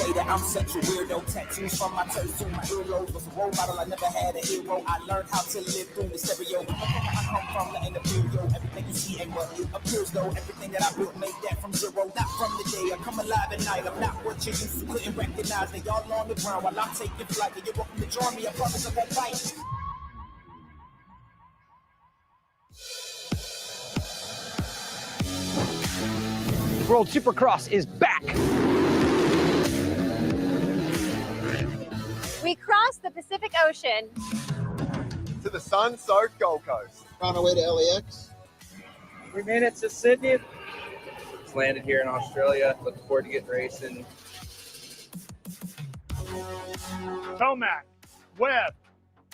say that I'm such a weirdo. Tattoos from my toes to my earlobes. Was a role model, I never had a hero. I learned how to live through the stereo. I come from letting the video. Everything you see ain't what it appears though. Everything that I built made that from zero. Not from the day I come alive at night. I'm not what you used to couldn't recognize. They all on the ground while I'm taking flight. You're welcome to join me. I promise I won't fight. World Supercross is back. We crossed the Pacific Ocean to the sun-soaked Gold Coast. On our way to LAX. We made it to Sydney. Just landed here in Australia. Looking forward to getting racing. Tomac, Webb,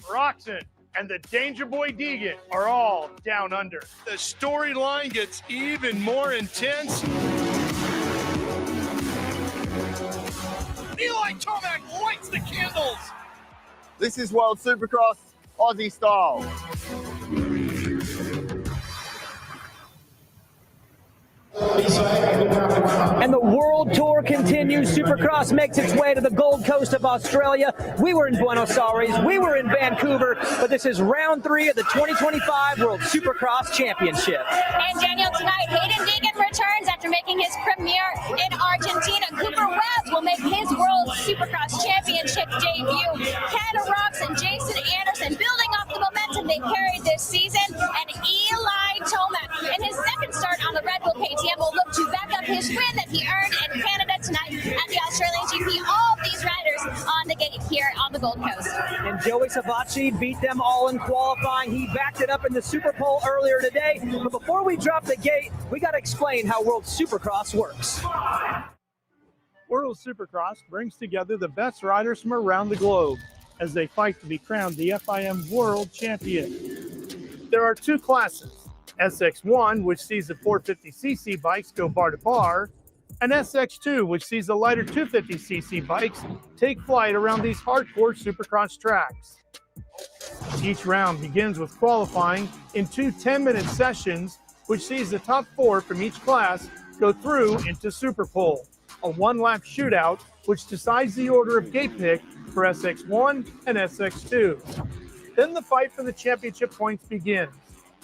Roxon, and the Danger Boy Deegan are all down under. The storyline gets even more intense. Eli Tomac lights the candles. This is World Supercross, Aussie style. And the World Tour continues. Supercross makes its way to the Gold Coast of Australia. We were in Buenos Aires, we were in Vancouver, but this is round 3 of the 2025 World Supercross Championship. And Daniel, tonight, Haiden Deegan returns after making his premiere in Argentina. Cooper Webb will make his World Supercross Championship debut. Canada Rocks and Jason Anderson building off the momentum they carried this season. And Eli Tomac, in his second start on the Red Bull KTM, will look to back up his win that he earned in Canada tonight at the Australian GP. All of these riders on the gate here on the Gold Coast. And Joey Savacci beat them all in qualifying. He backed it up in the Super Bowl earlier today. But before we drop the gate, we got to explain how World Supercross works. World Supercross brings together the best riders from around the globe as they fight to be crowned the FIM World Champion. There are 2 classes, SX1, which sees the 450cc bikes go bar to bar, and SX2, which sees the lighter 250cc bikes take flight around these hardcore Supercross tracks. Each round begins with qualifying in 2 10-minute sessions, which sees the top 4 from each class go through into Superpole, a 1-lap shootout which decides the order of gate pick for SX1 and SX2. Then the fight for the championship points begins,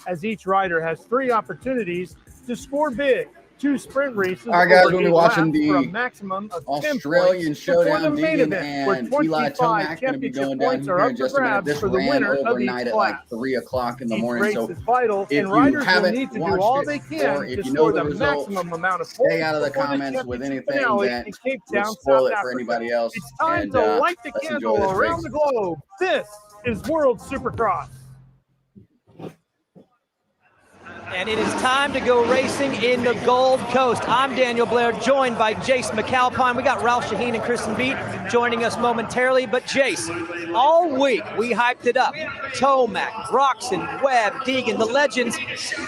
as each rider has 3 opportunities to score big. 2 sprint races. All right, guys, we'll be for watching a the maximum of Australian Showdown. Deegan and Eli Tomac going to be going down here in just a minute. This ran overnight at like 3 o'clock in the morning. So vital, if you haven't watched it, or if you know the result, stay out of the comments with anything that would spoil it for anybody else. It's time and, to light the let's candle enjoy this around race. the globe. This is World Supercross. And it is time to go racing in the Gold Coast. I'm Daniel Blair, joined by Jace McAlpine. We got Ralph Shaheen and Kristen Beat joining us momentarily. But Jace, all week we hyped it up. Tomac, Roxon, Webb, Deegan, the legends.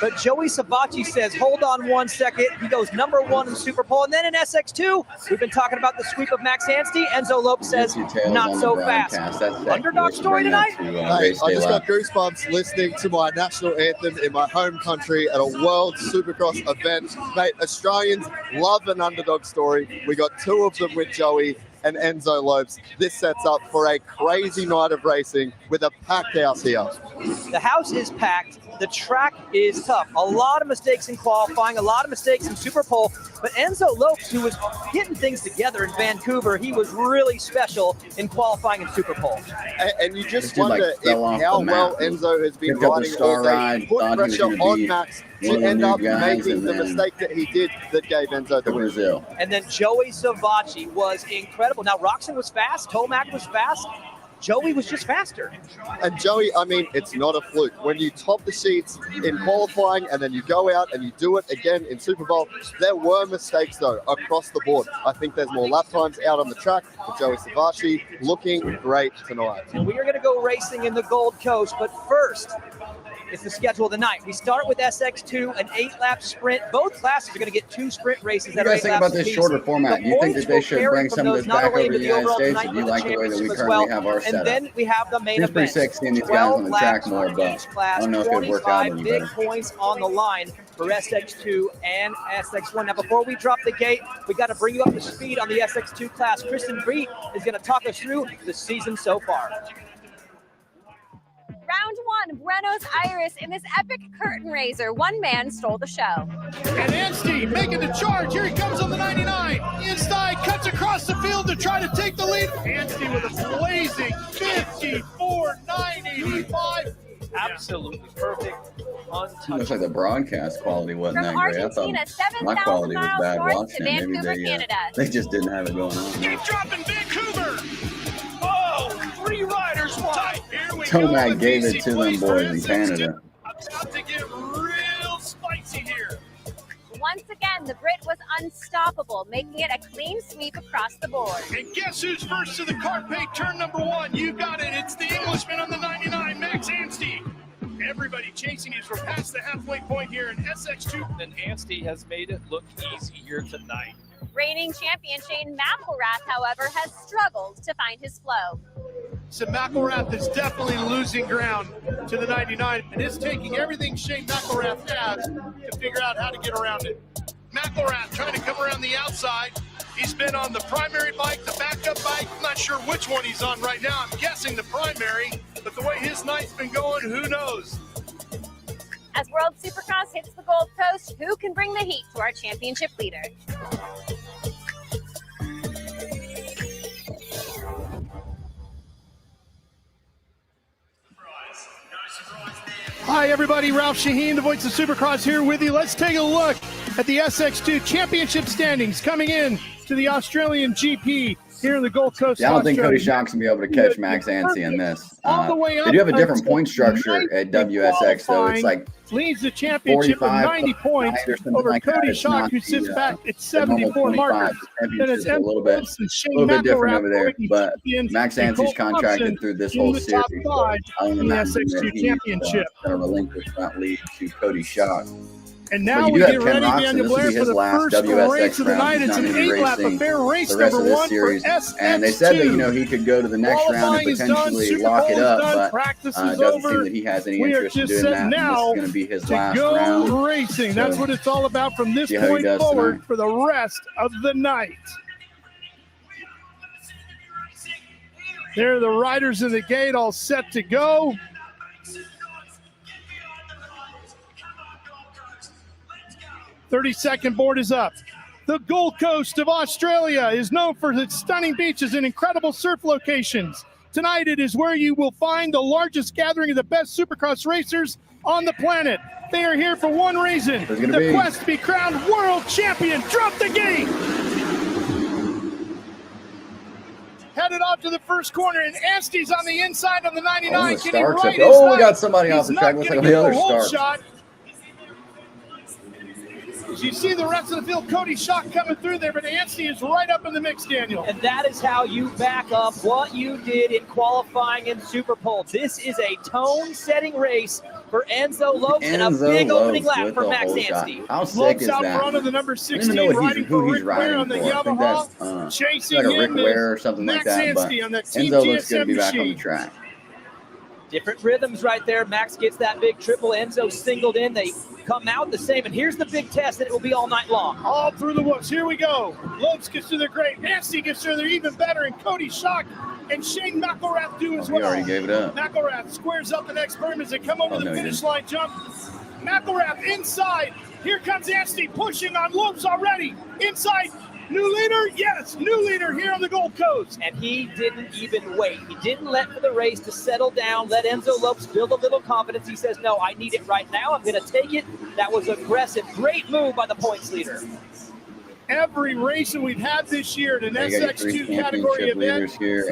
But Joey Savacci says, hold on 1 second. He goes number 1 in the Super Bowl. And then in SX2, we've been talking about the sweep of Max Hanstey. Enzo Lopez says, not so fast. Underdog story tonight? Hey, I just got goosebumps listening to my national anthem in my home country at a World Supercross event. Mate, Australians love an underdog story. We got 2 of them with Joey and Enzo Lopes. This sets up for a crazy night of racing with a packed house here. The house is packed. The track is tough. A lot of mistakes in qualifying, a lot of mistakes in Superpole. But Enzo Lopes, who was getting things together in Vancouver, he was really special in qualifying in Superpole. And you just wonder how well Enzo has been riding all day, put pressure on Max to end up making the mistake that he did that gave Enzo the win. And then Joey Savacci was incredible. Now, Roxon was fast. Tomac was fast. Joey was just faster. And Joey, I mean, it's not a fluke. When you top the sheets in qualifying and then you go out and you do it again in Super Bowl, there were mistakes, though, across the board. I think there's more lap times out on the track for Joey Savacci, looking great tonight. And we are going to go racing in the Gold Coast, but first, It's the schedule of the night. We start with SX2, an 8-lap sprint. Both classes are going to get 2 sprint races. What do you guys think about this shorter format? Do you think that they should bring some of this back over to the United States, or do you like the way that we currently have our setup? And then we have the main event. It's pretty sick seeing these guys on the track more, but I don't know if it would work out any big better. Points on the line for SX2 and SX1. Now, before we drop the gate, we got to bring you up to speed on the SX2 class. Kristen Beat is going to talk us through the season so far. Round 1, Buenos Aires in this epic curtain raiser. One man stole the show. And Anstey making the charge. Here he comes on the 99. Inside, cuts across the field to try to take the lead. Anstey with a blazing 54.985. Absolutely perfect. Looks like the broadcast quality wasn't From that great. I Argentina, thought my quality was bad watching. Maybe Vancouver, Canada. they just didn't have it going on. Keep dropping Vancouver. Oh, 3 riders wide. Here we go. Tomac gave it to them boys in Canada. About to get real spicy here. Once again, the Brit was unstoppable, making it a clean sweep across the board. And guess who's first to the carpet? Turn number 1. You got it. It's the Englishman on the 99, Max Anstey. Everybody chasing as we're past the halfway point here in SX2. And Anstey has made it look easy here tonight. Reigning champion Shane McElrath, however, has struggled to find his flow. So McElrath is definitely losing ground to the 99 and is taking everything Shane McElrath has to figure out how to get around it. McElrath trying to come around the outside. He's been on the primary bike, the backup bike. I'm not sure which one he's on right now. I'm guessing the primary, but the way his night's been going, who knows? As World Supercross hits the Gold Coast, who can bring the heat to our championship leader? Hi, everybody. Ralph Shaheen, the voice of Supercross, here with you. Let's take a look at the SX2 championship standings coming in to the Australian GP here in the Gold Coast. Yeah, I don't think Cody Schock's going to be able to catch Max Anstey in this. They do have a different point structure at WSX, though. It's like leads the championship with 90 points over like Cody that. Schock, who sits back at 74 markers. Then it's a little bit different over there, but Max Anstey's contracted through this whole series. In the SX2 championship. Going to relinquish that lead to Cody Schock. And now we get ready, Daniel Blair, for the first race of the night. It's an 8-lap affair, race number 1 for SX2. And they said that, you know, he could go to the next round and potentially lock it up, but it doesn't seem that he has any interest in doing that. This is going to be his last round. Racing. That's what it's all about from this point forward for the rest of the night. There are the riders in the gate all set to go. The 30-second board is up. The Gold Coast of Australia is known for its stunning beaches and incredible surf locations. Tonight it is where you will find the largest gathering of the best Supercross racers on the planet. They are here for one reason, the quest to be crowned world champion. Drop the gate! Headed off to the first corner, and Anstey's on the inside on the 99. We got somebody off the track. Looks like the other start. As you see the rest of the field, Cody Schock coming through there, but Anstey is right up in the mix, Daniel. And that is how you back up what you did in qualifying in Superpole. This is a tone-setting race for Enzo Lopes and a big opening lap for Max Anstey. How sick is out that? front of the number 16, riding for Rick Ware on the Yamaha, chasing like a Rick him Ware or something like that, but Enzo looks good to be back on the track. Different rhythms right there. Max gets that big triple. Enzo singled in. They come out the same. And here's the big test that it will be all night long. All through the woods. Here we go. Lopes gets through there great. Anstey gets through there even better. And Cody Schock and Shane McElrath do as well. He already gave it up. McElrath squares up the next berm as they come over the finish line jump. McElrath inside. Here comes Anstey pushing on Lopes already. Inside. New leader? Yes, new leader here on the Gold Coast. And he didn't even wait. He didn't let for the race to settle down, let Enzo Lopes build a little confidence. He says, no, I need it right now. I'm going to take it. That was aggressive. Great move by the points leader. Every race that we've had this year in an SX2 category event,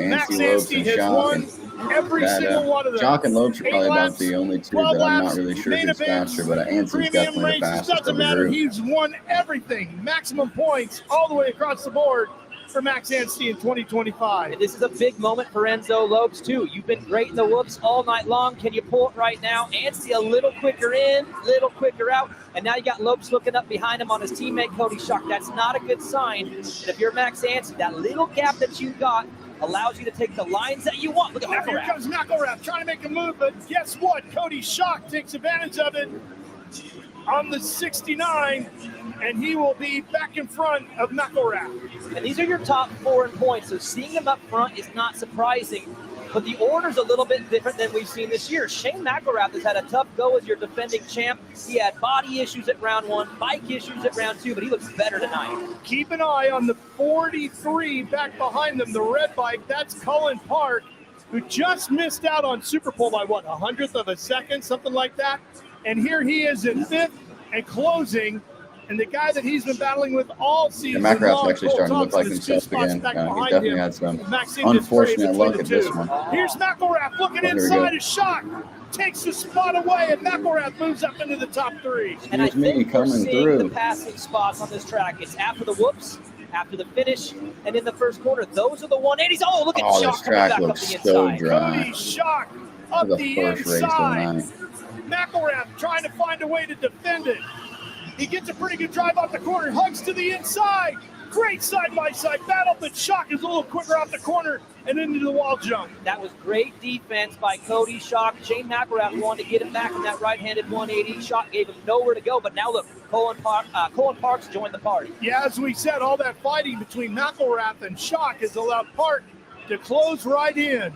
Max Anstey has won every single one of them. Schock and Lopes are probably about the only two that I'm not really sure who's faster, but Anstey's definitely the fastest doesn't matter. He's won everything. Maximum points all the way across the board. for Max Anstey in 2025. And this is a big moment for Enzo Lopes, too. You've been great in the whoops all night long. Can you pull it right now? Anstey a little quicker in, little quicker out. And now you got Lopes looking up behind him on his teammate, Cody Schock. That's not a good sign. And if you're Max Anstey, that little gap that you got allows you to take the lines that you want. Look at Here McElrath. comes McElrath trying to make a move, but guess what? Cody Schock takes advantage of it on the 69, and he will be back in front of McElrath. And these are your top 4 in points, so seeing them up front is not surprising. But the order's a little bit different than we've seen this year. Shane McElrath has had a tough go as your defending champ. He had body issues at round 1, bike issues at round 2, but he looks better tonight. Keep an eye on the 43 back behind them, the red bike. That's Cullen Park, who just missed out on Super Pole by, what, 100th of a second, something like that? And here he is in 5th and closing. And the guy that he's been battling with all season long, McElrath's actually starting to look like himself again. He definitely had some unfortunate luck at this one. Here's McElrath looking inside his shot. Takes the spot away, and McElrath moves up into the top 3. And I think we're seeing the passing spots on this track. It's after the whoops, after the finish, and in the first corner. Those are the 180s. Oh, look at Schock coming back up the inside. Cody Schock up the inside. McElrath trying to find a way to defend it. He gets a pretty good drive off the corner, hugs to the inside. Great side-by-side battle, but Schock is a little quicker off the corner and into the wall jump. That was great defense by Cody Schock. Shane McElrath wanted to get him back in that right-handed 180. Schock gave him nowhere to go, but now look, Cullen Parks joined the party. Yeah, as we said, all that fighting between McElrath and Schock has allowed Park to close right in.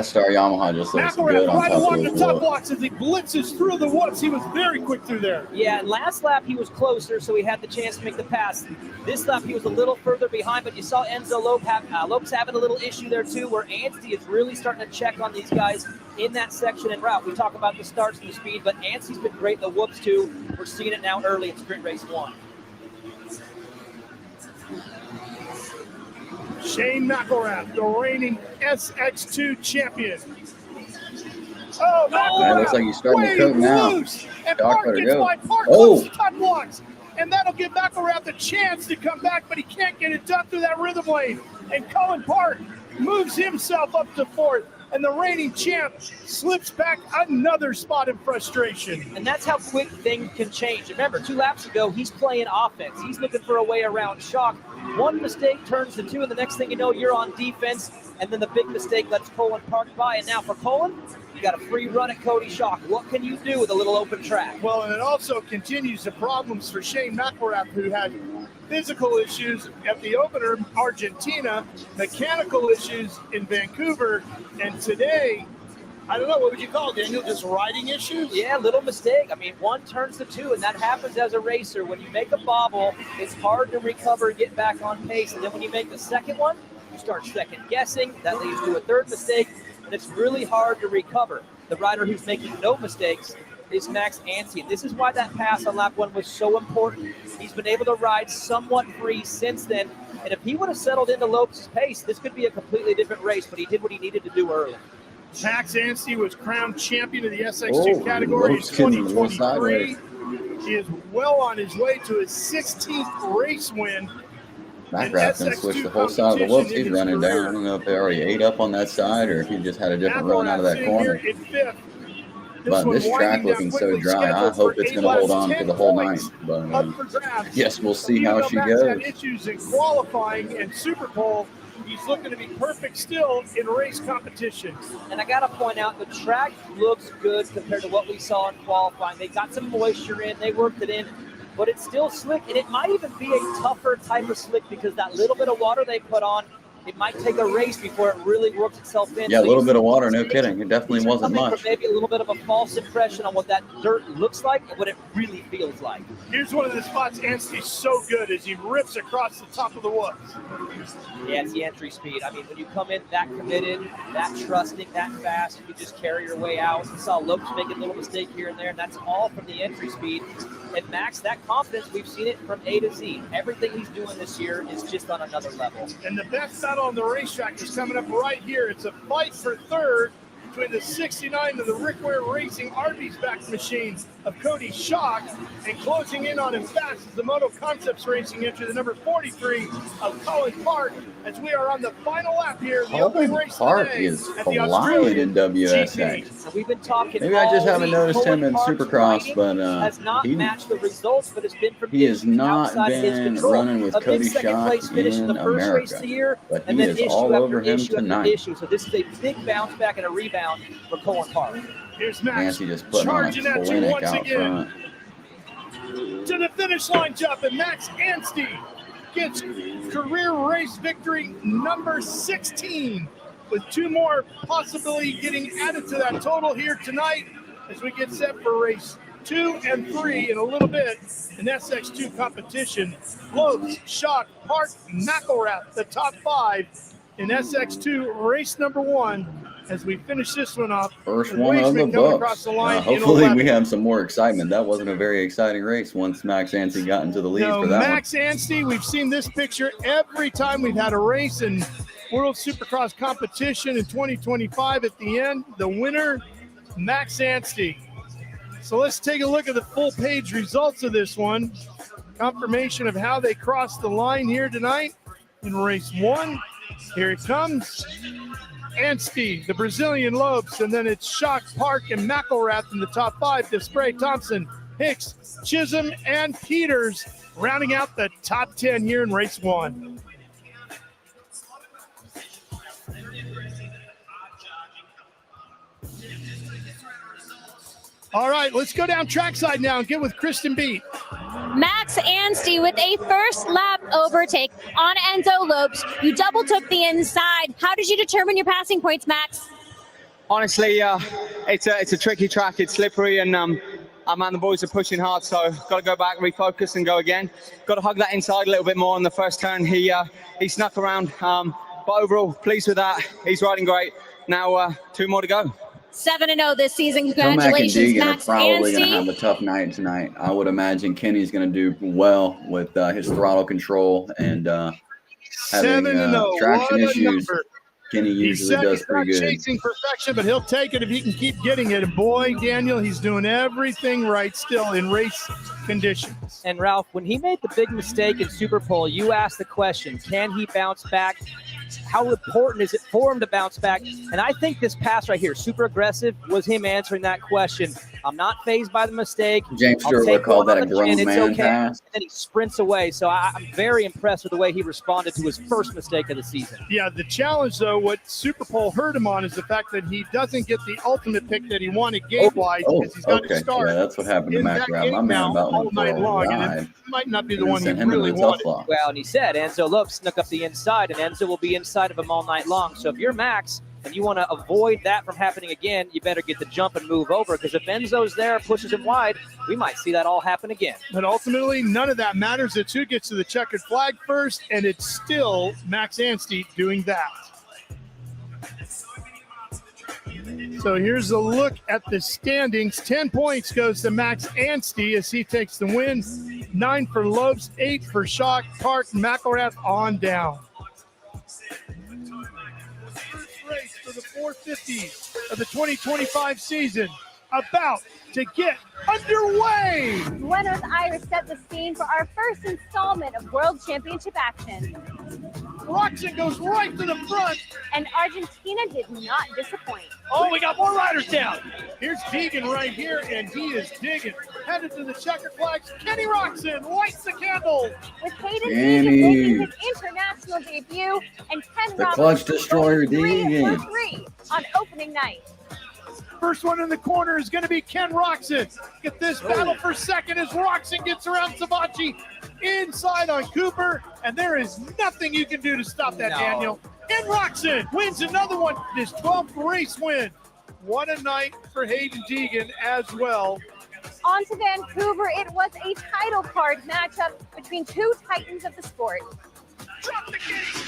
Star Yamaha just looks good on right top along of the top blocks as he blitzes through the whoops. He was very quick through there. Yeah, and last lap he was closer, so he had the chance to make the pass. This lap he was a little further behind, but you saw Enzo Lopes having a little issue there too, where Anstey is really starting to check on these guys in that section and route. We talk about the starts and the speed, but Anstey's been great in the whoops too. We're seeing it now early in sprint race 1. Shane McElrath, the reigning SX2 champion. Oh, McElrath, looks like he's starting to cook now. Loose. And Doc, Park gets by. Park oh, the top blocks. And that'll give McElrath a chance to come back, but he can't get it done through that rhythm lane. And Cullen Park moves himself up to 4th. And the reigning champ slips back another spot in frustration. And that's how quick things can change. Remember, 2 laps ago, he's playing offense. He's looking for a way around Schock. One mistake turns to 2, and the next thing you know, you're on defense. And then the big mistake lets Cullen Park by. And now for Cullen, you got a free run at Cody Schock. What can you do with a little open track? Well, and it also continues the problems for Shane McElrath, who had physical issues at the opener, Argentina, mechanical issues in Vancouver, and today, I don't know, what would you call it, Daniel, just riding issues? Yeah, little mistake. I mean, 1 turns to 2, and that happens as a racer. When you make a bobble, it's hard to recover and get back on pace, and then when you make the second one, you start second guessing. That leads to a 3rd mistake, and it's really hard to recover. The rider who's making no mistakes is Max Anstey. This is why that pass on lap 1 was so important. He's been able to ride somewhat free since then, and if he would have settled into Lopes' pace, this could be a completely different race, but he did what he needed to do early. Max Anstey was crowned champion of the SX2 category in 2023. He is well on his way to his 16th race win. McElrath can switch the whole side of the whoops. He's running down. I don't know if they already ate up on that side or if he just had a different run out of that corner. But this track looking so dry, I hope it's going to hold on for the whole night. But yes, we'll see how she goes. Had issues in qualifying and Super Bowl. He's looking to be perfect still in race competition. And I got to point out, the track looks good compared to what we saw in qualifying. They got some moisture in, they worked it in, but it's still slick, and it might even be a tougher type of slick because that little bit of water they put on, it might take a race before it really works itself in. Yeah, a little bit of water, no kidding. It definitely wasn't much. Maybe a little bit of a false impression on what that dirt looks like and what it really feels like. Here's one of the spots Anstey's so good as he rips across the top of the woods. Yeah, it's the entry speed. I mean, when you come in that committed, that trusting, that fast, you just carry your way out. You saw Lopes make a little mistake here and there, and that's all from the entry speed. And Max, that confidence, we've seen it from A to Z. Everything he's doing this year is just on another level. And the best battle on the racetrack is coming up right here. It's a fight for 3rd between the 69 of the Rick Ware Racing Arby's back machine of Cody Schock, and closing in on him fast is the Moto Concepts Racing entry, the number 43 of Colin Park, as we are on the final lap here. The opening race Park today is at the flying Australian in WSX. GP. So we've been talking. Maybe I just all haven't week. noticed him in Colin Park's Supercross, riding but has not matched the results, but it's been from he has not outside his been control. running with A big Cody second Schock place finish in the in first race of the America, year, but and he then is issue all after over him issue after tonight. issue. So this is a big bounce back and a rebound for Colin Park. Here's Max Nancy just putting on a charging at you clinic once out again. front. To the finish line jump, and Max Anstey gets career race victory number 16, with 2 more possibly getting added to that total here tonight as we get set for race 2 and 3 in a little bit in SX2 competition. Lopes, Schock, Park, McElrath, the top 5 in SX2 race number 1. As we finish this one off, First one of the books. Hopefully we have some more excitement. That wasn't a very exciting race once Max Anstey got into the lead for that Max Anstey, we've seen this picture every time we've had a race in World Supercross competition in 2025. At the end, the winner, Max Anstey. So let's take a look at the full page results of this one. Confirmation of how they crossed the line here tonight in race 1. Here it comes. Anstey, the Brazilian Lopes, and then it's Schock, Park, and McElrath in the top 5. Desprez, Thompson, Hicks, Chisholm, and Peters rounding out the top 10 here in race 1. All right, let's go down trackside now and get with Kristen Beat. Max Anstey with a first lap overtake on Enzo Lopes. You double took the inside. How did you determine your passing points, Max? Honestly, it's a tricky track. It's slippery, and man, the boys are pushing hard, so got to go back, refocus, and go again. Got to hug that inside a little bit more on the first turn. He snuck around, but overall, pleased with that. He's riding great. Now 2 more to go. 7-0 this season. Tomac and Congratulations, Deegan Max are probably Anstey. going to have a tough night tonight. I would imagine Kenny's going to do well with his throttle control and having 7-0. traction What a issues. number. Kenny usually does pretty He's good. not chasing perfection, but he'll take it if he can keep getting it. And boy, Daniel, he's doing everything right still in race conditions. And Ralph, when he made the big mistake in Super Pole, you asked the question, can he bounce back? How important is it for him to bounce back? And I think this pass right here, super aggressive, was him answering that question. I'm not fazed by the mistake. James I'll Stewart take would call one that on a the grown chin. It's man okay. pass. And then he sprints away. So I'm very impressed with the way he responded to his first mistake of the season. Yeah, the challenge, though, what Super Pole hurt him on is the fact that he doesn't get the ultimate pick that he wanted game-wise because he's got to start. Yeah, that's what happened to in Mac that Rabb. game My man now about all went for night a long, and ride. it might not be the And one he sent him really in the tough wanted. lock. Well, and he said Enzo Lopes snuck up the inside, and Enzo will be inside of him all night long. So if you're Max and you want to avoid that from happening again, you better get the jump and move over, because if Enzo's there, pushes him wide, we might see that all happen again. But ultimately, none of that matters. It's who gets to the checkered flag first, and it's still Max Anstey doing that. So here's a look at the standings. 10 points goes to Max Anstey as he takes the win. 9 for Lopes, 8 for Schock, Park, McElrath on down. First race for the 450 of the 2025 season about to get underway. Buenos Aires set the scene for our first installment of World Championship action. Roxon goes right to the front. And Argentina did not disappoint. Oh, we got more riders down. Here's Deegan right here, and he is digging. Headed to the checkered flags. Kenny Roxon lights the candle. With Haiden Kenny. Deegan making his international debut, and Ken The Robinson clutch destroyer, going 3 Deegan. for 3 on opening night. First one in the corner is going to be Ken Roxon. Get this battle for second as Roxon gets around Savachi inside on Cooper, and there is nothing you can do to stop that, No. Daniel. Ken Roxon wins another one, his 12th race win. What a night for Haiden Deegan as well. On to Vancouver, it was a title card matchup between 2 titans of the sport. Drop the case.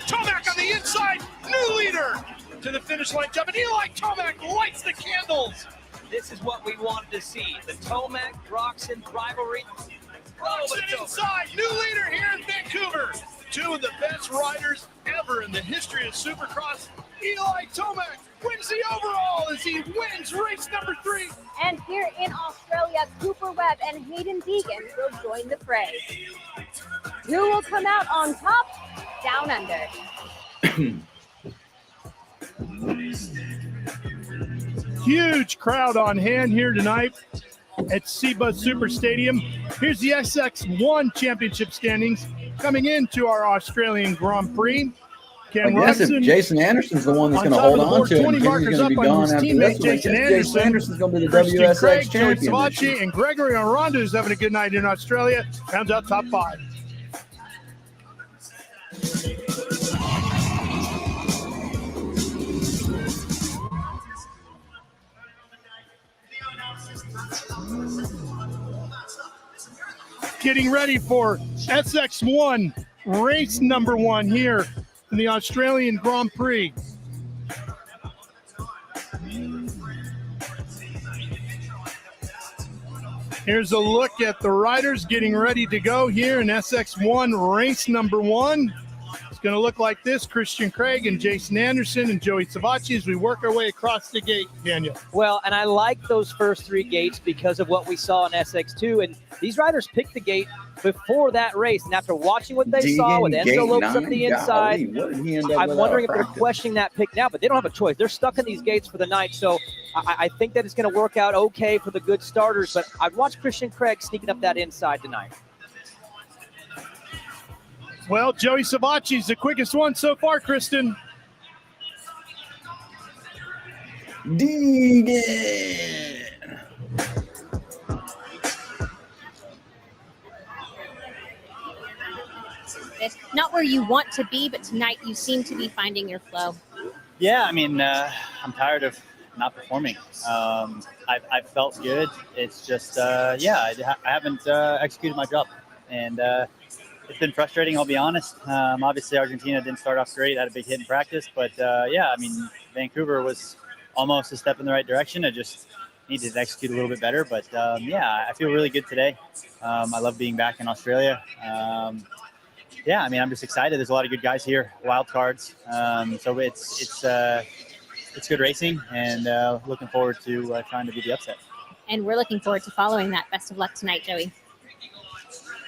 Tomac on the inside, new leader to the finish line jump, and Eli Tomac lights the candles. This is what we wanted to see, the Tomac-Roxon rivalry. Roxon inside, new leader here in Vancouver. 2 of the best riders ever in the history of Supercross Eli Tomac wins the overall as he wins race number 3. And here in Australia, Cooper Webb and Haiden Deegan will join the fray. Who will come out on top? Down under. Huge crowd on hand here tonight at Seba Super Stadium. Here's the SX1 championship standings coming into our Australian Grand Prix. I guess if Jason Anderson's the one that's going to hold on to it, he's going to be gone after this one. Jason Anderson's going to be the WSX champion. Joey and Gregory Aranda, who's having a good night in Australia, rounds out top 5. Getting ready for SX1 race number 1 here in the Australian Grand Prix. Here's a look at the riders getting ready to go here in SX1 race number 1. It's going to look like this: Christian Craig and Jason Anderson and Joey Savacci as we work our way across the gate, Daniel. Well, and I like those first 3 gates because of what we saw in SX2. And these riders picked the gate before that race. And after watching what they saw with Enzo Lopez up the inside, I'm wondering if they're questioning that pick now, but they don't have a choice. They're stuck in these gates for the night. So I think that it's going to work out okay for the good starters, but I'd watch Christian Craig sneaking up that inside tonight. Well, Joey Savacci's the quickest one so far, Kristen. Deegan. It's not where you want to be, but tonight you seem to be finding your flow. Yeah, I mean, I'm tired of not performing. I've felt good. It's just, I haven't executed my job. And it's been frustrating, I'll be honest. Obviously, Argentina didn't start off great. Had a big hit in practice. But, Vancouver was almost a step in the right direction. I just needed to execute a little bit better. But, I feel really good today. I love being back in Australia. I'm just excited. There's a lot of good guys here, wild cards. So it's good racing, and looking forward to trying to do the upset. And we're looking forward to following that. Best of luck tonight, Joey.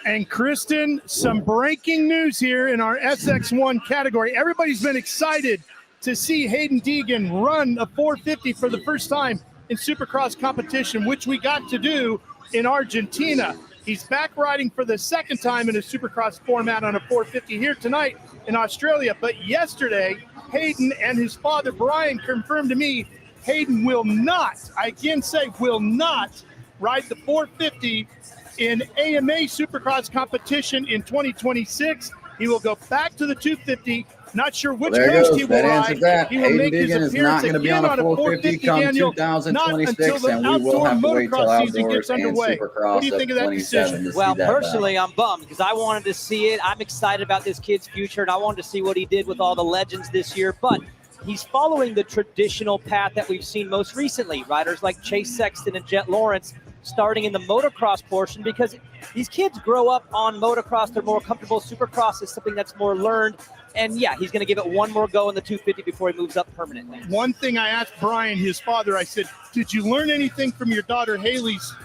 And Kristen, some breaking news here in our SX1 category. Everybody's been excited to see Haiden Deegan run a 450 for the first time in Supercross competition, which we got to do in Argentina. He's back riding for the second time in a Supercross format on a 450 here tonight in Australia. But yesterday, Haiden and his father, Brian, confirmed to me Haiden will not, I again say will not, ride the 450 in AMA Supercross competition in 2026. He will go back to the 250. Not sure which coast he will ride. He will make his appearance again on a 450, Daniel, not until the outdoor motocross season gets underway. What do you think of that decision? Well, personally, I'm bummed because I wanted to see it. I'm excited about this kid's future, and I wanted to see what he did with all the legends this year. But he's following the traditional path that we've seen most recently. Riders like Chase Sexton and Jet Lawrence starting in the motocross portion, because these kids grow up on motocross. They're more comfortable. Supercross is something that's more learned. And yeah, he's going to give it one more go in the 250 before he moves up permanently. One thing I asked Brian, his father, I said, did you learn anything from your daughter Haley's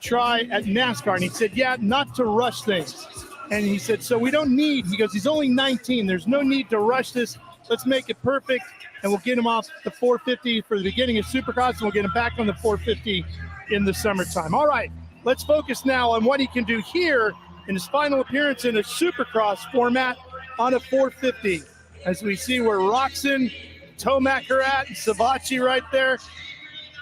try at NASCAR? And he said, yeah, not to rush things. And he said, so we don't need, he goes, he's only 19. There's no need to rush this. Let's make it perfect. And we'll get him off the 450 for the beginning of Supercross, and we'll get him back on the 450 in the summertime. All right, let's focus now on what he can do here in his final appearance in a Supercross format on a 450. As we see where Roxon, Tomac are at, and Savacci right there,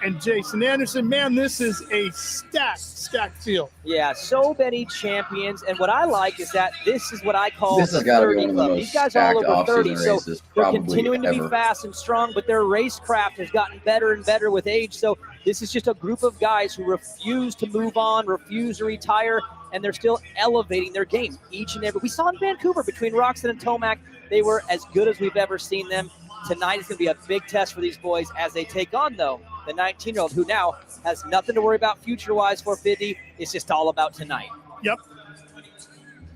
and Jason Anderson. Man, this is a stacked field. Yeah, so many champions. And what I like is that this is what I call the 30 club. These guys are all over 30, so they're continuing to be fast and strong, but their racecraft has gotten better and better with age. So this is just a group of guys who refuse to move on, refuse to retire, and they're still elevating their game each and every. We saw in Vancouver between Roxon and Tomac, they were as good as we've ever seen them. Tonight is going to be a big test for these boys as they take on, though, the 19-year-old who now has nothing to worry about future-wise 450. It's just all about tonight. Yep,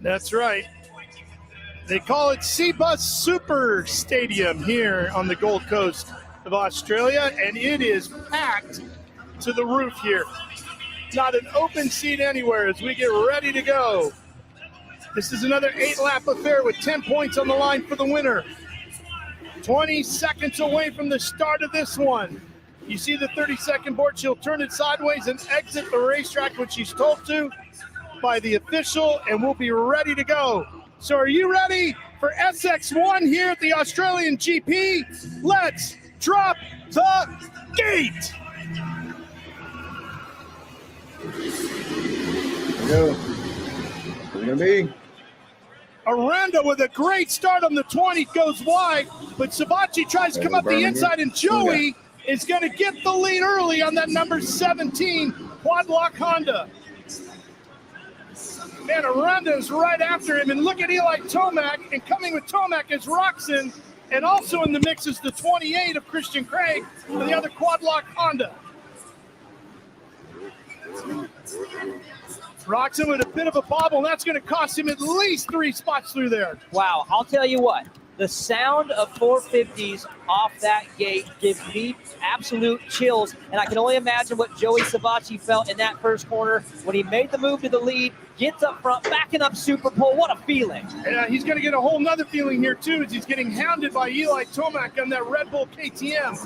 that's right. They call it Seabus Super Stadium here on the Gold Coast of Australia, and it is packed to the roof here. Not an open seat anywhere as we get ready to go. This is another 8-lap affair with 10 points on the line for the winner. 20 seconds away from the start of this one. You see the 30-second board. She'll turn it sideways and exit the racetrack when she's told to by the official, and we'll be ready to go. So are you ready for SX1 here at the Australian GP? Let's drop the gate. Here we go. Where's it gonna be? Aranda with a great start on the 20 goes wide, but Sabachi tries to come up the inside, and Joey is going to get the lead early on that number 17 quad lock Honda. Man, Aranda is right after him, and look at Eli Tomac, and coming with Tomac is Roxon, and also in the mix is the 28 of Christian Craig for the other quad lock Honda. Roxon with a bit of a bobble, and that's going to cost him at least 3 spots through there. Wow, I'll tell you what, the sound of 450s off that gate gives me absolute chills, and I can only imagine what Joey Sabachi felt in that first corner when he made the move to the lead, gets up front, backing up Super Pole. What a feeling. Yeah, he's going to get a whole nother feeling here, too, as he's getting hounded by Eli Tomac on that Red Bull KTM.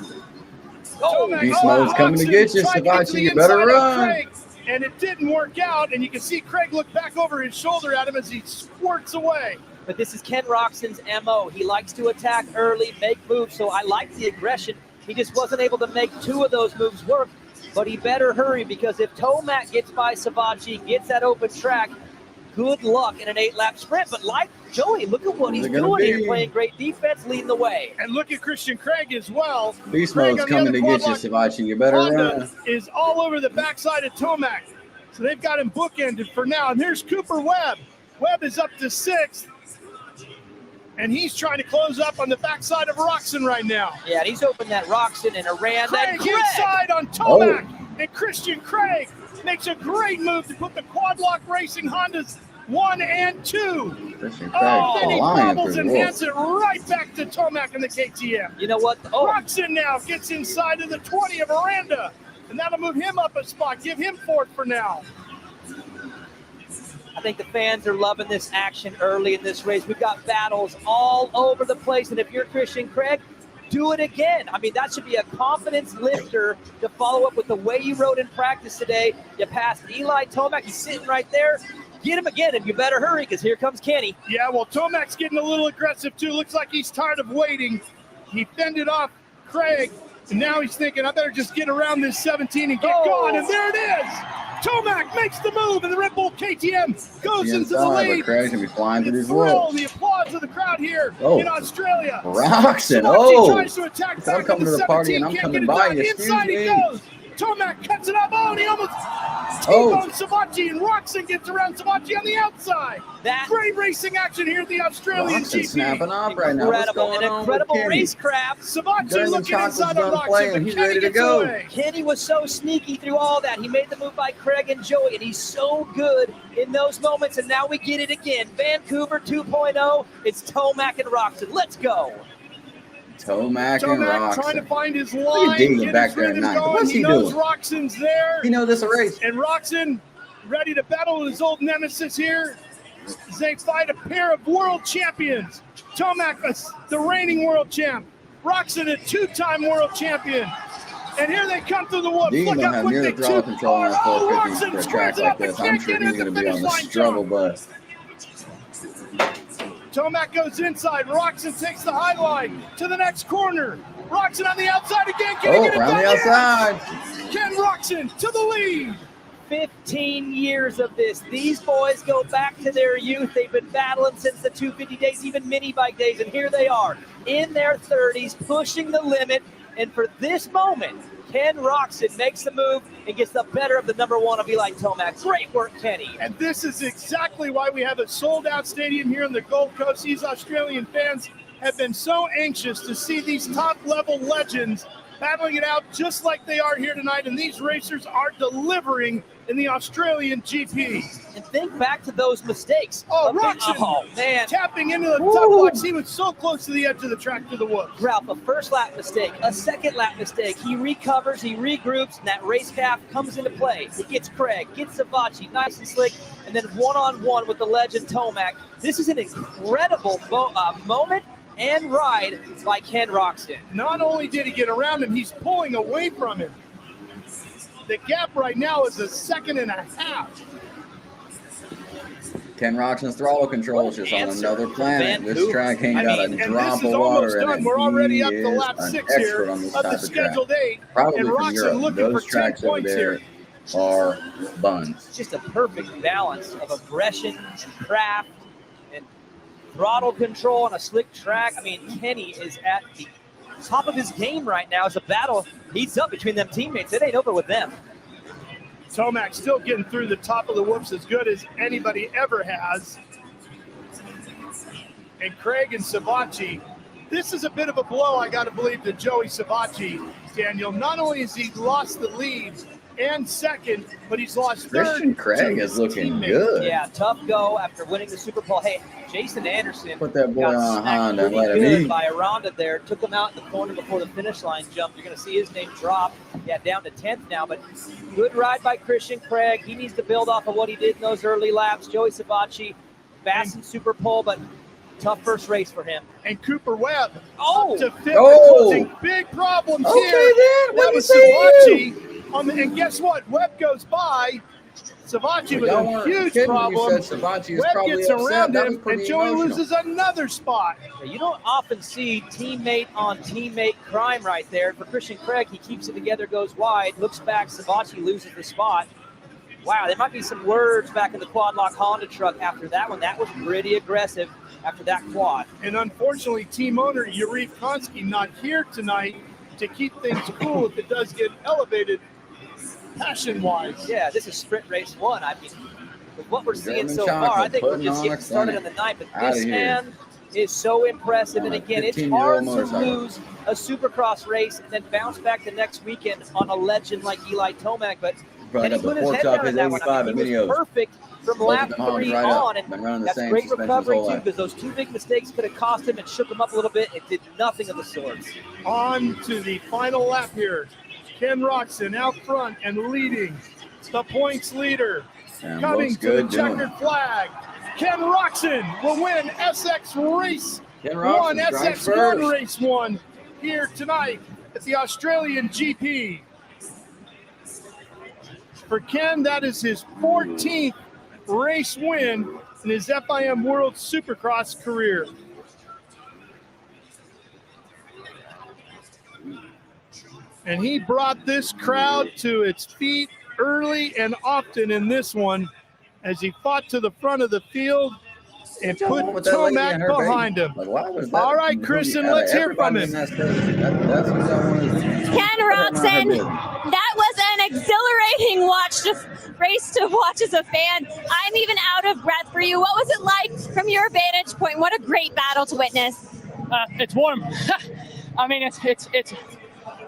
Beast mode's coming to get you, Sabachi. You better run. And it didn't work out, and you can see Craig look back over his shoulder at him as he squirts away. But this is Ken Roxon's MO. He likes to attack early, make moves, so I like the aggression. He just wasn't able to make 2 of those moves work, but he better hurry, because if Tomac gets by Sabachi, gets that open track, good luck in an 8-lap sprint. But like Joey, look at what he's doing here, playing great defense, leading the way. And look at Christian Craig as well. Beast mode's coming to get you, Sabachi. You better run. Is all over the backside of Tomac. So they've got him bookended for now. And here's Cooper Webb. Webb is up to 6th. And he's trying to close up on the backside of Roxon right now. Yeah, and he's opened that Roxon and Aranda. Craig inside on Tomac. And Christian Craig makes a great move to put the quad lock racing Hondas 1 and 2. Christian Craig then he bobbles and hands it right back to Tomac in the KTM. You know what? Roxon now gets inside of the 20 of Aranda, and that'll move him up a spot, give him 4th for now. I think the fans are loving this action early in this race. We've got battles all over the place, and if you're Christian Craig, do it again. I mean, that should be a confidence lifter to follow up with the way you rode in practice today. You passed Eli Tomac. He's sitting right there. Get him again, and you better hurry, because here comes Kenny. Yeah, well, Tomac's getting a little aggressive, too. Looks like he's tired of waiting. He fended off Craig, and now he's thinking, I better just get around this 17 and get going, and there it is. Tomac makes the move, and the Red Bull KTM goes into the lead. Craig's going to be flying through this world. The applause of the crowd here in Australia. Roxon, tries to attack I'm coming to the party, and I'm coming by you. Inside he goes. Tomac cuts it up. Oh, and he almost T-bones Sabachi, and Roxon gets around Sabachi on the outside. Great racing action here at the Australian GP. Snapping up right now. What's going on incredible with racecraft. Sabachi looking inside of Roxon, and he's ready to go. Away. Kenny was so sneaky through all that. He made the move by Craig and Joey, and he's so good in those moments, and now we get it again. Vancouver 2.0, it's Tomac and Roxon. Let's go. Tomac and Roxon. Trying to find his line. Look at Deegan back there at 9. What's he doing? He knows Roxon's there. He knows this is a race. And Roxon ready to battle his old nemesis here as they fight a pair of world champions. Tomac, the reigning world champ. Roxon, a 2-time world champion. And here they come through the woods. Deegan don't have near the throttle control on that 450 for a track like this. I'm sure he's going to be on the struggle bus. Tomac goes inside. Roxon takes the high line to the next corner. Roxon on the outside again. Around the outside. Ken Roxon to the lead. 15 years of this. These boys go back to their youth. They've been battling since the 250 days, even mini bike days, and here they are in their 30s, pushing the limit. And for this moment, Ken Roxon makes the move and gets the better of the number 1 of Eli Tomac. Great work, Kenny. And this is exactly why we have a sold-out stadium here in the Gold Coast. These Australian fans have been so anxious to see these top-level legends battling it out just like they are here tonight, and these racers are delivering in the Australian GP. And think back to those mistakes. Oh, Roxon man. tapping into the top box. He was so close to the edge of the track to the whoops. Ralph, a first lap mistake, a second lap mistake. He recovers, he regroups, and that race calf comes into play. It gets Craig, gets Savatgy, nice and slick, and then one-on-one with the legend Tomac. This is an incredible moment and ride by Ken Roczen. Not only did he get around him, he's pulling away from him. The gap right now is 1.5 seconds. Ken Roczen's throttle control is just on another planet. This track ain't got a drop of Almost water in done. it. We're already He up to is lap an 6 here expert on this of type the of track. scheduled 8. Probably and from Roczen Europe. looking Those for 10 tracks over points there here. are buns. Just a perfect balance of aggression, craft, and throttle control on a slick track. I mean, Kenny is at the top of his game right now as the battle heats up between them teammates. It ain't over with them. Tomac still getting through the top of the whoops as good as anybody ever has. And Craig and Savatgy, this is a bit of a blow, I got to believe, to Joey Savatgy, Daniel. Not only has he lost the lead and second, but he's lost Christian third. Craig is looking good. Yeah, tough go after winning the Super Bowl. Hey, Jason Anderson Put that boy got on a smacked Honda and pretty let him good eat. by Aranda there. Took him out in the corner before the finish line jump. You're going to see his name drop. Yeah, down to 10th now, but good ride by Christian Craig. He needs to build off of what he did in those early laps. Joey Savatgy, fast and Super Pole, but tough first race for him. And Cooper Webb Oh! up to fifth, causing big problems Okay, here. then. That Let me was see Savatgy. And guess what? Webb goes by. Savatgy with a huge problem. Webb gets around him, and Joey loses another spot. Yeah, you don't often see teammate on teammate crime right there. For Christian Craig, he keeps it together, goes wide, looks back, Savatgy loses the spot. Wow, there might be some words back in the quad lock Honda truck after that one. That was pretty aggressive after that quad. And unfortunately, team owner Yuri Konski not here tonight to keep things cool if it does get elevated passion-wise. Yeah, this is sprint race 1. I mean, with what we're seeing German so chocolate far, I think we're putting just on getting a started clinic. in the night. But Outta this here. man is so impressive. And again, it's 15-year-old hard to motorcycle. lose a Supercross race and then bounce back the next weekend on a legend like Eli Tomac. But Probably Kenny got the put his forks head off down his in that one. 85 I mean, he videos. was perfect from Both lap of them arms 3 right up. on. Been running And the that's same great suspension recovery, his whole too, life. because those 2 big mistakes could have cost him and shook him up a little bit. It did nothing of the sort. On to the final lap here. Ken Roczen out front and leading. The points leader. And Coming looks to the good doing checkered it. flag. Ken Roczen will win SX Race Ken 1, Roczen strikes SX1 first. Race 1 here tonight at the Australian GP. For Ken, that is his 14th race win in his FIM World Supercross career. And he brought this crowd to its feet early and often in this one as he fought to the front of the field and put With that lady and Tomac her behind baby. him. Like, why was that All right, movie Kristen, out of let's hear from everybody him. in that station? That's what I wanted to see. Ken Roczen, that was an exhilarating race to watch as a fan. I'm even out of breath for you. What was it like from your vantage point? What a great battle to witness. It's warm. I mean, it's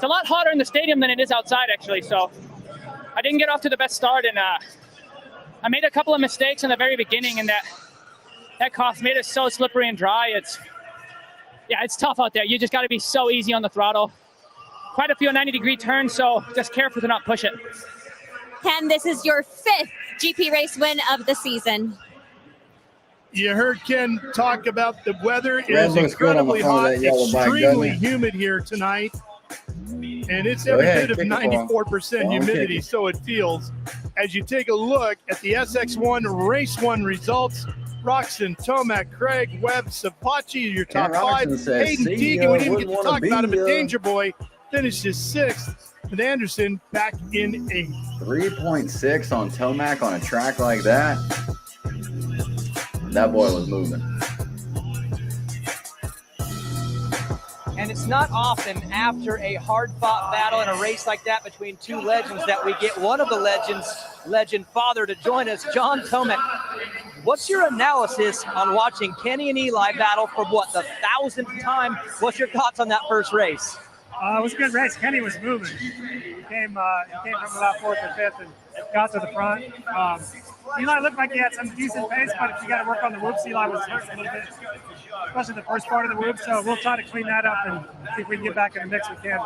a lot hotter in the stadium than it is outside, actually. So I didn't get off to the best start, and I made a couple of mistakes in the very beginning, and that cost made it so slippery and dry. It's tough out there. You just got to be so easy on the throttle. Quite a few 90-degree turns, so just careful to not push it. Ken, this is your 5th GP race win of the season. You heard Ken talk about the weather. It Red is looks good on the incredibly front of hot, that yellow bike, extremely doesn't it? humid here tonight. And it's Go every ahead, bit of kick it for 94% him. humidity, Kick it. so it feels. As you take a look at the SX1 Race 1 results, Roczen, Tomac, Craig, Webb, Savatgy, your top Ken 5. Roczen says, Hayden "See Deegan, ya, we didn't get wouldn't to wanna talk about him, be but ya." Danger Boy finishes 6th, with Anderson back in 8th. 3.6 on Tomac on a track like that. That boy was moving. And it's not often after a hard-fought battle in a race like that between 2 legends that we get one of the legend father, to join us, John Tomac. What's your analysis on watching Kenny and Eli battle for what, the 1,000th time? What's your thoughts on that first race? It was a good race. Kenny was moving. He came from about 4th or 5th and got to the front. Eli looked like he had some decent pace, but if you got to work on the whoops, Eli was hurt a little bit, especially the first part of the whoop. So we'll try to clean that up and see if we can get back in the mix we can.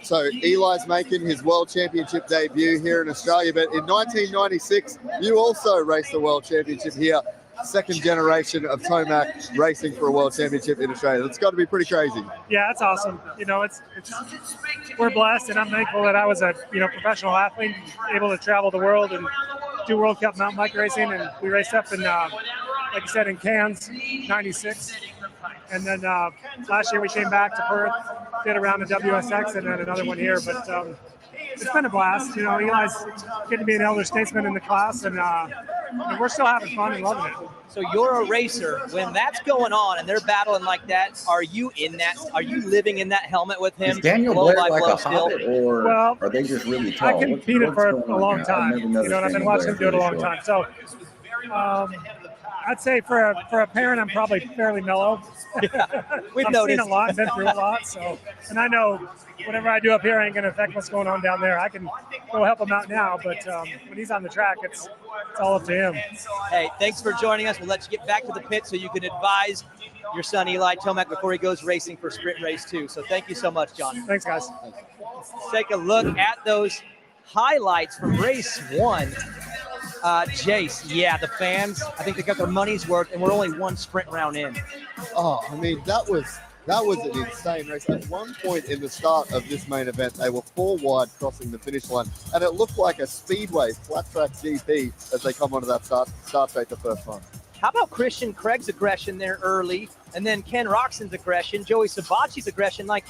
So Eli's making his World Championship debut here in Australia, but in 1996, you also raced the World Championship here. Second generation of Tomac racing for a World Championship in Australia. That's got to be pretty crazy. Yeah, it's awesome. You know, it's we're blessed, and I'm thankful that I was a professional athlete, able to travel the world and do World Cup mountain bike racing. And we raced up in, like I said, in Cairns, #96. And then last year we came back to Perth, did a round of WSX, and then another one here. But it's been a blast. You know, Eli's getting to be an elder statesman in the class, and we're still having fun and loving it. So you're a racer. When that's going on and they're battling like that, are you in that? Are you living in that helmet with him? Is Daniel blow Blair by like blow a still? hobbit, or Well, are they just really tall? I competed for a long time. You know, and I've been watching him do it a long time. So I'd say for a parent, I'm probably fairly mellow. Yeah, we've I've noticed. seen a lot, been through a lot. So, and I know whatever I do up here ain't going to affect what's going on down there. I can go help him out now, but when he's on the track, it's all up to him. Hey, thanks for joining us. We'll let you get back to the pit so you can advise your son Eli Tomac before he goes racing for sprint race 2. So thank you so much, John. Thanks, guys. Let's take a look at those highlights from race 1. Jace, yeah, the fans, I think they got their money's worth, and we're only one sprint round in. Oh, I mean, that was an insane race. At one point in the start of this main event, they were 4 wide crossing the finish line, and it looked like a speedway flat track GP as they come onto that start straight the first time. How about Christian Craig's aggression there early, and then Ken Roxon's aggression, Joey Savatgy's aggression? Like,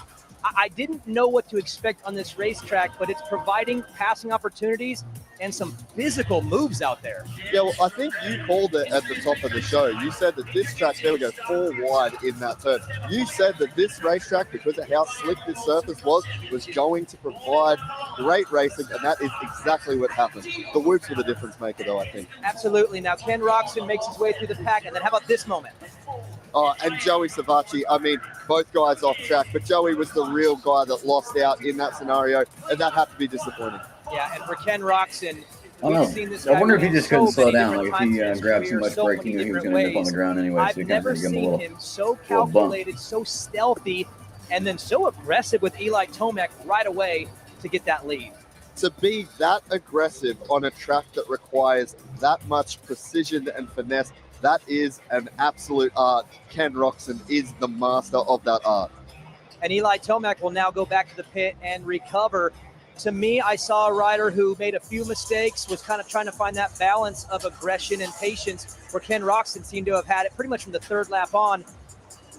I didn't know what to expect on this racetrack, but it's providing passing opportunities and some physical moves out there. Yeah, well, I think you called it at the top of the show. You said that this track, there we go, 4 wide in that turn. You said that this racetrack, because of how slick this surface was going to provide great racing, and that is exactly what happened. The whoops were the difference maker, though, I think. Absolutely. Now, Ken Roxon makes his way through the pack, and then how about this moment? Oh, and Joey Savatgy, I mean, both guys off track, but Joey was the real guy that lost out in that scenario, and that had to be disappointing. Yeah, and for Ken Roxon, I don't know. I wonder if he just couldn't slow down. Like if he grabbed too much brake, he knew he was going to end up on the ground anyway. I've never seen him so calculated, so stealthy, and then so aggressive with Eli Tomac right away to get that lead. To be that aggressive on a track that requires that much precision and finesse, that is an absolute art. Ken Roxon is the master of that art. And Eli Tomac will now go back to the pit and recover. To me, I saw a rider who made a few mistakes, was kind of trying to find that balance of aggression and patience, where Ken Roxon seemed to have had it pretty much from the 3rd lap on.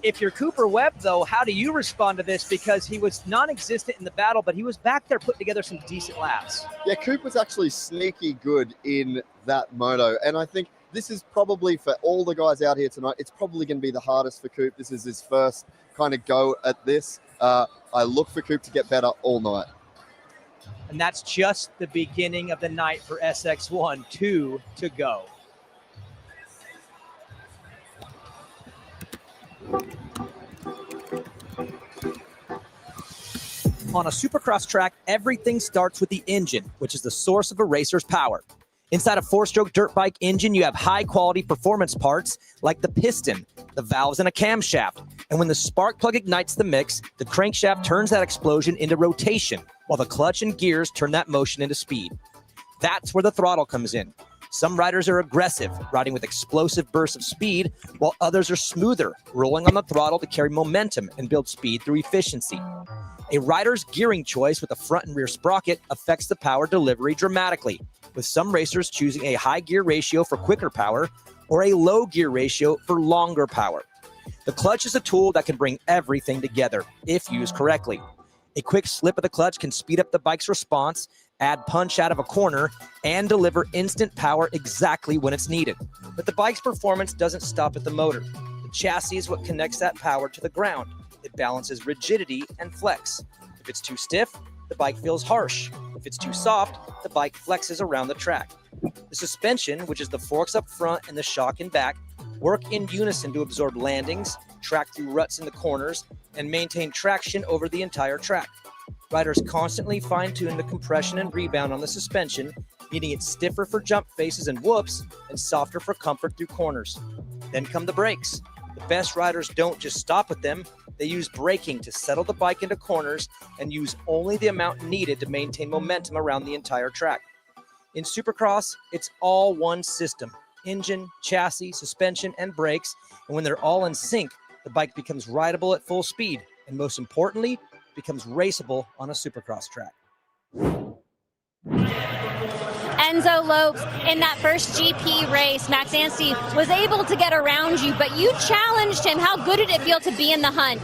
If you're Cooper Webb, though, how do you respond to this? Because he was non-existent in the battle, but he was back there putting together some decent laps. Yeah, Coop was actually sneaky good in that moto, and I think this is probably, for all the guys out here tonight, it's probably going to be the hardest for Coop. This is his first kind of go at this. I look for Coop to get better all night. And that's just the beginning of the night for SX1. 2 to go. On a Supercross track, everything starts with the engine, which is the source of a racer's power. Inside a 4-stroke dirt bike engine, you have high-quality performance parts like the piston, the valves, and a camshaft. And when the spark plug ignites the mix, the crankshaft turns that explosion into rotation, while the clutch and gears turn that motion into speed. That's where the throttle comes in. Some riders are aggressive, riding with explosive bursts of speed, while others are smoother, rolling on the throttle to carry momentum and build speed through efficiency. A rider's gearing choice with a front and rear sprocket affects the power delivery dramatically, with some racers choosing a high gear ratio for quicker power or a low gear ratio for longer power. The clutch is a tool that can bring everything together if used correctly. A quick slip of the clutch can speed up the bike's response, add punch out of a corner, and deliver instant power exactly when it's needed. But the bike's performance doesn't stop at the motor. The chassis is what connects that power to the ground. It balances rigidity and flex. If it's too stiff, the bike feels harsh. If it's too soft, the bike flexes around the track. The suspension, which is the forks up front and the shock in back, work in unison to absorb landings, track through ruts in the corners, and maintain traction over the entire track. Riders constantly fine-tune the compression and rebound on the suspension, meaning it stiffer for jump faces and whoops and softer for comfort through corners. Then come the brakes. The best riders don't just stop with them, they use braking to settle the bike into corners and use only the amount needed to maintain momentum around the entire track. In Supercross, it's all one system: engine, chassis, suspension, and brakes, and when they're all in sync, the bike becomes rideable at full speed, and most importantly, becomes raceable on a Supercross track. Enzo Lopes, in that first GP race, Max Anstey was able to get around you, but you challenged him. How good did it feel to be in the hunt?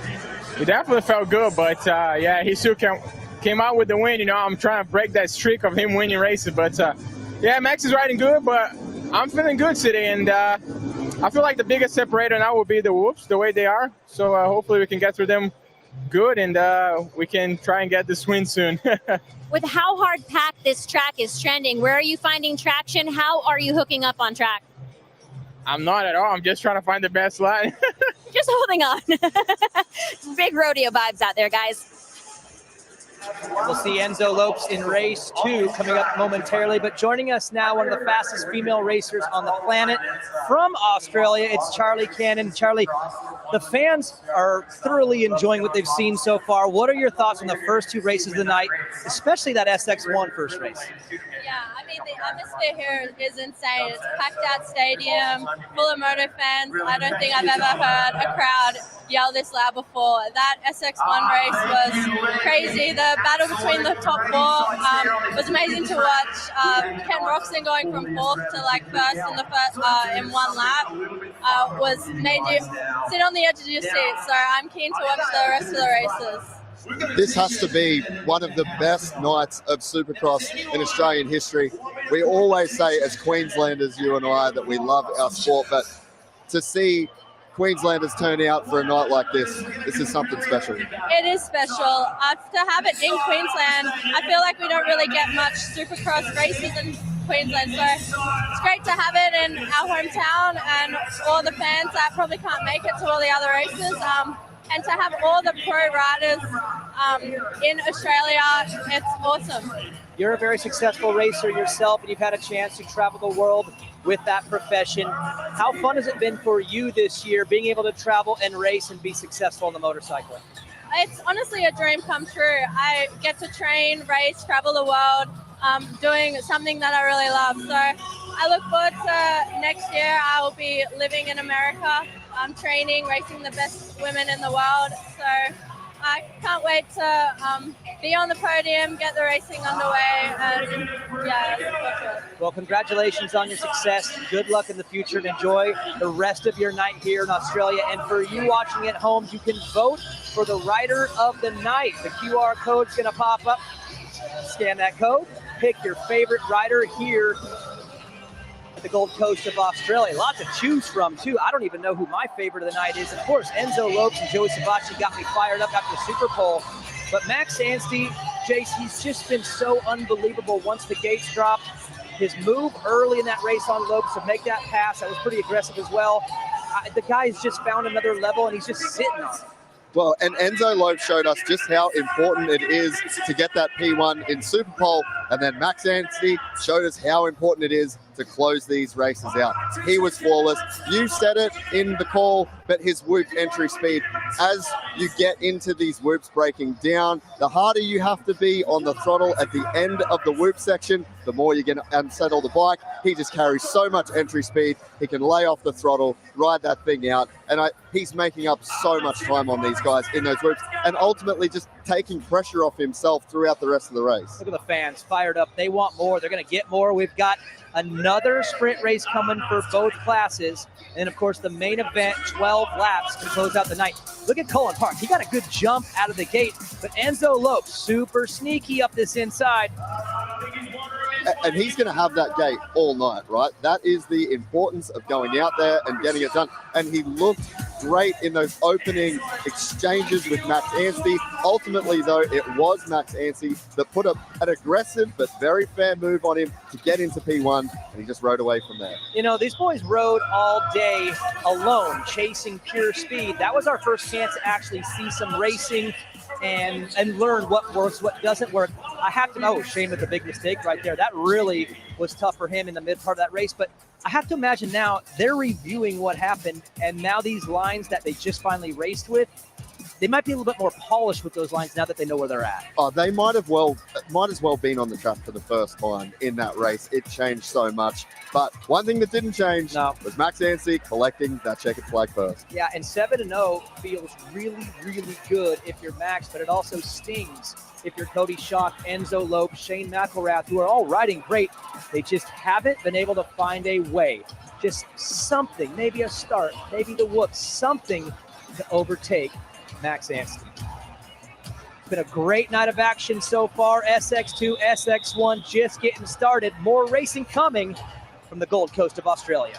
It definitely felt good, but yeah, he still came out with the win. You know, I'm trying to break that streak of him winning races, but yeah, Max is riding good, but I'm feeling good today, and I feel like the biggest separator now will be the whoops, the way they are. So hopefully we can get through them good, and we can try and get this win soon. With how hard packed this track is trending, where are you finding traction? How are you hooking up on track? I'm not at all. I'm just trying to find the best line. Just holding on. Big rodeo vibes out there, guys. We'll see Enzo Lopes in race 2 coming up momentarily, but joining us now, one of the fastest female racers on the planet from Australia, it's Charlie Cannon. Charlie, the fans are thoroughly enjoying what they've seen so far. What are your thoughts on the first 2 races of the night, especially that SX1 first race? Yeah, I mean, the atmosphere here is insane. It's a packed out stadium, full of Moto fans. I don't think I've ever heard a crowd yell this loud before. That SX1 race was crazy. The battle between the top 4 was amazing to watch. Ken Roxon going from 4th to like first in one lap made you sit on the edge of your seat. So I'm keen to watch the rest of the races. This has to be one of the best nights of Supercross in Australian history. We always say as Queenslanders, you and I, that we love our sport, but to see Queenslanders turn out for a night like this is something special. It is special. To have it in Queensland, I feel like we don't really get much Supercross races in Queensland, so it's great to have it in our hometown and all the fans that probably can't make it to all the other races. And to have all the pro riders in Australia, it's awesome. You're a very successful racer yourself, and you've had a chance to travel the world with that profession. How fun has it been for you this year, being able to travel and race and be successful on the motorcycle? It's honestly a dream come true. I get to train, race, travel the world, doing something that I really love. So I look forward to next year. I will be living in America. I'm training, racing the best women in the world. So I can't wait to be on the podium, get the racing underway, and yeah. Well, congratulations on your success. Good luck in the future, and enjoy the rest of your night here in Australia. And for you watching at home, you can vote for the Rider of the Night. The QR code's going to pop up. Scan that code, pick your favorite rider here at the Gold Coast of Australia. Lots to choose from, too. I don't even know who my favorite of the night is. Of course, Enzo Lopes and Joey Savatgy got me fired up after the Super Bowl. But Max Anstey, Jace, he's just been so unbelievable once the gates dropped. His move early in that race on Lopes to make that pass, that was pretty aggressive as well. The guy's just found another level, and he's just sitting on it. Well, and Enzo Lopes showed us just how important it is to get that P1 in Super Bowl, and then Max Anstey showed us how important it is to close these races out. He was flawless. You said it in the call, but his whoop entry speed, as you get into these whoops breaking down, the harder you have to be on the throttle at the end of the whoop section, the more you're going to unsettle the bike. He just carries so much entry speed. He can lay off the throttle, ride that thing out, and he's making up so much time on these guys in those whoops, and ultimately just taking pressure off himself throughout the rest of the race. Look at the fans fired up. They want more. They're going to get more. We've got another sprint race coming for both classes. And, of course, the main event, 12 laps to close out the night. Look at Cullen Park. He got a good jump out of the gate. But Enzo Lopes, super sneaky up this inside. And he's going to have that gate all night, right? That is the importance of going out there and getting it done. And he looked great in those opening exchanges with Max Anstey. Ultimately, though, it was Max Anstey that put an aggressive but very fair move on him to get into P1, and he just rode away from there. You know, these boys rode all day alone, chasing pure speed. That was our first chance to actually see some racing and learn what works, what doesn't work. I have to know, Shane with a big mistake right there. That really was tough for him in the mid part of that race. But I have to imagine now they're reviewing what happened, and now these lines that they just finally raced with, they might be a little bit more polished with those lines now that they know where they're at. Oh, they might as well been on the track for the first time in that race. It changed so much. But one thing that didn't change was Max Anstey collecting that checkered flag first. Yeah, and 7-0 feels really, really good if you're Max, but it also stings if you're Cody Schock, Enzo Lope, Shane McElrath, who are all riding great. They just haven't been able to find a way. Just something, maybe a start, maybe the whoop, something to overtake Max Anstey. It's been a great night of action so far. SX2, SX1 just getting started. More racing coming from the Gold Coast of Australia.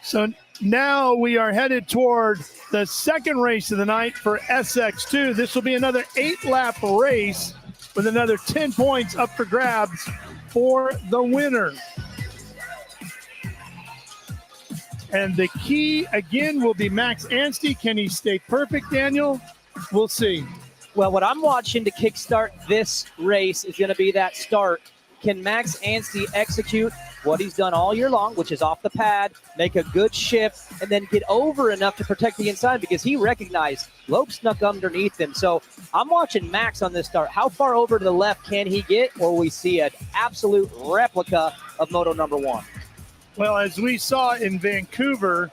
So now we are headed toward the second race of the night for SX2. This will be another 8-lap race with another 10 points up for grabs for the winner. And the key, again, will be Max Anstey. Can he stay perfect, Daniel? We'll see. Well, what I'm watching to kickstart this race is going to be that start. Can Max Anstey execute what he's done all year long, which is off the pad, make a good shift, and then get over enough to protect the inside, because he recognized Lope snuck underneath him. So I'm watching Max on this start. How far over to the left can he get, or will we see an absolute replica of Moto number 1? Well, as we saw in Vancouver,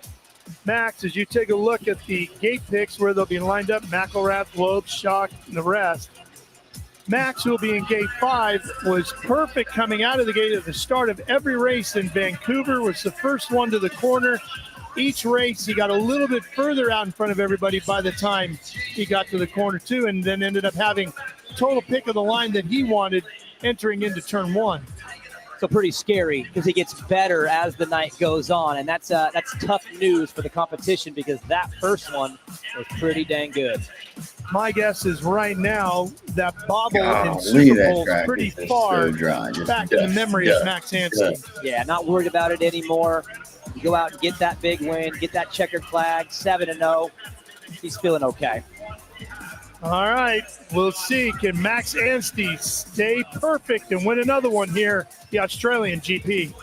Max, as you take a look at the gate picks where they'll be lined up, McElrath, Loeb, Schock, and the rest, Max, who will be in gate 5, was perfect coming out of the gate at the start of every race in Vancouver, was the first one to the corner. Each race, he got a little bit further out in front of everybody by the time he got to the corner, too, and then ended up having total pick of the line that he wanted entering into turn 1. So pretty scary, because he gets better as the night goes on, and that's tough news for the competition, because that first one was pretty dang good. My guess is right now that bobble in That Super Bowl is track pretty is far so dry. Just back in the memory of Max Anstey. Yeah, not worried about it anymore. You go out and get that big win, get that checkered flag, 7-0. He's feeling okay. All right, we'll see. Can Max Anstey stay perfect and win another one here, the Australian GP?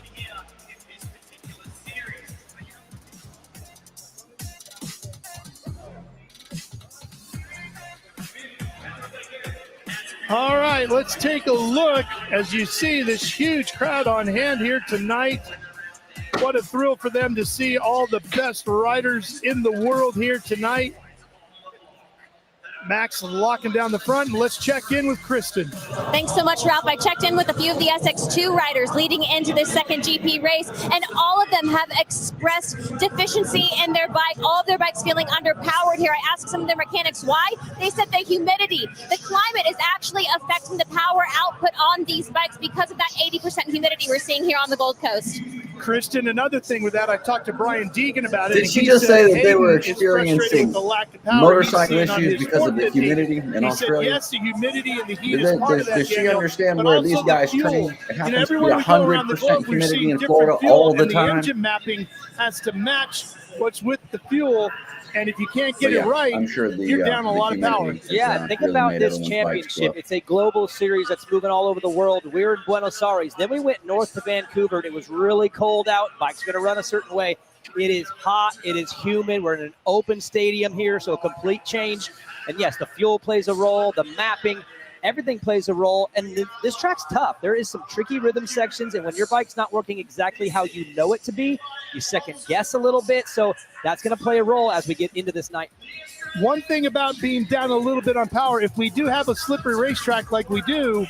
All right, let's take a look as you see this huge crowd on hand here tonight. What a thrill for them to see all the best riders in the world here tonight. Max locking down the front, and let's check in with Kristen. Thanks so much, Ralph. I checked in with a few of the SX2 riders leading into this second GP race, and all of them have expressed deficiency in their bike, all of their bikes feeling underpowered here. I asked some of their mechanics why. They said the humidity, the climate is actually affecting the power output on these bikes because of that 80% humidity we're seeing here on the Gold Coast. Kristen, another thing with that, I talked to Brian Deegan about it. Did she just say that they were experiencing motorcycle issues because of the humidity in Australia? Yes, the humidity and the heat is part of that. Does she understand where these guys train? It happens to be 100% humidity in Florida all the time. The engine mapping has to match what's with the fuel, and if you can't get it right, I'm sure you're down a lot of power. Yeah, think about this championship. It's a global series that's moving all over the world. We're in Buenos Aires. Then we went north to Vancouver, and it was really cold out. Bike's going to run a certain way. It is hot. It is humid. We're in an open stadium here, so a complete change. And yes, the fuel plays a role, the mapping, everything plays a role. And this track's tough. There is some tricky rhythm sections, and when your bike's not working exactly how you know it to be, you second guess a little bit. So that's going to play a role as we get into this night. One thing about being down a little bit on power, if we do have a slippery racetrack like we do,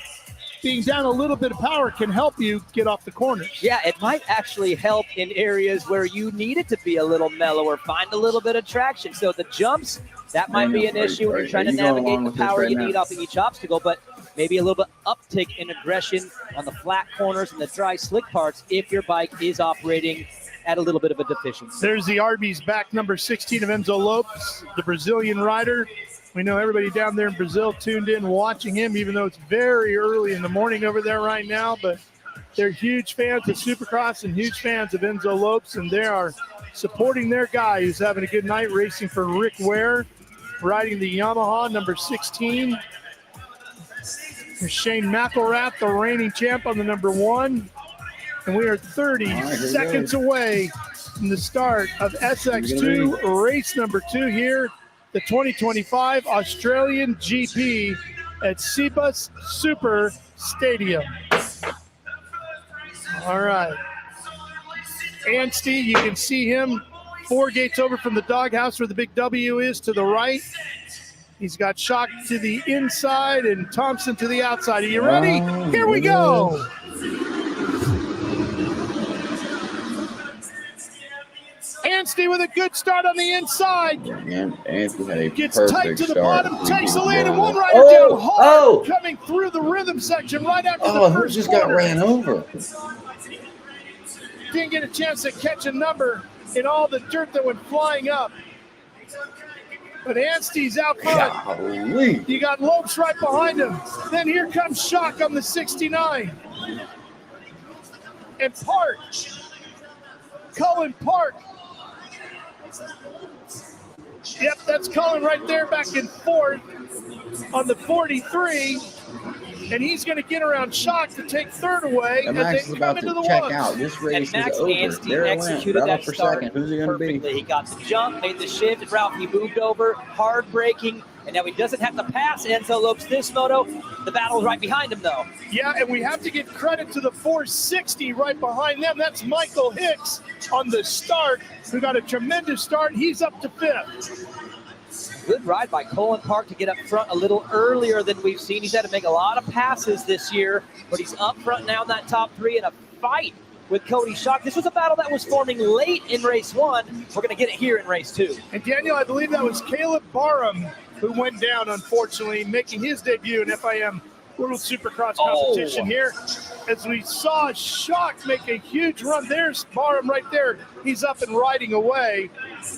being down a little bit of power can help you get off the corners. Yeah, it might actually help in areas where you need it to be a little mellower, find a little bit of traction. So the jumps, that might be an issue when you're trying to navigate the power you need off of each obstacle, but maybe a little bit uptick in aggression on the flat corners and the dry slick parts if your bike is operating at a little bit of a deficiency. There's the Arby's back, number 16 of Enzo Lopes, the Brazilian rider. We know everybody down there in Brazil tuned in watching him, even though it's very early in the morning over there right now. But they're huge fans of Supercross and huge fans of Enzo Lopes, and they are supporting their guy who's having a good night racing for Rick Ware, riding the Yamaha, number 16. There's Shane McElrath, the reigning champ, on the number 1. And we are 30 seconds away from the start of SX2 race number 2 here, the 2025 Australian GP at Cebus Super Stadium. All right. Anstey, you can see him 4 gates over from the doghouse where the big W is to the right. He's got Shock to the inside and Thompson to the outside. Are you ready? Here we go. Anstey with a good start on the inside. Anstey had a Gets perfect tight to the start. bottom, takes the lead, and one rider down hard, coming through the rhythm section right after the first who just corner. got ran over? Didn't get a chance to catch a number in all the dirt that went flying up. But Anstey's out front. Golly. You got Lopes right behind him. Then here comes Shock on the 69. And Park. Cullen Park. Yep, that's Cullen right there back and forth on the 43. And he's going to get around Shock to take third away. And Max is about to check out. This race is over. Anstey There it went. executed Battle that for start second. Who's he going to be? perfectly. He got the jump, made the shift, and Ralphie moved over, hard braking, and now he doesn't have to pass Enzo Lopes this moto. The battle's right behind him, though. Yeah, and we have to give credit to the 460 right behind them. That's Michael Hicks on the start, who got a tremendous start. He's up to 5th. Good ride by Cullen Park to get up front a little earlier than we've seen. He's had to make a lot of passes this year, but he's up front now in that top 3 in a fight with Cody Shock. This was a battle that was forming late in race 1. We're going to get it here in race 2. And Daniel, I believe that was Caleb Barham who went down, unfortunately, making his debut in FIM World Supercross competition here. As we saw Shock make a huge run. There's Barham right there. He's up and riding away.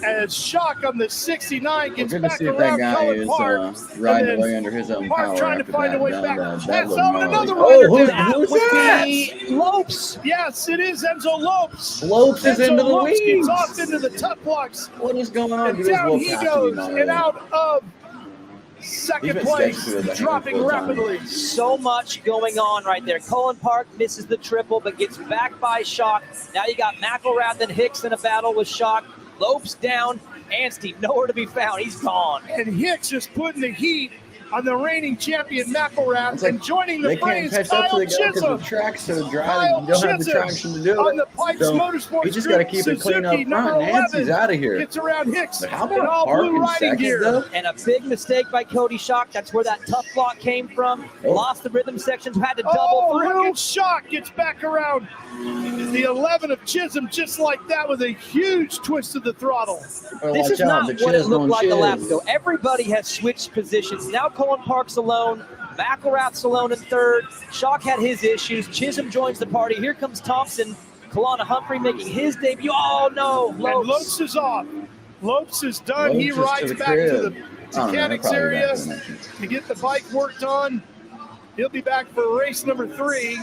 As Shock on the 69 gets Good to back see if around that guy Cullen is Park. riding away under his own Park power trying to after find that. a way back. That That's looked on gnarly. another rider who's down. that? Lopes. Yes, it is Enzo Lopes. Lopes is into the Lopes weeds. gets off into the tough blocks. What is going on? And down he goes and out of second place, dropping rapidly. So much going on right there. Cullen Park misses the triple, but gets back by Shock. Now you got McElrath and Hicks in a battle with Shock. Lopes down. Anstey nowhere to be found. He's gone. And Hicks just putting the heat on the reigning champion McElrath and joining the fray is Kyle Chisholm. The track's so dry, Kyle you don't have the Chisholm traction to do on it. the Pikes So Motorsports you just got to keep it clean up Suzuki, number front. Nancy's 11 out of here. Gets around Hicks But how in about all Park blue in riding second, gear. though? And a big mistake by Cody Shock. That's where that tough block came from. Lost the rhythm sections, had to double Look through. at Shock gets back around the 11 of Chisholm just like that with a huge twist of the throttle. This is not what it looked like the lap ago. Everybody has switched positions. Now Cullen Park's alone. McElrath's alone in third. Shock had his issues. Chisholm joins the party. Here comes Thompson. Kalana Humphrey making his debut. Oh, no. And Lopes is off. Lopes is done. Lopes he is to rides the back to the crib. I don't know, mechanics they're probably area back to the next to get the bike worked on. He'll be back for race number 3.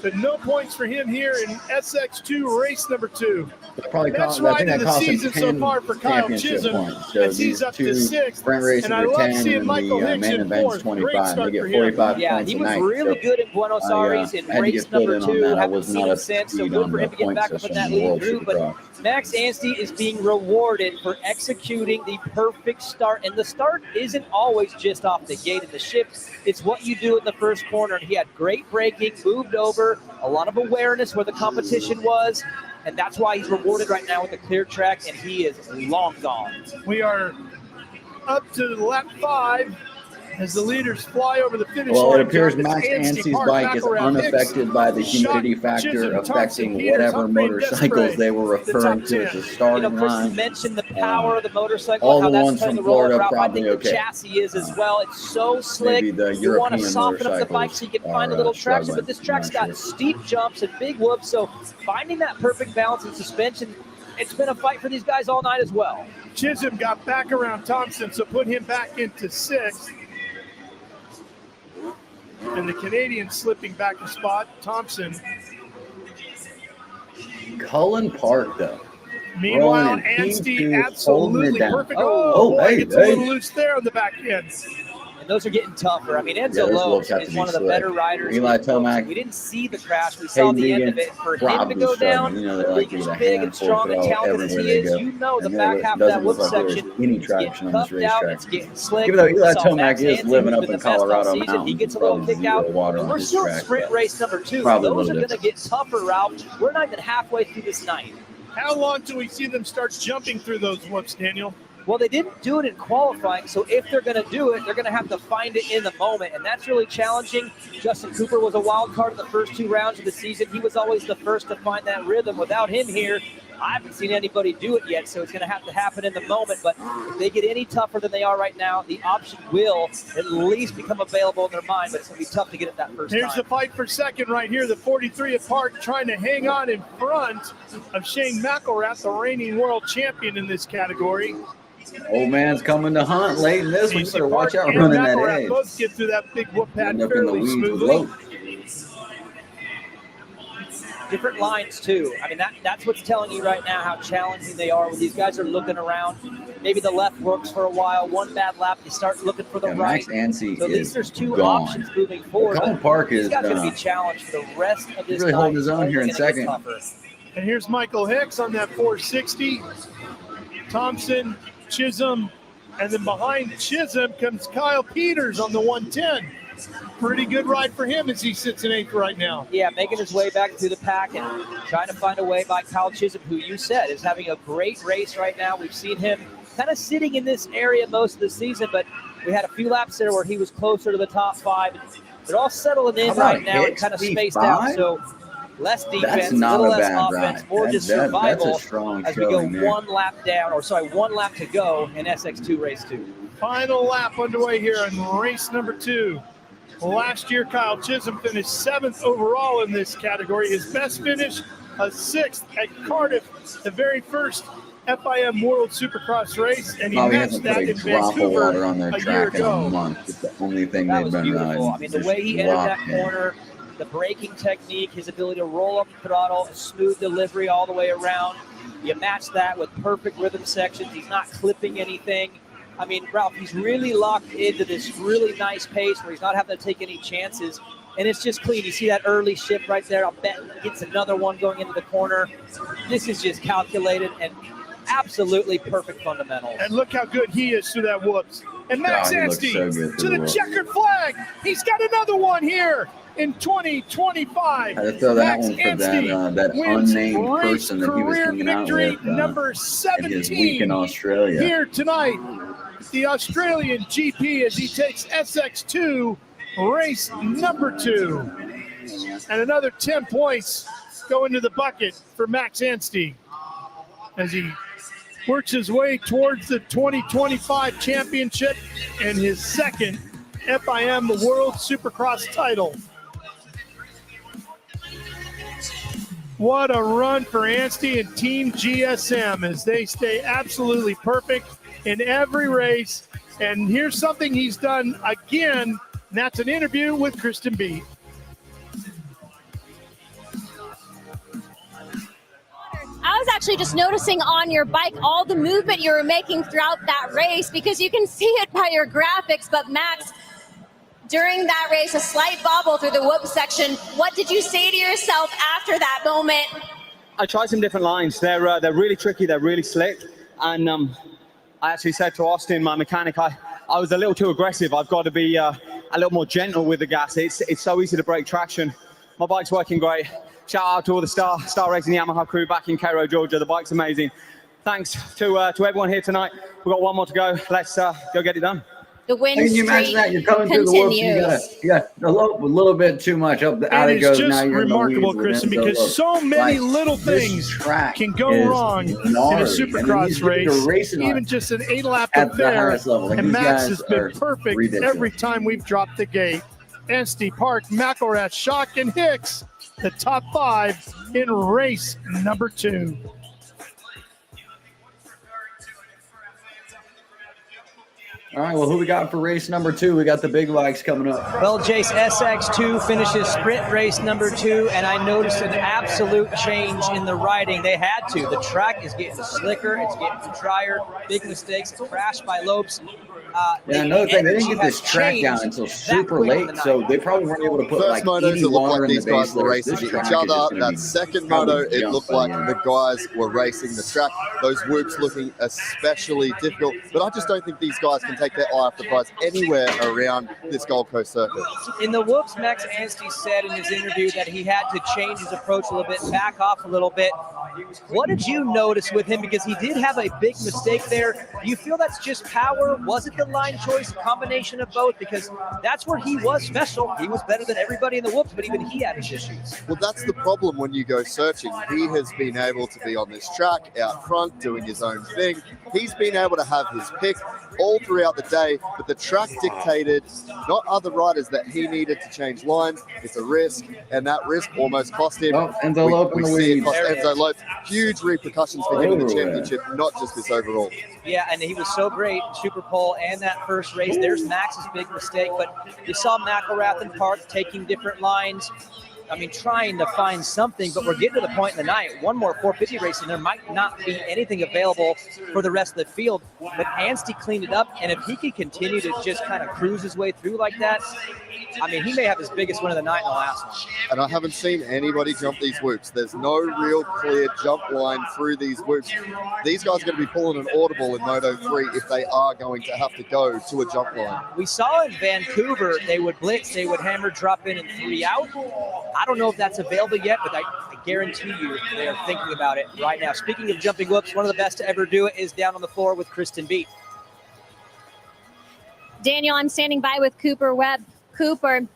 But no points for him here in SX2 race number 2. Best ride of the season so far for Kyle Chisholm as he's up to 6th. Sprint races And I are love 10 seeing and Michael the Hicks main in event's 4th. Great 25. start They get for him. 45 Yeah, points he a was night. really So good in Buenos Aires in had to race get put number in 2, on that. I having was seen not him up to since. So speed good on for the him to get point back up in system that in lead World group. But Supercross. Max Anstey is being rewarded for executing the perfect start. And the start isn't always just off the gate and the shift. It's what you do in the first corner. And he had great braking, moved over, a lot of awareness where the competition was. And that's why he's rewarded right now with a clear track, and he is long gone. We are up to lap 5 as the leaders fly over the finish Well, line. it appears John, Max it's Ansie's Park, bike is McElrath, unaffected by the Hicks, humidity Schuck, factor Chisholm, affecting Thompson, Peters, whatever Humphrey, motorcycles Desprez, they were the referring top to as 10. the starting Chris line. mentioned the power of the motorcycle, all how the that's ones playing from the role. Florida Ralph, I probably think the okay. chassis is as well. It's so slick. Maybe the You want to European soften up the bike motorcycles so you can are, find a little traction, struggling. but this track's I'm not got sure. steep jumps and big whoops, so finding that perfect balance in suspension, it's been a fight for these guys all night as well. Chisholm got back around Thompson, so put him back into 6th. And the Canadian slipping back a spot. Thompson. Cullen Park, though. Meanwhile, Rolling in Anstey P2, holding absolutely it down. perfect. Oh, boy, hey, gets a little hey. loose there on the back end. And those are getting tougher. I mean, Enzo Yeah, those Lowe wolves have to is be one of the slick. better riders. Eli in boats. Tomac, We didn't see the crash. We saw Haiden the end Deegan, of it. For him to probably go struggling. down, You know, they like to he's get a big and handful strong and throw talented as everywhere he they is. go. You know the And back there half of doesn't that look whoop like there was section any is getting traction on this cuffed out. racetrack. It's getting slick. Even though Eli We saw Tomac Max is Anstie, living who's up been in the best all Colorado season. He mountains, gets a little probably kick out. zero water And on we're his still in track, sprint but race number 2. probably a Those are little going to get tougher, Ralph. We're not even halfway through this night. How long till we see them start jumping through those whoops, Daniel? Well, they didn't do it in qualifying, so if they're going to do it, they're going to have to find it in the moment, and that's really challenging. Justin Cooper was a wild card in the first 2 rounds of the season. He was always the first to find that rhythm. Without him here, I haven't seen anybody do it yet, so it's going to have to happen in the moment. But if they get any tougher than they are right now, the option will at least become available in their mind, but it's going to be tough to get it that first Here's time. the fight for second right here. The 43 at Park trying to hang on in front of Shane McElrath, the reigning world champion in this category. Old man's coming to hunt late in this one. You better watch out And running that McElrath edge. both get through that big whoop pad End up in the fairly weeds with smoothly. Lowe. Different lines, too. I mean, that's what's telling you right now how challenging they are when these guys are looking around. Maybe the left works for a while. One bad lap, you start looking for the right. Max Anstie So at is least there's 2 gone. options moving forward. Cullen but Park these is guys are going to be challenged for the rest of this really night. holding his own here in It's only gonna second. get tougher. And here's Michael Hicks on that 460. Thompson, Chisholm, and then behind Chisholm comes Kyle Peters on the 110. Pretty good ride for him as he sits in 8th right now. Yeah, making his way back through the pack and trying to find a way by Kyle Chisholm, who you said is having a great race right now. We've seen him kind of sitting in this area most of the season, but we had a few laps there where he was closer to the top 5. They're all settling in How about right now and Hicks, kind of P5? spaced out. So less defense, That's a not little a less bad offense, ride. more just survival That's a strong as we go showing there. one lap to go in SX2 race 2. Final lap underway here in race number 2. Last year, Kyle Chisholm finished 7th overall in this category. His best finish, a 6th at Cardiff, the very first FIM World Supercross race, and he Probably matched hasn't that put a in drop of Vancouver water on their a year track in a ago. month. It's the only thing That they've was been beautiful. riding. I mean, the Just way he entered that locked in. corner, the braking technique, his ability to roll up the throttle, a smooth delivery all the way around. You match that with perfect rhythm sections. He's not clipping anything. I mean, Ralph, he's really locked into this really nice pace where he's not having to take any chances. And it's just clean. You see that early shift right there. I'll bet he gets another one going into the corner. This is just calculated and absolutely perfect fundamentals. And look how good he is through that whoops. And Max God, he looks Anstie so good to through the the whoops. checkered flag. He's got another one here in 2025. I had to throw that Max one for Anstie that wins unnamed race person that he was career hanging out victory with number in his week 17 in Australia. here tonight. The Australian GP as he takes SX2 race number 2. And another 10 points go into the bucket for Max Anstie as he works his way towards the 2025 championship and his second FIM World Supercross title. What a run for Anstie and Team GSM as they stay absolutely perfect in every race. And here's something he's done again, and that's an interview with Kristen Beat. I was actually just noticing on your bike all the movement you were making throughout that race because you can see it by your graphics. But Max, during that race, a slight bobble through the whoop section. What did you say to yourself after that moment? I tried some different lines. They're really tricky. They're really slick. And I actually said to Austin, my mechanic, I was a little too aggressive. I've got to be a little more gentle with the gas. It's so easy to break traction. My bike's working great. Shout out to all the Star Racing Yamaha crew back in Cairo, Georgia. The bike's amazing. Thanks to everyone here tonight. We've got one more to go. Let's go get it done. The win Can you imagine streak that? You're coming through the whoops, continues. you got a little bit too much up the out It it goes. is Now just you're remarkable, in the weeds Kristen, within because so many Like, little this things track can go is wrong in a gnarly. I mean, Supercross these dudes are race, racing even just an 8-lap at the affair. highest level. Like, And these Max guys has been are perfect ridiculous. every time we've dropped the gate. Anstey, Park, McElrath, Schock, and Hicks, the top 5 in race number 2. All right, well, who we got for race number 2? We got the big bikes coming up. Well, Jace, SX2 finishes sprint race number 2, and I noticed an absolute change in the riding. They had to. The track is getting slicker. It's getting drier. Big mistakes. Crashed by Lopes. Another thing, they didn't get this track down until super late, so they probably weren't able to put First motos, any it looked water like in these the guys base were layers. racing This each track is just other. gonna That be second probably moto, it jump looked by like the end. the guys were racing the track. Those whoops looking especially difficult, but I just don't think these guys can take their eye off the prize anywhere around this Gold Coast circuit. In the whoops, Max Anstey said in his interview that he had to change his approach a little bit, back off a little bit. What did you notice with him? Because he did have a big mistake there. Do you feel that's just power? Was it the line choice, a combination of both? Because that's where he was special. He was better than everybody in the whoops, but even he had his issues. Well, that's the problem when you go searching. He has been able to be on this track out front doing his own thing. He's been able to have his pick all throughout the day, but the track dictated, not other riders, that he needed to change lines. It's a risk, and that risk almost cost him. Oh, Enzo Lope in the see it weeds. cost Enzo Lope huge repercussions for him in the championship, not just this overall. Yeah, and he was so great, Super Pole and that first race. There's Max's big mistake, but you saw McElrath and Park taking different lines. I mean, trying to find something, but we're getting to the point in the night. One more 450 race, and there might not be anything available for the rest of the field. But Anstey cleaned it up, and if he could continue to just kind of cruise his way through like that, I mean, he may have his biggest win of the night in the last one. And I haven't seen anybody jump these whoops. There's no real clear jump line through these whoops. These guys are going to be pulling an audible in Moto 3 if they are going to have to go to a jump line. We saw in Vancouver, they would blitz, they would hammer, drop in, and 3 out. I don't know if that's available yet, but I guarantee you they are thinking about it right now. Speaking of jumping whoops, one of the best to ever do it is down on the floor with Kristen Beat. Daniel, I'm standing by with Cooper Webb. Cooper,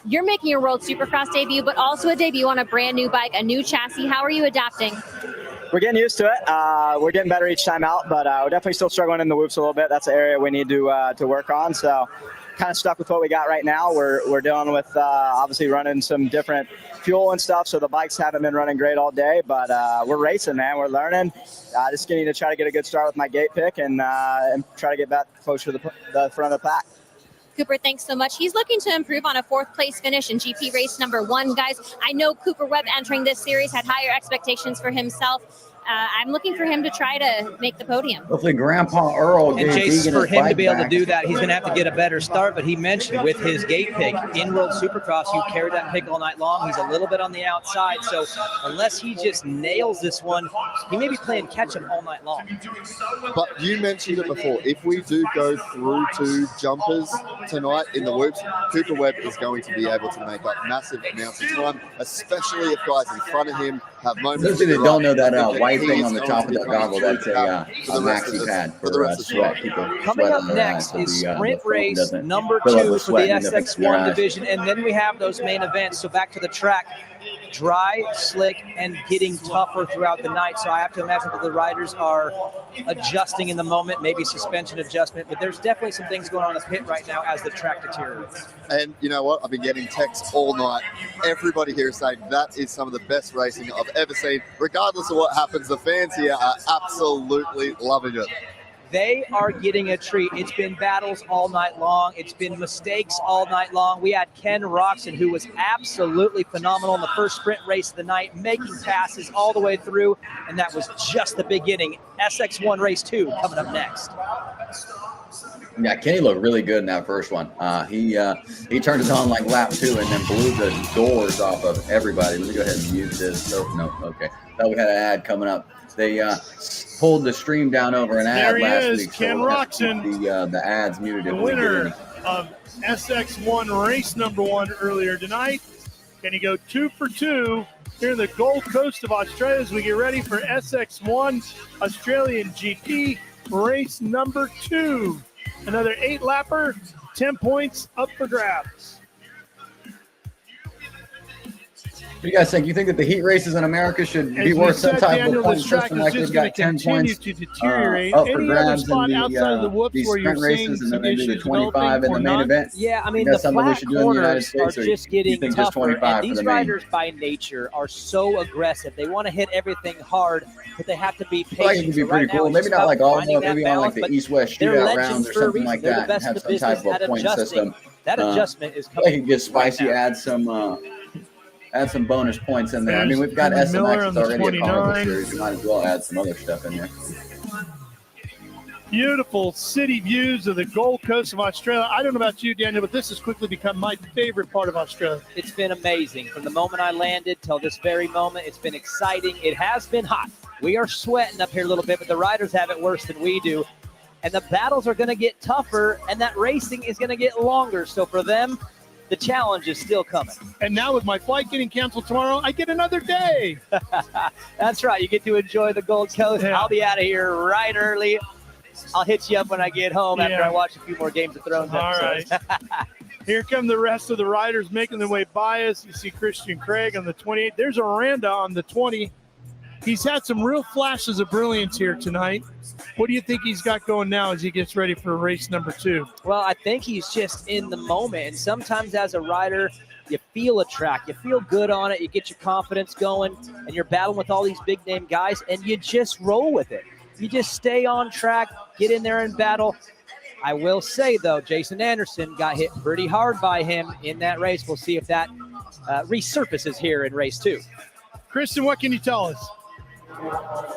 you're making your World Supercross debut, but also a debut on a brand new bike, a new chassis. How are you adapting? We're getting used to it. We're getting better each time out, but we're definitely still struggling in the whoops a little bit. That's an area we need to work on. So kind of stuck with what we got right now. We're dealing with obviously running some different fuel and stuff, so the bikes haven't been running great all day, but we're racing, man. We're learning. Just getting to try to get a good start with my gate pick and try to get back closer to the front of the pack. Cooper, thanks so much. He's looking to improve on a 4th place finish in GP race number 1. Guys, I know Cooper Webb entering this series had higher expectations for himself. I'm looking for him to try to make the podium. Hopefully Grandpa Earl And gave Jace, Deegan for his him to bike be able to back. do that, he's going to have to get a better start. But he mentioned with his gate pick in World Supercross, you carry that pick all night long. He's a little bit on the outside. So unless he just nails this one, he may be playing catch-up all night long. But you mentioned it before. If we do go through to jumpers tonight in the whoops, Cooper Webb is going to be able to make up massive amounts of time, especially if guys in front of him have moments. Those of you that don't know that white He thing is on the going top to of be that coming goggle, through that's the pack a maxi pad for the for rest of sweat. the People Coming sweat up on their next eyes, is so the sprint foam race doesn't number fill up 2 with for the sweat and it affects your SX1 eyes. division. And then we have those main events. So back to the track. Dry, slick, and getting tougher throughout the night. So I have to imagine that the riders are adjusting in the moment, maybe suspension adjustment, but there's definitely some things going on in the pit right now as the track deteriorates. And you know what? I've been getting texts all night. Everybody here is saying that is some of the best racing I've ever seen. Regardless of what happens, the fans here are absolutely loving it. They are getting a treat. It's been battles all night long. It's been mistakes all night long. We had Ken Roxon, who was absolutely phenomenal in the first sprint race of the night, making passes all the way through, and that was just the beginning. SX1 race 2 coming up next. Yeah, Kenny looked really good in that first one. He turned it on like lap 2 and then blew the doors off of everybody. Let me go ahead and mute this. Oh, no, okay. Thought we had an ad coming up. They pulled the stream down over an ad last week. Ken so Roxon, the ads muted. the winner of SX1 race number 1 earlier tonight. Can he go 2 for 2 here in the Gold Coast of Australia as we get ready for SX1 Australian GP race number 2? Another 8-lapper, 10 points up for grabs. What do you guys think? You think that the heat races in America should be worth some type of point system, like they've got 10 points up for grabs in these sprint races, and then they do the 25 in the main event? Yeah, I mean, that's the something we flat should do in the United corners are States, or just you getting think just tougher, 25 and for these the main? riders by nature are so aggressive. They want to hit everything hard, but they have to be I feel like it patient. could be So pretty right now, cool. it's Maybe just not about like all, finding that maybe on like balance, the East-West they're shootout legends rounds or for a something reason. like They're the that, and best in have the some type business of at point adjusting. system. That adjustment is I coming. think it could get spicy, add some bonus points in there. I mean, we've got There's Miller SMX on that's the already a Carnival 29. Series. You might as well add some other stuff in there. Beautiful city views of the Gold Coast of Australia. I don't know about you, Daniel, but this has quickly become my favorite part of Australia. It's been amazing. From the moment I landed till this very moment, it's been exciting. It has been hot. We are sweating up here a little bit, but the riders have it worse than we do. And the battles are going to get tougher, and that racing is going to get longer. So for them, the challenge is still coming. And now with my flight getting canceled tomorrow, I get another day. That's right. You get to enjoy the Gold Coast. Yeah. I'll be out of here right early. I'll hit you up when I get home after Yeah. I watch a few more Games of Thrones All episodes. right. Here come the rest of the riders making their way by us. You see Christian Craig on the 28. There's Aranda on the 20. He's had some real flashes of brilliance here tonight. What do you think he's got going now as he gets ready for race number 2? Well, I think he's just in the moment. And sometimes as a rider, you feel a track. You feel good on it. You get your confidence going, and you're battling with all these big-name guys, and you just roll with it. You just stay on track, get in there and battle. I will say, though, Jason Anderson got hit pretty hard by him in that race. We'll see if that resurfaces here in race 2. Kristen, what can you tell us?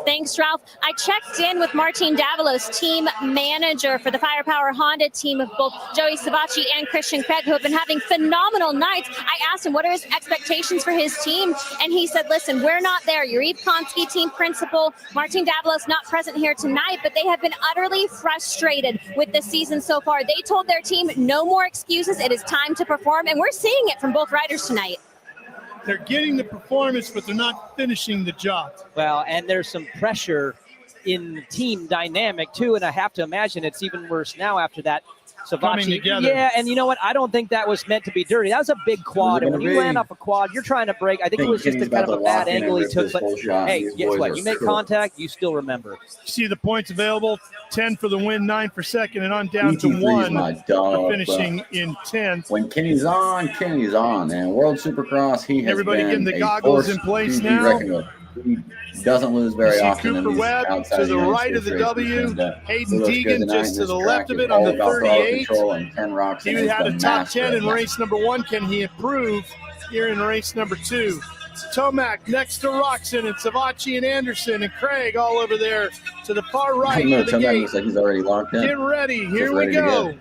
Thanks, Ralph. I checked in with Martin Davalos, team manager for the Firepower Honda team of both Joey Savacci and Christian Craig, who have been having phenomenal nights. I asked him what are his expectations for his team, and he said, listen, we're not there. Yuriv Konski, team principal, Martin Davalos not present here tonight, but they have been utterly frustrated with the season so far. They told their team no more excuses. It is time to perform, and we're seeing it from both riders tonight. They're getting the performance, but they're not finishing the job. Well, and there's some pressure in the team dynamic, too, and I have to imagine it's even worse now after that. Coming Savacci, together. yeah, and you know what? I don't think that was meant to be dirty. That was a big quad, and when you land off a quad, you're trying to break. I think it was just a kind of a bad angle he took, but hey, guess what? You make contact, you still remember. You see the points available, 10 for the win, 9 for second, and on down to ET3 is 1 my dog, for finishing in 10th. When Kenny's on, and World Supercross, he has Everybody been getting the a goggles force in place to be now. reckoned with. He doesn't lose very You see often in Cooper these Webb outside to the United right of States the races, W. and, Haiden he looks good Deegan tonight, just to and the this left track of is it on all the about throttle 38. control, and Ken Roxon He is had the a top master 10 of in that. race number 1. Can he improve here in race number 2? Tomac next to Roxon, and Savacci and Anderson and Craig all over there to the far I right don't know, of the Tomac gate. looks like he's already locked in. Get ready. Here Just we ready to go.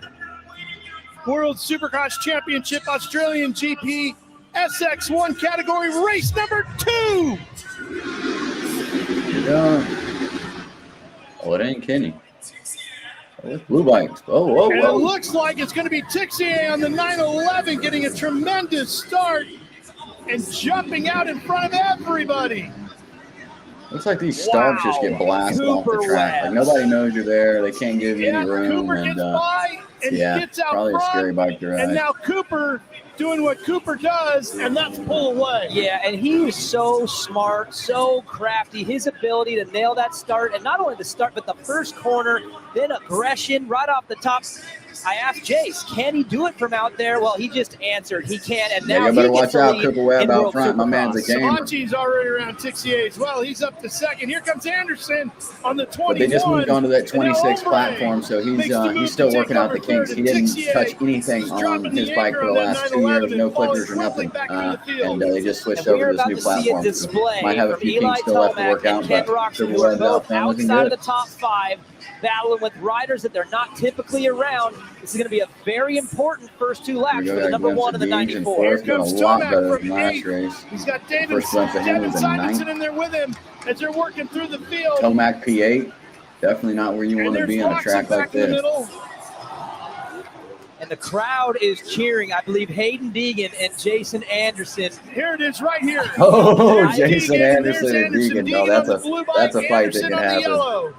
World Supercross Championship Australian GP SX1 category race number 2. Yeah. Oh, it ain't Kenny. Oh, it's Blue Bikes. Oh, whoa, And whoa. it looks like it's going to be Tixier on the 911 getting a tremendous start and jumping out in front of everybody. Looks like these stalks just get blasted off the track. Like nobody knows you're there. They can't give you any room. Cooper gets by and yeah, gets out probably front. a scary bike to ride. And now Cooper doing what Cooper does, and that's pull away. Yeah, and he was so smart, so crafty. His ability to nail that start, and not only the start, but the first corner, then aggression right off the top. I asked Jace, can he do it from out there? Well, he just answered he can, and now you better he watch gets the out, lead Cooper Webb in out World front. My man's a Supercross. gamer. Savacci's already around Tixier as well. He's up to second. Here comes Anderson on the 21. But they just moved on to that And now 26 Ombre platform, so makes the move he's still to take working out over the kinks. third, He and didn't Tixier touch anything is on dropping his the bike anchor for the on that last 2 years, 911 no and falling clippers or nothing. quickly back into the field. And they just switched And we're over to this about new to see a platform. display Might have a from few Eli kinks still left to Tomac work and out, Ken but Roxon, Cooper who are Webb's both out front looking outside of good. the top 5, battling with riders that they're not typically around. This is going to be a very important first 2 laps for the number 1 and the 94. Here comes a lot Tomac better from than last 8. race. He's got David First glimpse of him was a Simonson 9th. in there with him as they're working through the field. Tomac P8, definitely not where you And want to there's be on a Roxon track back like in the this. middle. And the crowd is cheering. I believe Haiden Deegan and Jason Anderson. Here it is right here. Oh, There's Jason Deegan, Anderson there's and Deegan. No, on the blue bike, that's a fight that Anderson can on the happen. yellow.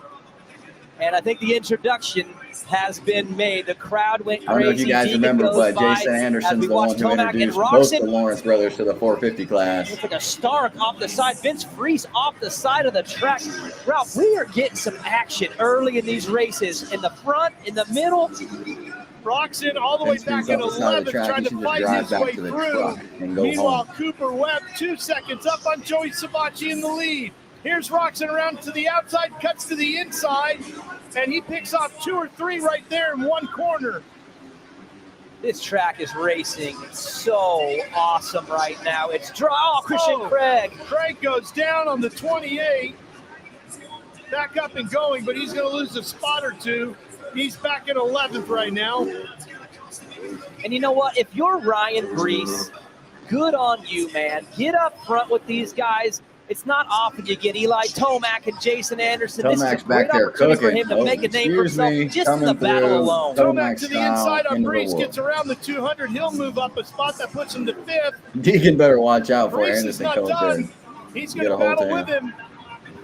And I think the introduction has been made. The crowd went crazy. I don't know if you guys Deegan remember, goes but by Jason as Anderson's we the one watch who Tomac and introduced both the Roxon. Lawrence brothers to the 450 class. Looks like a Stark off the side. Vince Freese off the side of the track. Ralph, we are getting some action early in these races. In the front, in the middle. Roxon all the way back in 11th, trying to fight his way through. Meanwhile, Cooper Webb 2 seconds up on Joey Savacci in the lead. Here's Roxon around to the outside, cuts to the inside, and he picks off 2 or 3 right there in one corner. This track is racing so awesome right now. It's Christian Craig. Craig goes down on the 28. Back up and going, but he's going to lose a spot or two. He's back in 11th right now. And you know what? If you're Ryan Brees, good on you, man. Get up front with these guys. It's not often you get Eli Tomac and Jason Anderson. Tomac's this is a great back there opportunity for cooking. him to make a name for himself just in the battle alone. Tomac to the inside on Brees, gets around the 200. He'll move up a spot that puts him to 5th. Deegan better watch out for Brees is Anderson not comes done. in. He's going to battle with him.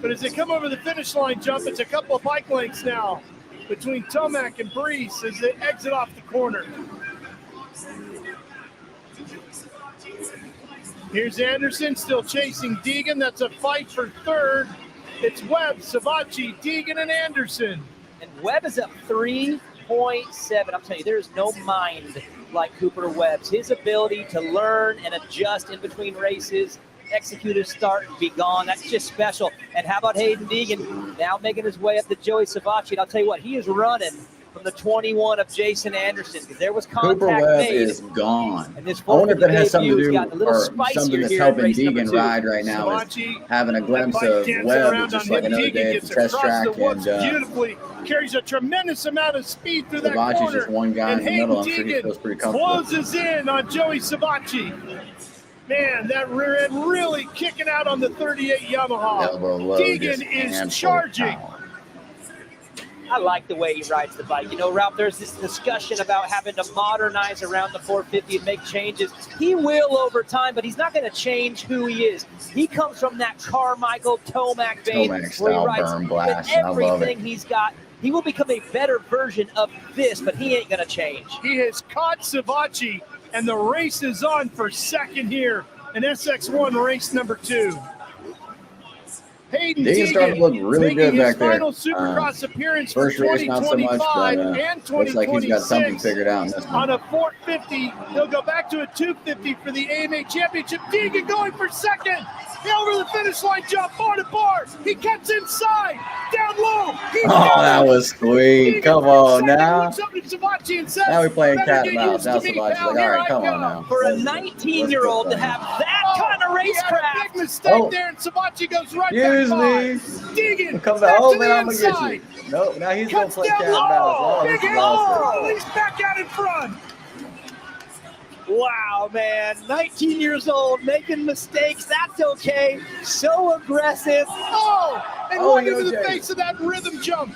But as they come over the finish line jump, it's a couple of bike lengths now between Tomac and Brees as they exit off the corner. Here's Anderson still chasing Deegan. That's a fight for third. It's Webb, Savacci, Deegan, and Anderson. And Webb is up 3.7. I'm telling you, there's no mind like Cooper Webb's. His ability to learn and adjust in between races, execute his start and be gone, that's just special. And how about Haiden Deegan now making his way up to Joey Savacci? And I'll tell you what, he is running from the 21 of Jason Anderson because there was contact Cooper Webb made. is gone. And this I wonder if that has something to debut do has gotten a little or spicier something that's here in helping race number Deegan 2. ride right now is having a glimpse of Webb just like another day at the test track. And beautifully carries a tremendous amount of speed through that Savacci's corner. just one guy in the middle. I'm sure he feels pretty comfortable. Closes in on Joey Savacci. Man, that rear end really kicking out on the 38 Yamaha. Elbow low, Deegan is charging. I like the way he rides the bike. You know, Ralph, there's this discussion about having to modernize around the 450 and make changes. He will over time, but he's not going to change who he is. He comes from that Carmichael Tomac vein where he rides with everything he's got. He will become a better version of this, but he ain't going to change. He has caught Savacci, and the race is on for second here in SX1 race number 2. Haiden Deegan's starting to look really good back there. Final Supercross appearance First for race, not so much, but 2025 and looks like he's got something 2026. figured out in this one. On a 450, he'll go back to a 250 for the AMA Championship. Deegan going for second. Over the finish line jump, bar to bar. He cuts inside, down low. Oh, that was sweet. Come on now. Now Now we're playing cat and mouse. Now Savacci's like, all right, come on now. For a 19-year-old to have that kind of racecraft. Big mistake there, and Savacci goes right Excuse back me. by. Deegan, Come back back. Oh, to man, the I'm going to get inside. you. Nope, now he's going to Cuts play down cat and mouse. Oh, low. this Big is awesome. He's back out in front. Wow, man. 19 years old, making mistakes. That's okay. So aggressive. And right into the face of that rhythm jump.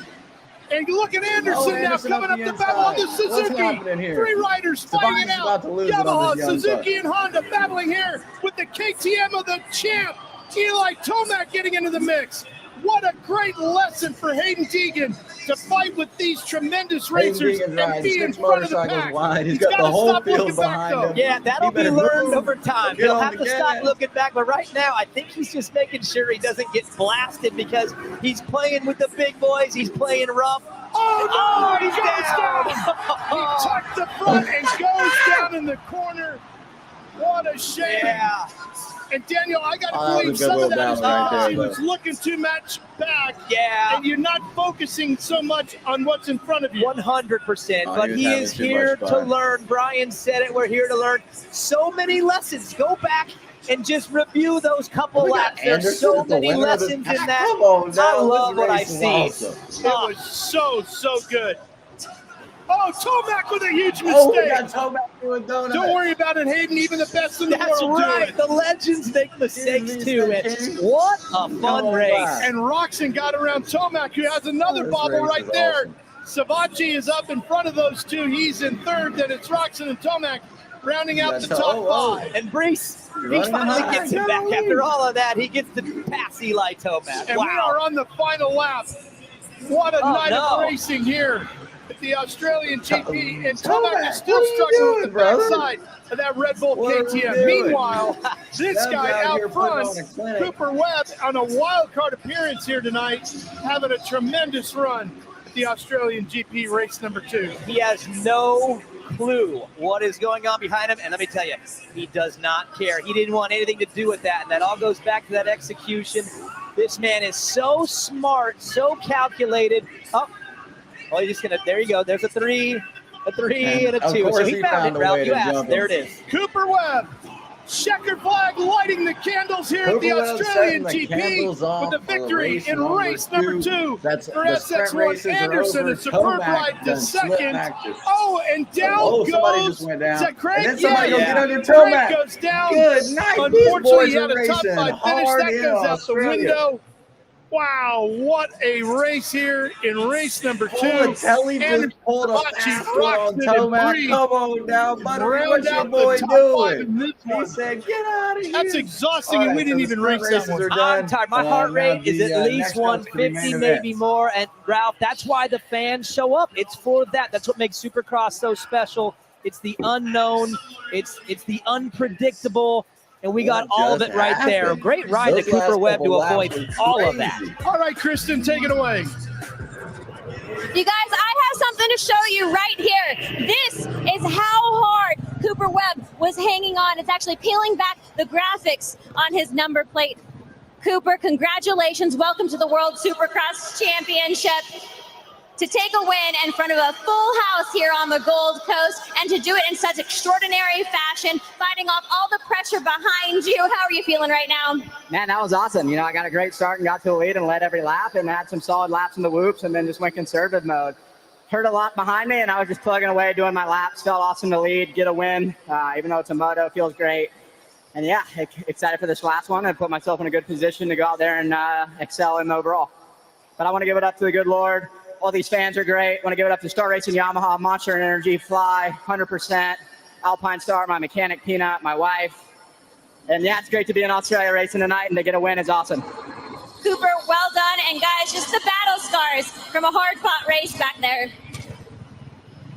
And look at Anderson now Anderson coming up up the the battle on the inside. What's happening Suzuki. here? 3 riders fighting it Savacci's about out. to lose it on Yamaha, this young Suzuki, buck. and Honda battling here with the KTM of the champ. Eli Tomac getting into the mix. What a great lesson for Haiden Deegan to fight with these tremendous racers and be in front of the pack. Wide. He's got gotta the whole stop field looking back, behind though. him. Yeah, that'll He be better learned move. over time. Get He'll on have the to gas. stop looking back. But right now, I think he's just making sure he doesn't get blasted because he's playing with the big boys. He's playing rough. Oh, no, he's he goes down. He tucked the front and goes down in the corner. What a shame. Yeah. And Daniel, I got to Oh, that believe was a good some of little that is battle right because there, he but- was looking too much back. Yeah. And you're not focusing so much on what's in front of you. 100%. Oh, But he was he having is too here much to fun. learn. Brian said it. We're here to learn so many lessons. Go back and just review those couple We got laps. There's Anderson so at the many winner of this lessons in pack. that. Come on now, I love this what I race is see. awesome. It was so good. Oh, Tomac with a huge mistake. Oh, we got Tomac doing donuts. Don't worry about it, Hayden. Even the best in the That's world right. do it. The legends make mistakes too. And what a fun race. And Roxon got around Tomac, who has another This bobble race right is there. Savacci is up in front of those two. He's in third. Then it's Roxon and Tomac rounding out the top 5. And Brees, he running finally high. gets him back after all of that. He gets to pass Eli Tomac. And we are on the final lap. What a night no. of racing here at the Australian GP. And Tomac, Tomac is still what are you struggling with doing, the brother? backside of that Red Bull What are we KTM. doing? Meanwhile, this Doug's guy out here out putting front, on a clinic. Cooper Webb, on a wild card appearance here tonight, having a tremendous run at the Australian GP race number 2. He has no clue what is going on behind him, and let me tell you, he does not care. He didn't want anything to do with that, and that all goes back to that execution. This man is so smart, so calculated. Oh, well, he's just gonna. There you go. There's a 3, and a 2. So he found it, Ralph. You asked. There it is. Cooper Webb, checkered flag, lighting the candles here at the Cooper Webb Australian setting the GP candles off with the for victory race in number race number 2 That's for the sprint SX1. races are Anderson, over. a superb Tomac ride to done slipped second. back to- Oh, and down Oh, somebody goes. just went down. Is that Craig? And then somebody yeah, gonna get under Craig Tomac. goes down. Good night. These Unfortunately, boys he had are a top racing 5 finish. hard That in goes out the Australia. window. Wow, what a race here in race number 2. Telly And just pulled a Sabachi fast rocks one on it and Tomac. breathes. Come on down, buddy. Round What's your out the boy top 5 doing? in this He one. said, get out of here. That's exhausting, All and we right, didn't so even the race sprint that one. races are I'm done. tired. My heart Now rate is the, at least next one's for the 150, main maybe event. more. And Ralph, that's why the fans show up. It's for that. That's what makes Supercross so special. It's the unknown. It's the unpredictable. And we got all of it right there. A great ride to Cooper Webb to avoid all of that. All right, Kristen, take it away. You guys, I have something to show you right here. This is how hard Cooper Webb was hanging on. It's actually peeling back the graphics on his number plate. Cooper, congratulations. Welcome to the World Supercross Championship. To take a win in front of a full house here on the Gold Coast, and to do it in such extraordinary fashion, fighting off all the pressure behind you. How are you feeling right now? Man, that was awesome. You know, I got a great start and got to the lead and led every lap and had some solid laps in the whoops and then just went conservative mode. Heard a lot behind me and I was just plugging away, doing my laps. Felt awesome to lead, get a win. Even though it's a moto, feels great. And yeah, excited for this last one and put myself in a good position to go out there and excel in overall. But I want to give it up to the good Lord. All these fans are great. Want to give it up to Star Racing, Yamaha, Monster Energy, Fly, 100%, Alpine Star, my mechanic, Peanut, my wife. And yeah, it's great to be in Australia racing tonight, and to get a win is awesome. Cooper, well done. And guys, just the battle scars from a hard-fought race back there.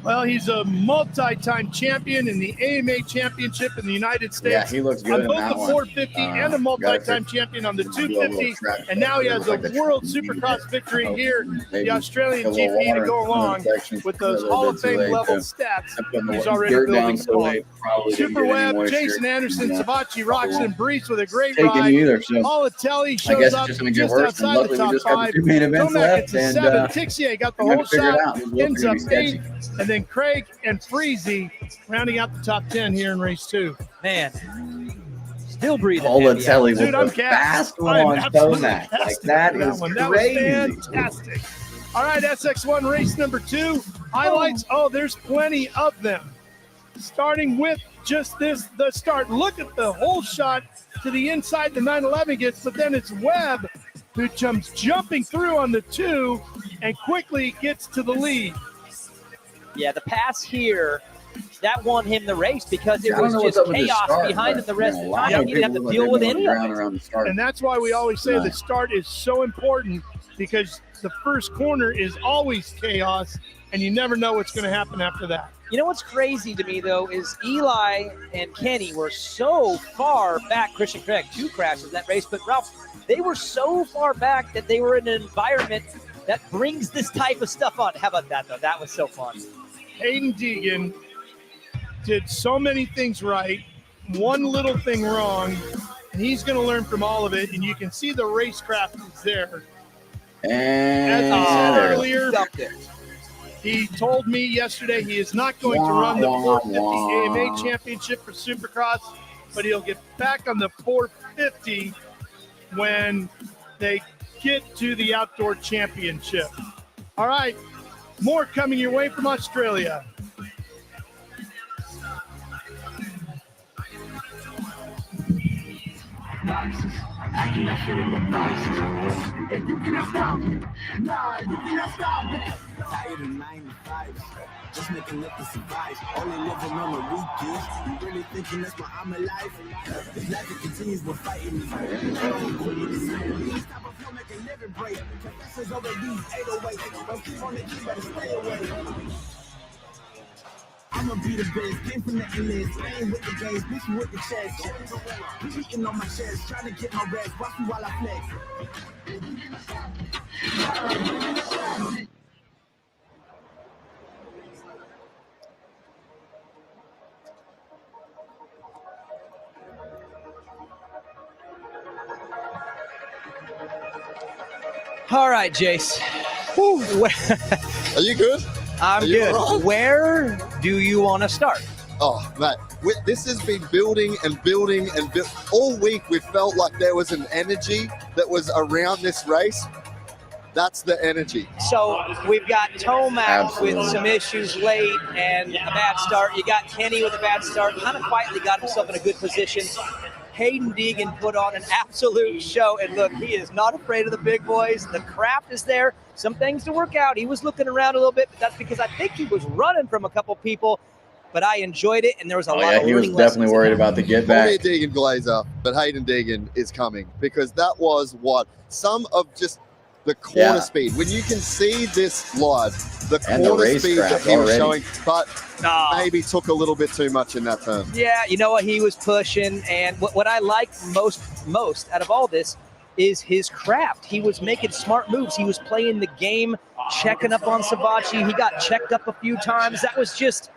Well, he's a multi-time champion in the AMA Championship in the United States. Yeah, he looks good on both in that the one. 450 and a multi-time champion on the 250. And now he has a World Supercross victory here, the Australian GP, to go along with those Hall of Fame level stats he's already building upon. Super Webb, Jason Anderson, Sabachi, Roxon, Brees with a great ride. Molatelli shows up just outside the top 5. Tomac gets a 7. Tixier got the whole shot, ends up 8. And then Craig and Freezy rounding out the top 10 here in race 2. Man, still breathing. Molatelli Dude, I'm was the fast one on Tomac. Like, that is That was crazy. fantastic. All right, SX1 race number 2. Highlights. Oh, there's plenty of them. Starting with just this, the start. Look at the whole shot to the inside the 911 gets, but then it's Webb who comes jumping through on the 2 and quickly gets to the lead. Yeah, the pass here, that won him the race because it I don't was know what's just up with the chaos start, behind but, him the rest of you the know, a lot time. of He didn't have people to deal with any of around it. around the start. And that's why we always say the start is so important, because the first corner is always chaos, and you never know what's going to happen after that. You know what's crazy to me, though, is Eli and Kenny were so far back. Christian Craig, 2 crashes in that race, but Ralph, they were so far back that they were in an environment that brings this type of stuff on. How about that, though? That was so fun. Haiden Deegan did so many things right, one little thing wrong, and he's going to learn from all of it, and you can see the racecraft is there. And as I said there. earlier, he told me yesterday he is not going to run the 450 AMA Championship for Supercross, but he'll get back on the 450 when they get to the Outdoor Championship. All right, more coming your way from Australia. Tired of 9 to 5, just making enough to survive. Only living on the weekends. You really thinking that's why I'm alive? This life it continues with fighting me. Stop a film, make a living break. Confessions over these 808. Don't keep on the key, better stay away. I'ma be the best, came from the illest. I ain't with the games, bitch, you with the chest. You beating on my chest, trying to get my rest. Watch me while I flex. All right, Jace. Are you good? I'm good. Right? Where do you want to start? Oh, mate, this has been building and building and all week. We felt like there was an energy that was around this race. That's the energy. So we've got Tomac with some issues late and a bad start. You got Kenny with a bad start. Kind of quietly got himself in a good position. Haiden Deegan put on an absolute show. And look, he is not afraid of the big boys. The craft is there. Some things to work out. He was looking around a little bit, but that's because I think he was running from a couple people. But I enjoyed it, and there was a lot of he was definitely worried about the get back. Call me a Deegan Glazer, but Haiden Deegan is coming because that was what some of just the corner speed. When you can see this live, the corner speed that he was showing, but maybe took a little bit too much in that turn. Yeah, you know what? He was pushing, and what I liked most out of all this is his craft. He was making smart moves. He was playing the game, checking up on Sabachi. He got checked up a few times. That was just,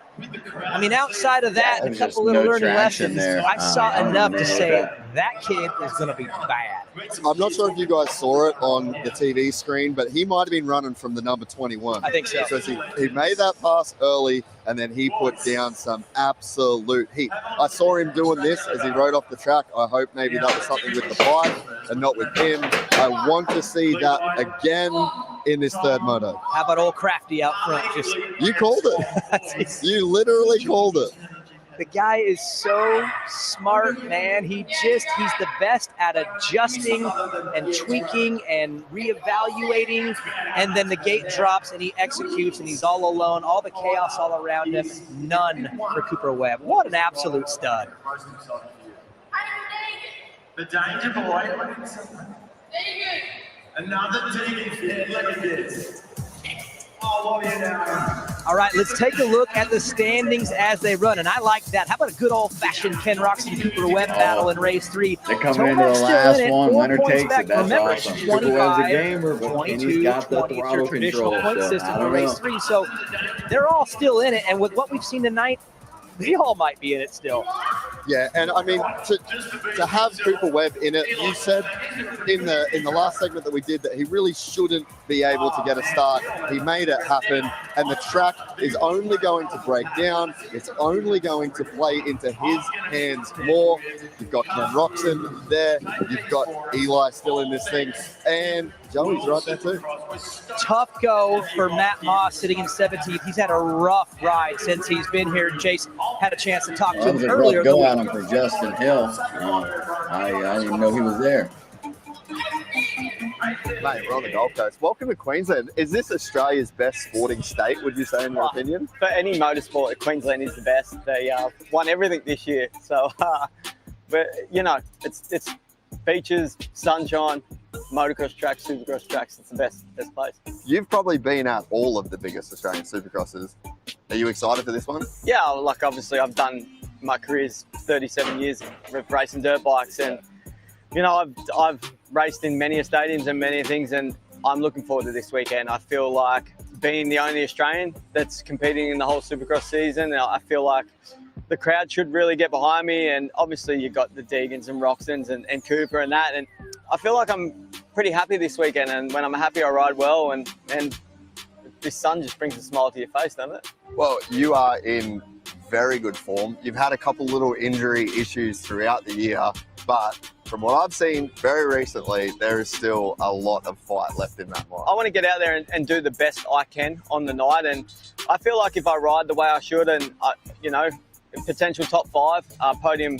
I mean, outside of that, a couple little learning lessons, I saw enough to say that kid is going to be bad. I'm not sure if you guys saw it on the TV screen, but he might have been running from the number 21. I think so. Because he made that pass early, and then he put down some absolute heat. I saw him doing this as he rode off the track. I hope maybe that was something with the bike and not with him. I want to see that again in this third moto. How about old Crafty out front? You called it. You literally called it. The guy is so smart, man. He's the best at adjusting and tweaking and reevaluating. And then the gate drops and he executes and he's all alone. All the chaos all around him. None for Cooper Webb. What an absolute stud. The danger boy. Another Deegan. Look at this. Oh, what are you now? All right, let's take a look at the standings as they run, and I like that. How about a good old-fashioned Ken Roczen Cooper Webb battle in race 3? They're coming into the last one. Winner takes it. That's Remember, awesome. 25, Cooper Webb's a gamer, but 22, he's got the 20. It's throttle your traditional control. point So, system I for don't race know. 3, so they're all still in it, and with what we've seen tonight, they all might be in it still. Yeah, and I mean to have Cooper Webb in it, you said in the last segment that we did that he really shouldn't be able to get a start. He made it happen, and the track is only going to break down. It's only going to play into his hands more. You've got Ken Roczen there. You've got Eli still in this thing, and Joey's right there too. Tough go for Matt Moss sitting in 17th. He's had a rough ride since he's been here. Jace had a chance to talk to him earlier. Go at him for Justin Hill. I didn't even know he was there. Mate, we're on the Gold Coast. Welcome to Queensland. Is this Australia's best sporting state, would you say, in your opinion? For any motorsport, Queensland is the best. They won everything this year. So, but you know, it's beaches, sunshine, motocross tracks, supercross tracks. It's the best place. You've probably been at all of the biggest Australian supercrosses. Are you excited for this one? Yeah, like obviously I've done my career's 37 years of racing dirt bikes, and you know I've raced in many stadiums and many things, and I'm looking forward to this weekend. I feel like being the only Australian that's competing in the whole supercross season, I feel like the crowd should really get behind me, and obviously you've got the Deegans and Roxons and Cooper and that, and I feel like I'm pretty happy this weekend, and when I'm happy I ride well, and this sun just brings a smile to your face, doesn't it? Well, you are in very good form. You've had a couple little injury issues throughout the year, but from what I've seen very recently, there is still a lot of fight left in that bike. I want to get out there and do the best I can on the night, and I feel like if I ride the way I should, and potential top 5 podium,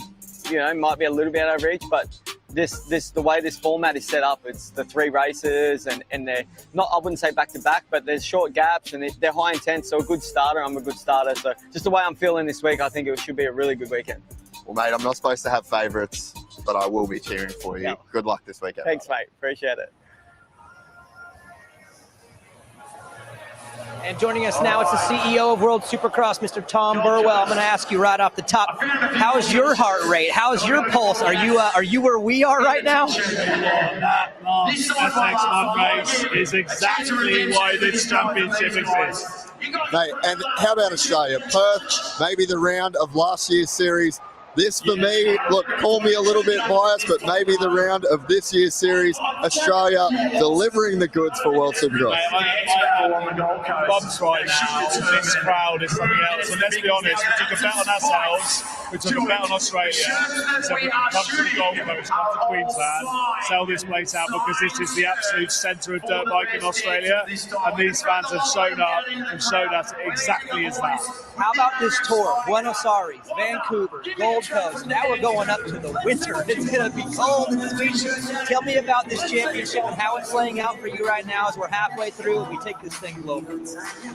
might be a little bit out of reach, but the way this format is set up, it's the 3 races and they're not, I wouldn't say back to back, but there's short gaps and they're high intense. So a good starter, I'm a good starter. So just the way I'm feeling this week, I think it should be a really good weekend. Well, mate, I'm not supposed to have favourites, but I will be cheering for you. Yeah. Good luck this weekend. Thanks, mate. Appreciate it. And joining us now, it's the CEO of World Supercross, Mr. Tom Burwell. I'm going to ask you right off the top, how's your heart rate? How's your pulse? Are you where we are right now? That last SX1 race is exactly why this championship exists. Mate, and how about Australia? Perth, maybe the round of last year's series. This, for me, look, call me a little bit biased, but maybe the round of this year's series, Australia delivering the goods for World Supercross. I'm bumps right now. This crowd is something else. And let's be honest, we took a bet on ourselves. We took a bet on Australia. So we can come to the Gold Coast, come to Queensland, sell this place out because this is the absolute centre of dirt bike in Australia. And these fans have shown up and showed us exactly as that. How about this tour? Buenos Aires, Vancouver, Gold Coast. Now we're going up to the winter. It's going to be cold this week. Tell me about this championship and how it's playing out for you right now as we're halfway through and we take this thing global.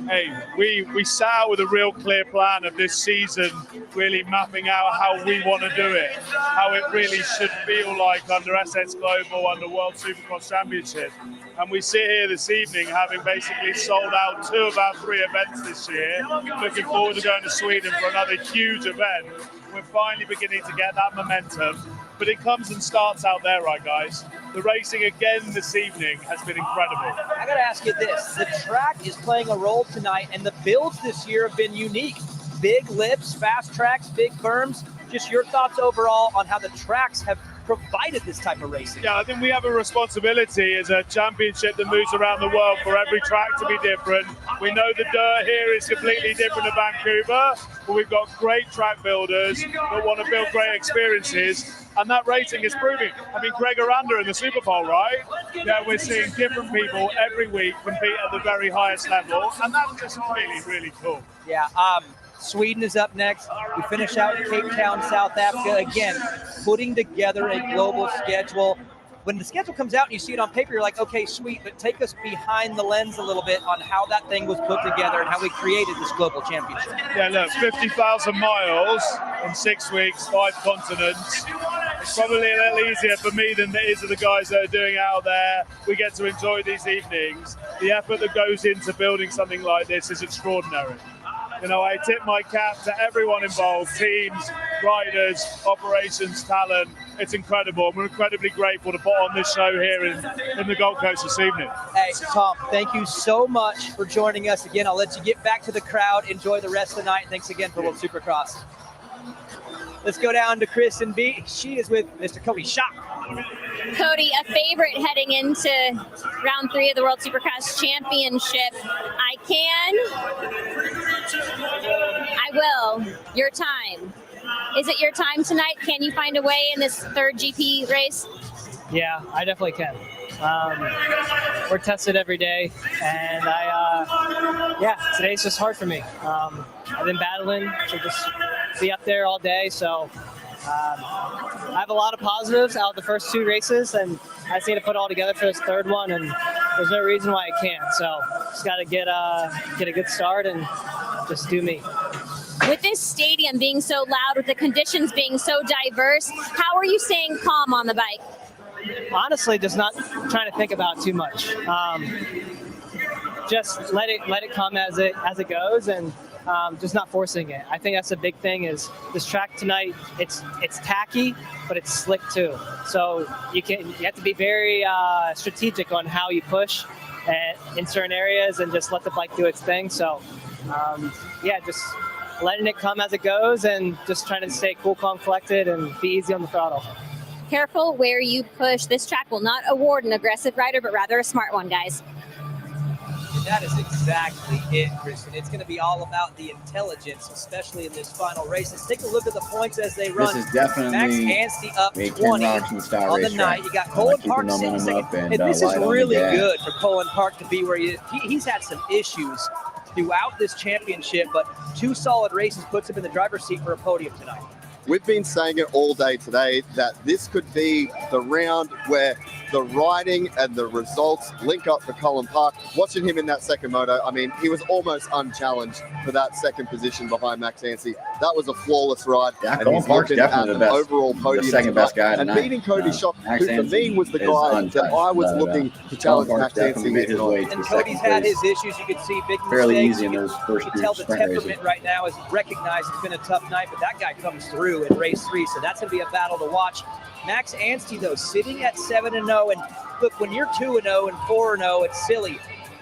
Hey, we set out with a real clear plan of this season, really mapping out how we want to do it, how it really should feel like under SX Global, under World Supercross Championship. And we sit here this evening having basically sold out 2 of our 3 events this year. Looking forward to going to Sweden for another huge event. We're finally beginning to get that momentum, but it comes and starts out there, right, guys? The racing again this evening has been incredible. I got to ask you this. The track is playing a role tonight, and the builds this year have been unique. Big lips, fast tracks, big berms. Just your thoughts overall on how the tracks have provided this type of racing. Yeah, I think we have a responsibility as a championship that moves around the world for every track to be different. We know the dirt here is completely different to Vancouver, but we've got great track builders that want to build great experiences, and that racing is proving. I mean, Greg Aranda in the Super Bowl, right? Yeah, we're seeing different people every week compete at the very highest level, and that's just really, really cool. Yeah, Sweden is up next. We finish out in Cape Town, South Africa. Again, putting together a global schedule. When the schedule comes out and you see it on paper, you're like, okay, sweet, but take us behind the lens a little bit on how that thing was put together and how we created this global championship. Yeah, look, 50,000 miles in 6 weeks, 5 continents. It's probably a little easier for me than it is for the guys that are doing it out there. We get to enjoy these evenings. The effort that goes into building something like this is extraordinary. You know, I tip my cap to everyone involved, teams, riders, operations, talent. It's incredible. And we're incredibly grateful to put on this show here in the Gold Coast this evening. Hey, Tom, thank you so much for joining us again. I'll let you get back to the crowd. Enjoy the rest of the night. Thanks again for World Supercross. Let's go down to Kristen B. She is with Mr. Cody Schock. Cody, a favorite heading into round 3 of the World Supercross Championship. I will. Your time. Is it your time tonight? Can you find a way in this 3rd GP race? Yeah, I definitely can. We're tested every day, and today's just hard for me. I've been battling to just be up there all day, so I have a lot of positives out of the first 2 races, and I just need to put it all together for this 3rd one, and there's no reason why I can't. So just got to get a good start and just do me. With this stadium being so loud, with the conditions being so diverse, how are you staying calm on the bike? Honestly, just not trying to think about too much. Just let it come as it goes, and just not forcing it. I think that's the big thing. Is this track tonight? It's tacky, but it's slick too. So you have to be very strategic on how you push in certain areas, and just let the bike do its thing. So just letting it come as it goes, and just trying to stay cool, calm, collected, and be easy on the throttle. Careful where you push. This track will not award an aggressive rider, but rather a smart one, guys. And that is exactly it, Kristen. It's going to be all about the intelligence, especially in this final race. Let's take a look at the points as they run. This is definitely Max Anstey up a 20 on the night. You got Colin Park sitting second. And this is really good for Colin Park to be where he's had some issues throughout this championship, but 2 solid races puts him in the driver's seat for a podium tonight. we've been saying it all day today that this could be the round where the riding and the results link up for Colin Park. Watching him in that second moto, I mean, he was almost unchallenged for that second position behind Max Anstie. That was a flawless ride. Yeah, and Colin he's Park's looking definitely at the an best, overall podium the second best guy and tonight. beating Cody Schock, Max who for me Anstie was the is guy untouched, that I was but, looking to Colin challenge Park's Max definitely made Anstie. his way to And second Cody's had place his issues. You can see big fairly mistakes. easy in those first You two can tell the sprint temperament races. right now is recognized. It's been a tough night, but that guy comes through in race 3, so that's going to be a battle to watch. Max Anstie, though, sitting at 7-0, and look, when you're 2-0 and 4-0, it's silly.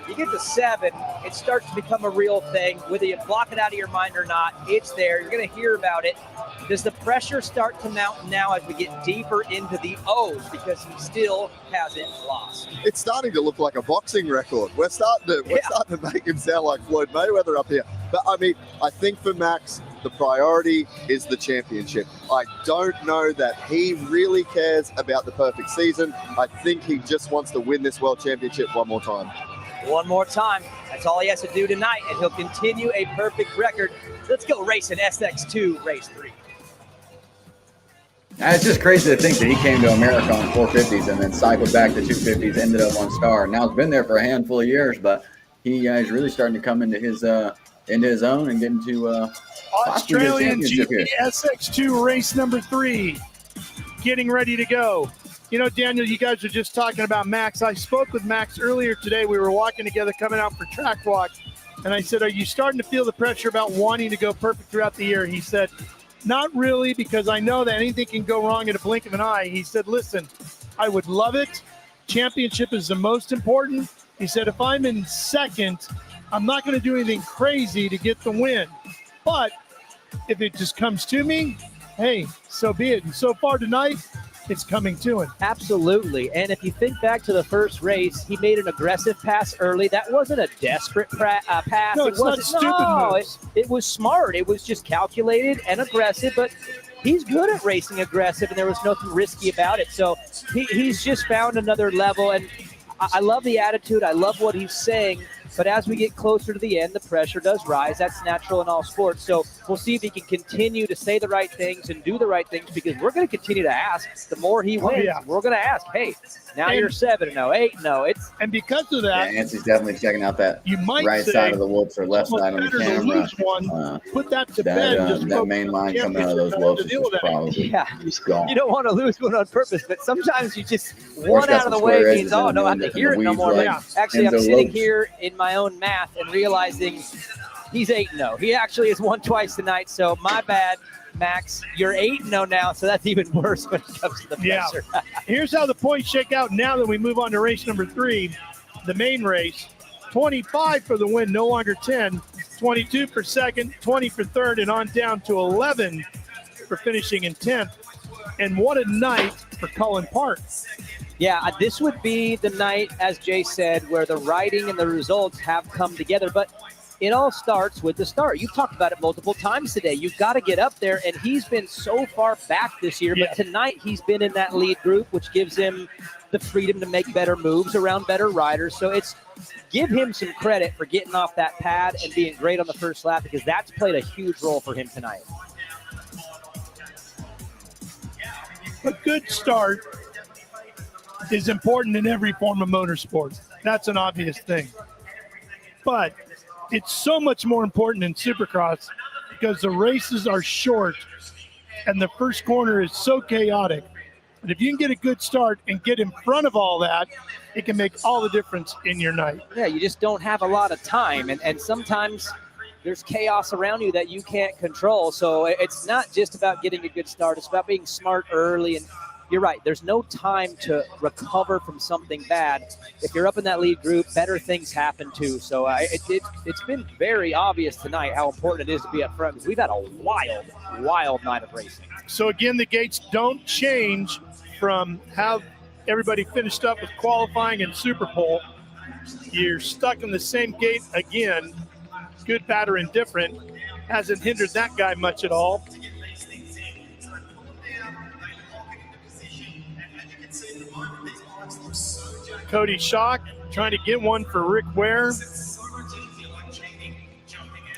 You get to 7, it starts to become a real thing. Whether you block it out of your mind or not, it's there. You're going to hear about it. Does the pressure start to mount now as we get deeper into the O's, because he still hasn't lost? It's starting to look like a boxing record. We're starting to make him sound like Floyd Mayweather up here. But I mean, I think for Max, the priority is the championship. I don't know that he really cares about the perfect season. I think he just wants to win this World Championship one more time. One more time. That's all he has to do tonight, and he'll continue a perfect record. Let's go racing SX2 race 3. It's just crazy to think that he came to America on 450s and then cycled back to 250s, ended up on Star. Now it's been there for a handful of years, but he is really starting to come into his own and get into Australian championship GP here. SX2 race number 3, getting ready to go. You know, Daniel, you guys are just talking about Max. I spoke with Max earlier today. We were walking together coming out for track walk, and I said, are you starting to feel the pressure about wanting to go perfect throughout the year? He said, not really, because I know that anything can go wrong in a blink of an eye. He said, listen, I would love it. Championship is the most important. He said, if I'm in second, I'm not going to do anything crazy to get the win. But if it just comes to me, hey, so be it. And so far tonight, it's coming to him. Absolutely. And if you think back to the first race, he made an aggressive pass early. That wasn't a desperate pass. No, it's not stupid moves. It was smart. It was just calculated and aggressive, but he's good at racing aggressive, and there was nothing risky about it. So he's just found another level, and I love the attitude. I love what he's saying. But as we get closer to the end, the pressure does rise. That's natural in all sports. So we'll see if he can continue to say the right things and do the right things, because we're going to continue to ask. The more he wins, we're going to ask, hey, now you're 7-0, 8-0. And because of that, Yeah, Ansie's definitely checking out that right side of the whoops or left side on the camera. Put that to bed. That main line coming out of those whoops is just probably gone. You don't want to lose one on purpose, but sometimes you just one out of the way means, oh, no, I have to hear it no more. But actually, I'm sitting here in my own math and realizing he's 8-0. He actually has won twice tonight, so my bad, Max. You're 8-0 now, so that's even worse when it comes to the pressure. Here's how the points shake out now that we move on to race number 3, the main race. 25 for the win, no longer 10. 22 for second, 20 for third, and on down to 11 for finishing in 10th. And what a night for Colin Park. Yeah, this would be the night, as Jay said, where the riding and the results have come together. But it all starts with the start. You've talked about it multiple times today. You've got to get up there, and he's been so far back this year. But tonight he's been in that lead group, which gives him the freedom to make better moves around better riders. So it's give him some credit for getting off that pad and being great on the first lap, because that's played a huge role for him tonight. A good start is important in every form of motorsport. That's an obvious thing. But it's so much more important in Supercross because the races are short and the first corner is so chaotic. But if you can get a good start and get in front of all that, it can make all the difference in your night. Yeah, you just don't have a lot of time. And sometimes there's chaos around you that you can't control. So it's not just about getting a good start. It's about being smart early. And you're right, there's no time to recover from something bad. If you're up in that lead group, better things happen too. So it's been very obvious tonight how important it is to be up front, because we've had a wild night of racing. So again, the gates don't change from how everybody finished up with qualifying and Super Pole. You're stuck in the same gate again. Good, bad, or indifferent. Hasn't hindered that guy much at all. Cody Schock trying to get one for Rick Ware.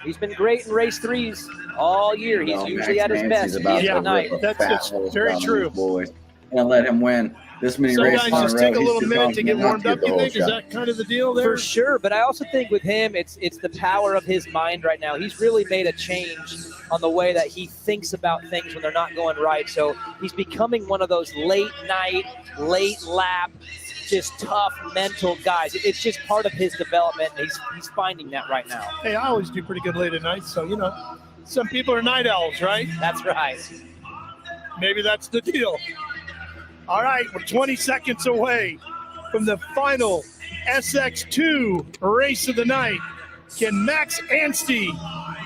He's been great in race threes all year. He's usually at his best at the end of the night. That's very true. Boys, and let him win this many races guys on just a row. take a little He's too minute to get confident not warmed up, the you whole think? Is shot. that kind of the deal there? For sure, but I also think with him, it's the power of his mind right now. He's really made a change on the way that he thinks about things when they're not going right. So he's becoming one of those late night, late lap, just tough mental guys. It's just part of his development. And he's finding that right now. Hey, I always do pretty good late at night, so, you know, some people are night owls, right? That's right. Maybe that's the deal. All right, we're 20 seconds away from the final SX2 race of the night. Can Max Anstey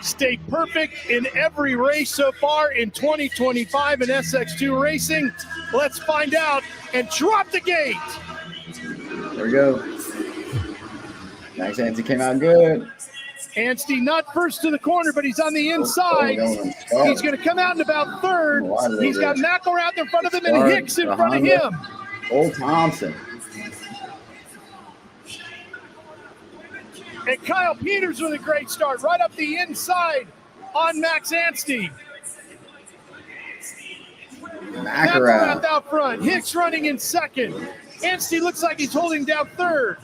stay perfect in every race so far in 2025 in SX2 racing? Let's find out and drop the gate. There we go. Max Anstey came out good. Anstey not first to the corner, but he's on the inside. He's going to come out in about third. He's got McElrath in front of him and Hicks in front of him. Old Thompson. And Kyle Peters with a great start right up the inside on Max Anstey. McElrath out front. Hicks running in second. Anstey looks like he's holding down third.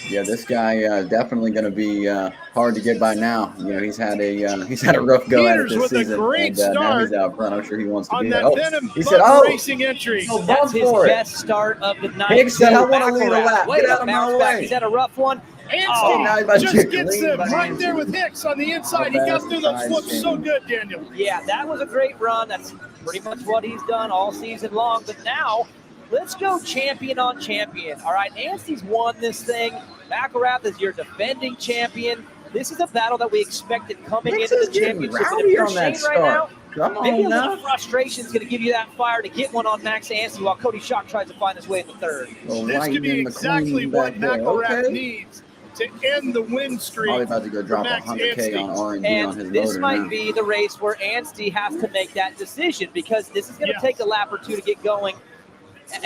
Yeah, this guy is definitely going to be hard to get by now. You know, he's had a rough go at it this season, and now he's out front. I'm sure he wants to be there. He said, racing entry. That's his best start of the night. Hicks said, I want to lead a lap. Get out of my way. He's had a rough one. Anstey just gets him right there with Hicks on the inside. He got through those flips so good, Daniel. Yeah, that was a great run. That's pretty much what he's done all season long. But now, let's go champion on champion. All right, Anstey's won this thing. McElrath is your defending champion. This is a battle that we expected coming into the championship. But if you're Shane right now, maybe a little frustration is going to give you that fire to get one on Max Anstey while Cody Schock tries to find his way in the third. This could be exactly what McElrath needs to end the win streak. Probably about to go drop 100K on R&D on his motor. And this might be the race where Anstey has to make that decision, because this is going to take a lap or two to get going.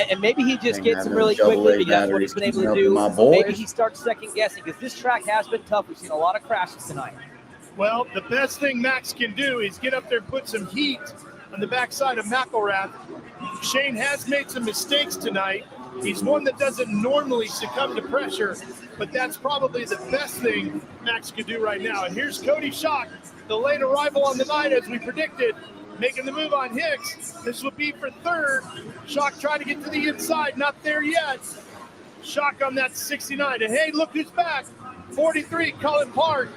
And maybe he just gets him really quickly because that's what he's been able to do. Maybe he starts second guessing, because this track has been tough. We've seen a lot of crashes tonight. Well, the best thing Max can do is get up there and put some heat on the backside of McElrath. Shane has made some mistakes tonight. He's one that doesn't normally succumb to pressure, but that's probably the best thing Max could do right now. And here's Cody Schock, the late arrival on the night, as we predicted, making the move on Hicks. This would be for third. Schock trying to get to the inside, not there yet. Schock on that 69. And hey, look who's back. 43, Colin Park,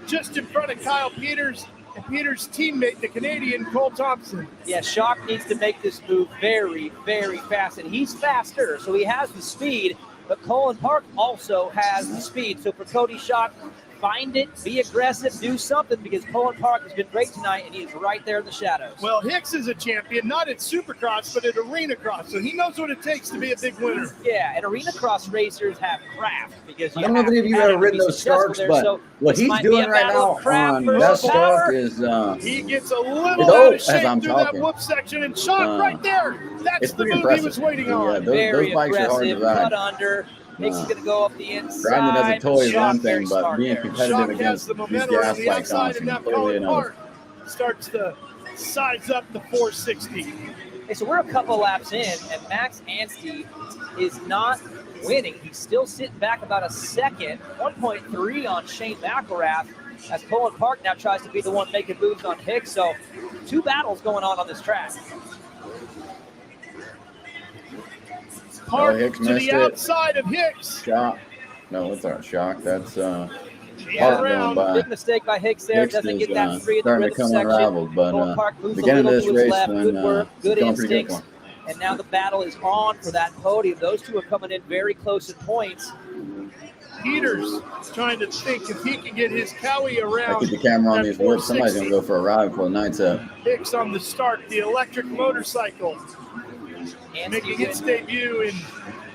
just in front of Kyle Peters and Peters' teammate, the Canadian Cole Thompson. Yeah, Schock needs to make this move very, very fast. And he's faster, so he has the speed. But Colin Park also has the speed. So for Cody Schock, find it, be aggressive, do something, because Colin Park has been great tonight, and he is right there in the shadows. Well, Hicks is a champion, not at Supercross, but at Arena Cross, so he knows what it takes to be a big winner. Yeah, and Arena Cross racers have craft, because I don't know if any of you have ever ridden those Starks, but what he's doing right now on that Stark is he gets a little out of shape through that whoop section, and Schock right there. That's the move he was waiting on. Those bikes are hard to ride. Cut under. Hicks is going to go up the inside. Grinding as a toy is one thing, Schock but being competitive against these gas bikes on completely another. Starts to size up the 460. Okay, so we're a couple laps in, and Max Anstey is not winning. He's still sitting back about a second, 1.3 on Shane McElrath, as Colin Park now tries to be the one making moves on Hicks. So two battles going on this track. Park Hicks to missed the outside of Hicks. Shock. No, it's not Shock. That's Big mistake by Hicks there. Hicks doesn't is, get that free in the starting to rhythm come section. unraveled, but Colin Park moves beginning a of little this to his race left. when Good work, good going pretty good instincts. for him. And now the battle is on for that podium. Those two are coming in very close in points. Peters trying to think if he can get his Cowie around. Keep the camera on these wheels. Somebody's going to go for a ride before the night's up. Hicks on the start, the electric motorcycle. making its debut in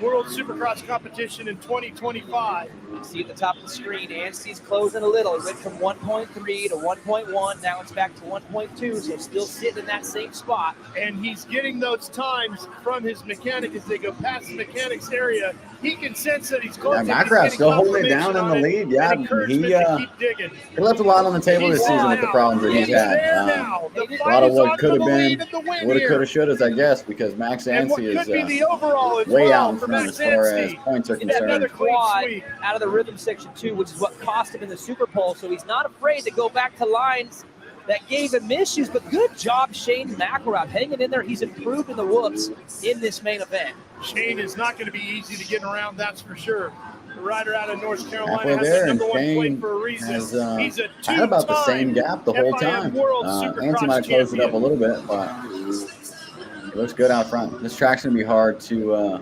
World Supercross competition in 2025. You see at the top of the screen, Anstey's closing a little. It went from 1.3 to 1.1. Now it's back to 1.2, so still sitting in that same spot. And he's getting those times from his mechanic as they go past the mechanic's area. He can sense that he's close. Yeah, McElrath still holding it down in the lead. Yeah, he left a lot on the table this season with the problems that he's had. A lot of what could have been, woulda, coulda, shouldas, I guess, because Max Anstey is way out in front as far as points are concerned. Another quad out of the rhythm section too, which is what cost him in the Super Bowl. So he's not afraid to go back to lines that gave him issues. But good job, Shane McElrath, hanging in there. He's improved in the whoops in this main event. Shane is not going to be easy to get around, that's for sure. The rider out of North Carolina halfway has there, the and number one plate Shane for a reason. has He's a had about the same two-time gap the whole time. Anstey might have closed it up a little bit, but it looks good out front. This track's going to be hard to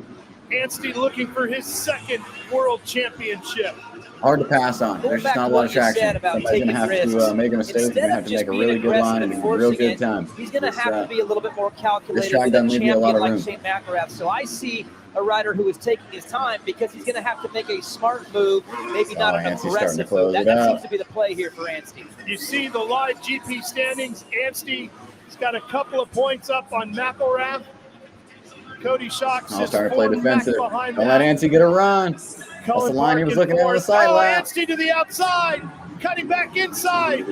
Anstey looking for his second world championship. hard to pass on. There's just not a lot of traction. Somebody's going to have to make a mistake. He's going to have to make a really good line and a real good time. He's going to have to be a little bit more calculated. This track with a doesn't leave you a lot champion of like room. Shane McElrath. So I see a rider who is taking his time because he's going to have to make a smart move, maybe not an Anstey's starting to aggressive close move. it That out. seems to be the play here for Anstey. You see the live GP standings. Anstey's got a couple of points up on McElrath. Cody Shocks I'll is start to play 4 back defensive. behind Don't that. let Anstey get a run. That's the Cullen line he was Park in looking at on the fourth. side lap. Anstey to the outside, cutting back inside.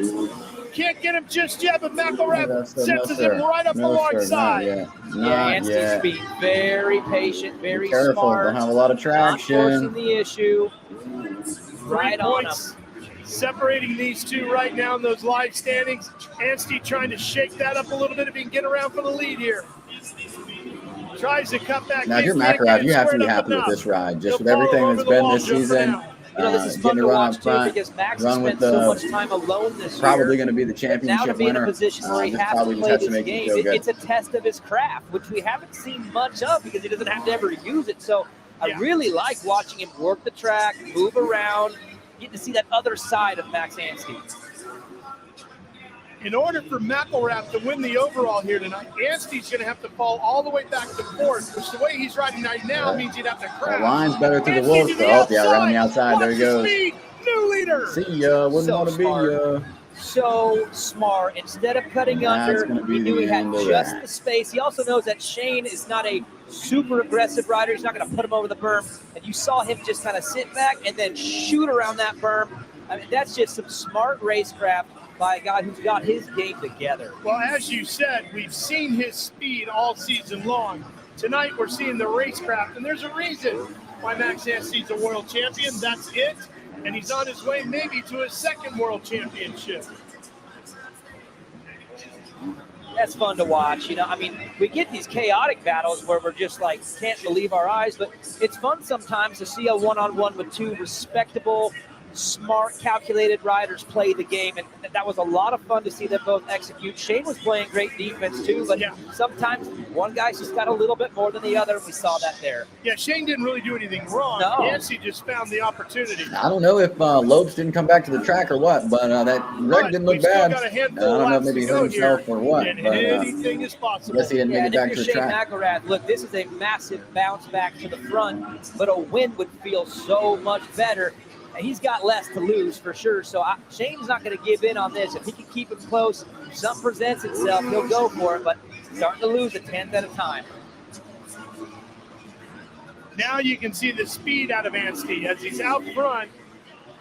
Can't get him just yet, but McElrath senses him right up alongside. Yeah, Anstey's being very patient, very Careful, smart. don't have a lot of Not traction. forcing the issue. 3 Right on him. points separating these two right now in those live standings. Anstey trying to shake that up a little bit if he can get around for the lead here. Tries to cut back. Now, if you're McElrath, you have to be happy with this ride, just with everything that's been this season. This is fun Getting to a run watch up too front, because Max has run with spent so much time alone this probably year. going to be the Now to championship be in a winner. position where he This has to probably just play has to this make you game, feel good. it's a test of his craft, which we haven't seen much of because he doesn't have to ever use it. So I really like watching him work the track, move around, getting to see that other side of Max Anstey. In order for McElrath to win the overall here tonight, Anstey's going to have to fall all the way back to fourth, which the way he's riding right now means he'd have to crash. The line's better through the Anstey wolf. to the Oh, yeah, right on the outside. outside. There he Watch the goes. speed. New leader. See ya. Wouldn't So want to be smart. ya. So smart. Instead of cutting That's under, gonna be he knew the he had end of just that. the space. He also knows that Shane is not a super aggressive rider. He's not going to put him over the berm. And you saw him just kind of sit back and then shoot around that berm. I mean, that's just some smart racecraft by a guy who's got his game together. Well, as you said, we've seen his speed all season long. Tonight, we're seeing the racecraft, and there's a reason why Max Anstey's a world champion. That's it. And he's on his way maybe to his second world championship. That's fun to watch. You know, I mean, we get these chaotic battles where we're just like, can't believe our eyes, but it's fun sometimes to see a one-on-one with two respectable, smart, calculated riders play the game, and that was a lot of fun to see them both execute. Shane was playing great defense too, but sometimes one guy's just got a little bit more than the other, and we saw that there. Yeah, Shane didn't really do anything wrong. No. Anstey just found the opportunity. I don't know if Lopes didn't come back to the track or what, but that wreck didn't look we've still bad. got a I handful don't of know if laps maybe he to hurt go himself here, or what, and but anything is I possible. guess he didn't make and it if back to you're the Shane track. McElrath, look, this is a massive bounce back to the front, but a win would feel so much better. And he's got less to lose for sure. So Shane's not going to give in on this. If he can keep him close, something presents itself, he'll go for it. But starting to lose a tenth at a time. Now you can see the speed out of Anstey as he's out front,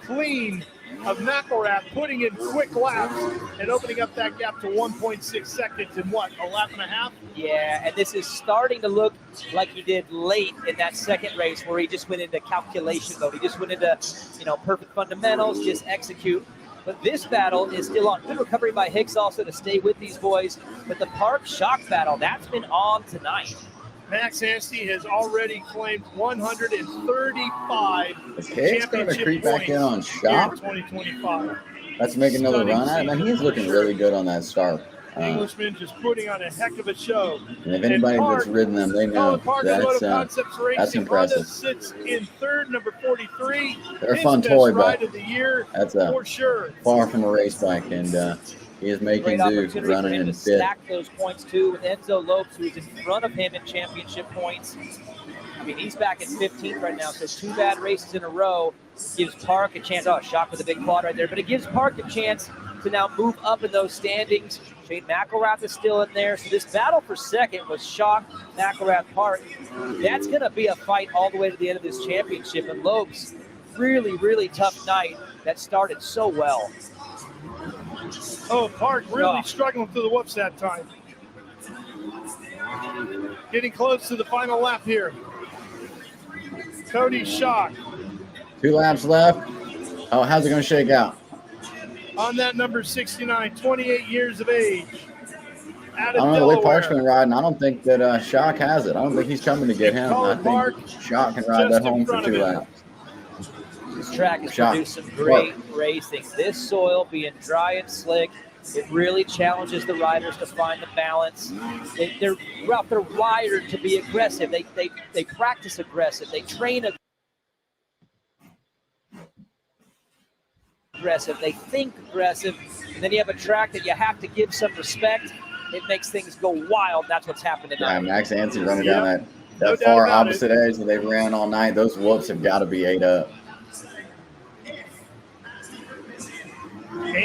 clean of McElrath, putting in quick laps and opening up that gap to 1.6 seconds in what, a lap and a half? Yeah, and this is starting to look like he did late in that second race where he just went into calculation mode. He just went into, perfect fundamentals, just execute. But this battle is still on. Good recovery by Hicks also to stay with these boys. But the Park Shock battle, that's been on tonight. Max Anstey has already claimed 135 It's going to creep back in on here in Shop. 2025. Let's make another Stunning run at it. Man, scene. he's looking really good on that start. Englishman just putting on a heck of a show. And if anybody that's ridden them, they know that's impressive. Sits in third, number 43. They're a His fun best toy, ride but of the year that's for sure. far from a race bike, and He is making Great do, opportunity for running him in to fifth. stack those points too with Enzo Lopes, who's in front of him in championship points. I mean, he's back at 15th right now, so 2 bad races in a row gives Park a chance. Oh, shock with a big quad right there, but it gives Park a chance to now move up in those standings. Shane McElrath is still in there, so this battle for second was Shock, McElrath, Park. That's going to be a fight all the way to the end of this championship, and Lopes, really, really tough night that started so well. Oh, Park really struggling through the whoops that time. Getting close to the final lap here. Cody Shock 2 laps left. Oh, how's it going to shake out? on that number 69, 28 years of age. I don't know the way Park's been riding. I don't think that Shock has it. I don't think he's coming to get him. I think Shock can ride that home for 2 laps. This track is producing great racing. This soil being dry and slick, it really challenges the riders to find the balance. They're wired to be aggressive. They practice aggressive. They train aggressive. They think aggressive. And then you have a track that you have to give some respect. It makes things go wild. That's what's happened tonight. Yeah, Max Ansey running down that far opposite edge that they've ran all night. Those whoops have got to be ate up.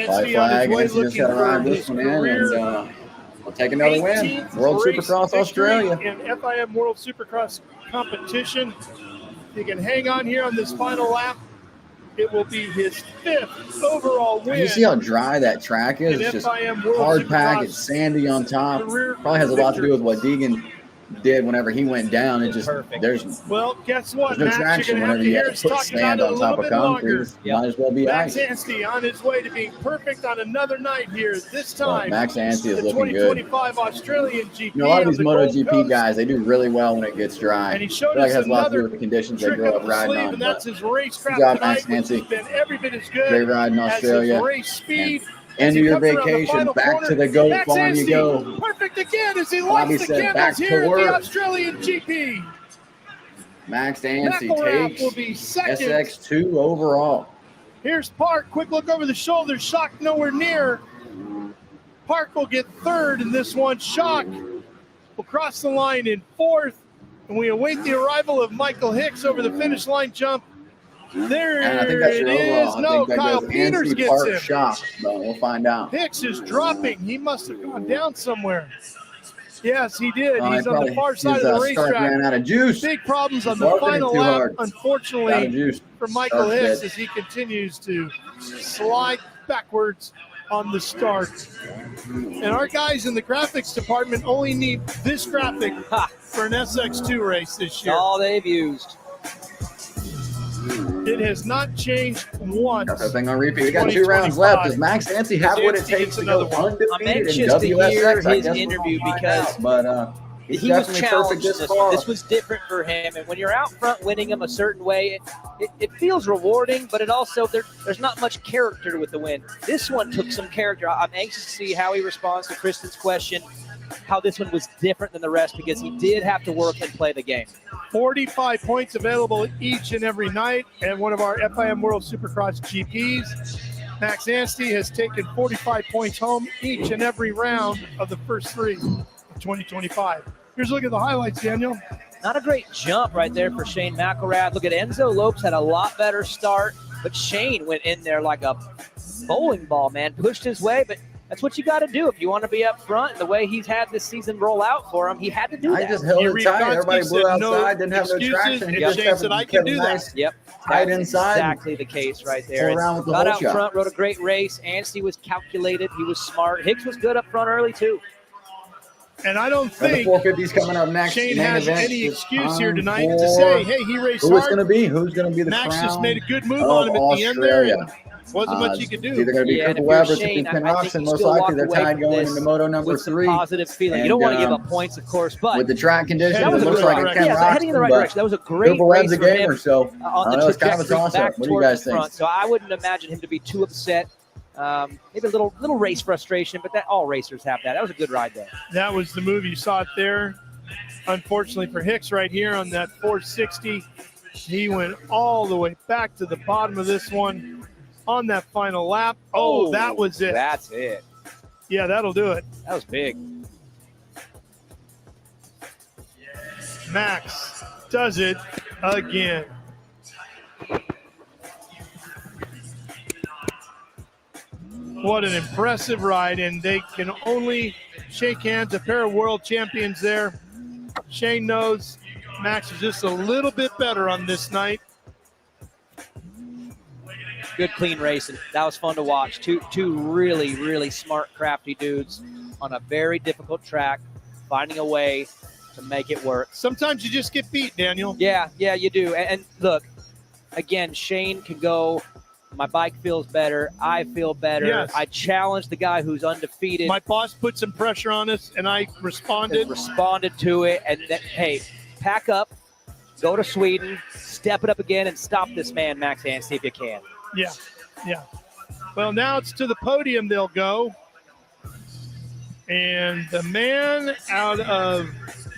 Flag, Ansey just got to ride this one in, and we'll take another win. World Supercross Australia. In FIM World Supercross competition. You can hang on here on this final lap. It will be his 5th overall win. You see how dry that track is? It's just hard pack. It's sandy on top. Probably has a lot to do with what Deegan did whenever he went down. It just well, guess what? There's no traction whenever you have to put sand on top of concrete. Might as well be Max ice. Ansey on his way to being perfect on another night here. This time, Max Ansey is the looking good. 2025 Australian GP. You know, a lot of these MotoGP guys, they do really well when it gets dry. And he showed I feel like us it has a lot to do another with the conditions they trick grow up up the riding sleeve, on. and that's his racecraft Good job, tonight, Max which Ansey. has been every bit as good Great ride in as Australia. his race speed. End of your vacation, back to the goat Max farm you Ansey, go. perfect again as he Bobby lights the said, candles back to here at work. the Australian GP. Max Ansey McElrath will takes be second. SX2 overall. Here's Park. Quick look over the shoulder. Shock nowhere near. Park will get 3rd in this one. Shock will cross the line in 4th. And we await the arrival of Michael Hicks over the finish line jump. There And I think that's it your is. overall. I No, think that Kyle goes Peters Ansey, gets Park, him. Shock, but we'll find out. Hicks is dropping. He must have gone down somewhere. Yes, he did. He He's on probably- the far side his, of the start racetrack. ran out of juice. Big problems on the Barking it final too lap, hard. Out of unfortunately, juice. for Michael Start's Hicks dead. as he continues to slide backwards on the start. And our guys in the graphics department only need this graphic for an SX2 race this year. That's all they've used. It has not changed once. Got that thing on repeat. We got 2 rounds left. Does Max Ansey have what it takes to go I'm undefeated anxious in to hear WSX? I his guess interview we'll find because out, but he's he was definitely perfect challenged. this far. This was different for him, and when you're out front winning him a certain way, it feels rewarding, but it also there's not much character with the win. This one took some character. I'm anxious to see how he responds to Kristen's question, how this one was different than the rest, because he did have to work and play the game. 45 points available each and every night, and one of our FIM World Supercross GPs. Max Ansey has taken 45 points home each and every round of the first 3 of 2025. Here's a look at the highlights, Daniel. Not a great jump right there for Shane McElrath. Look at Enzo Lopes had a lot better start, but Shane went in there like a bowling ball, man. Pushed his way, but that's what you got to do if you want to be up front. The way he's had this season roll out for him, he had to do that. I just held it tight. Everybody blew outside, didn't have no traction. He just Shane said, I can do that. Yep. Tight That's inside. exactly the case right there. Around with the Got whole out shot. front, rode a great race. Ansey was calculated. He was smart. Hicks was good up front early, too. And I don't And the think 450's coming up next. Shane main has event any is excuse here time tonight for- to say, hey, he raced Who it's hard. going to be? Who's going to be the Max crown just made a good move of on him at the end there. Australia? And wasn't much he could do. It's either going to be Yeah, and Cooper if Webber, you're it's going Shane, to be Ken I think Roxon. you Most still likely walk they're away tied from going this into Moto number with some 3. positive feeling. You And, don't want to give up points, of course, but with the track conditions, that was it a looks good like direction. Ken Yeah, Roxon, heading in the right but direction. That was a great Cooper Webb's race a for him gamer, so on I the know it's kind of a trajectory toss-up. back What do you towards guys the think? front. So I wouldn't imagine him to be too upset. Maybe a little race frustration, but that all racers have that. That was a good ride, though. That was the move. You saw it there. Unfortunately for Hicks right here on that 460, he went all the way back to the bottom of this one on that final lap. Oh, that was it. That's it. Yeah, that'll do it. That was big. Max does it again. What an impressive ride, and they can only shake hands. A pair of world champions there. Shane knows Max is just a little bit better on this night. Good, clean racing. That was fun to watch. Two really, really smart, crafty dudes on a very difficult track, finding a way to make it work. Sometimes you just get beat, Daniel. Yeah, you do. And look, again, Shane can go, my bike feels better, I feel better. Yes. I challenged the guy who's undefeated. My boss put some pressure on us, and I responded to it. And then, hey, pack up, go to Sweden, step it up again, and stop this man, Max Anstey, if you can. Yeah. Well, now it's to the podium they'll go. And the man out of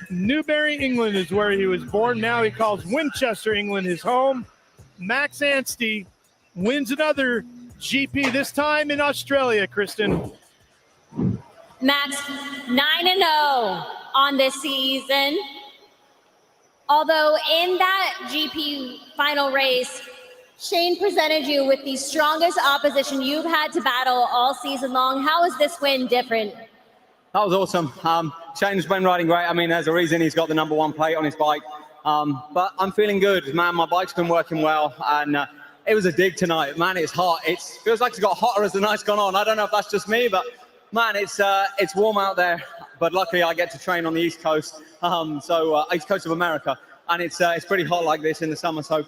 Newbury, England is where he was born. Now he calls Winchester, England his home. Max Anstey wins another GP, this time in Australia, Kristen. Max 9-0 on this season. Although in that GP final race, Shane presented you with the strongest opposition you've had to battle all season long. How is this win different? That was awesome. Shane's been riding great. I mean, there's a reason he's got the #1 plate on his bike. But I'm feeling good, man. My bike's been working well, and it was a dig tonight. Man, it's hot. It feels like it's got hotter as the night's gone on. I don't know if that's just me, but man, it's warm out there. But luckily, I get to train on the East Coast, East Coast of America, and it's pretty hot like this in the summer. So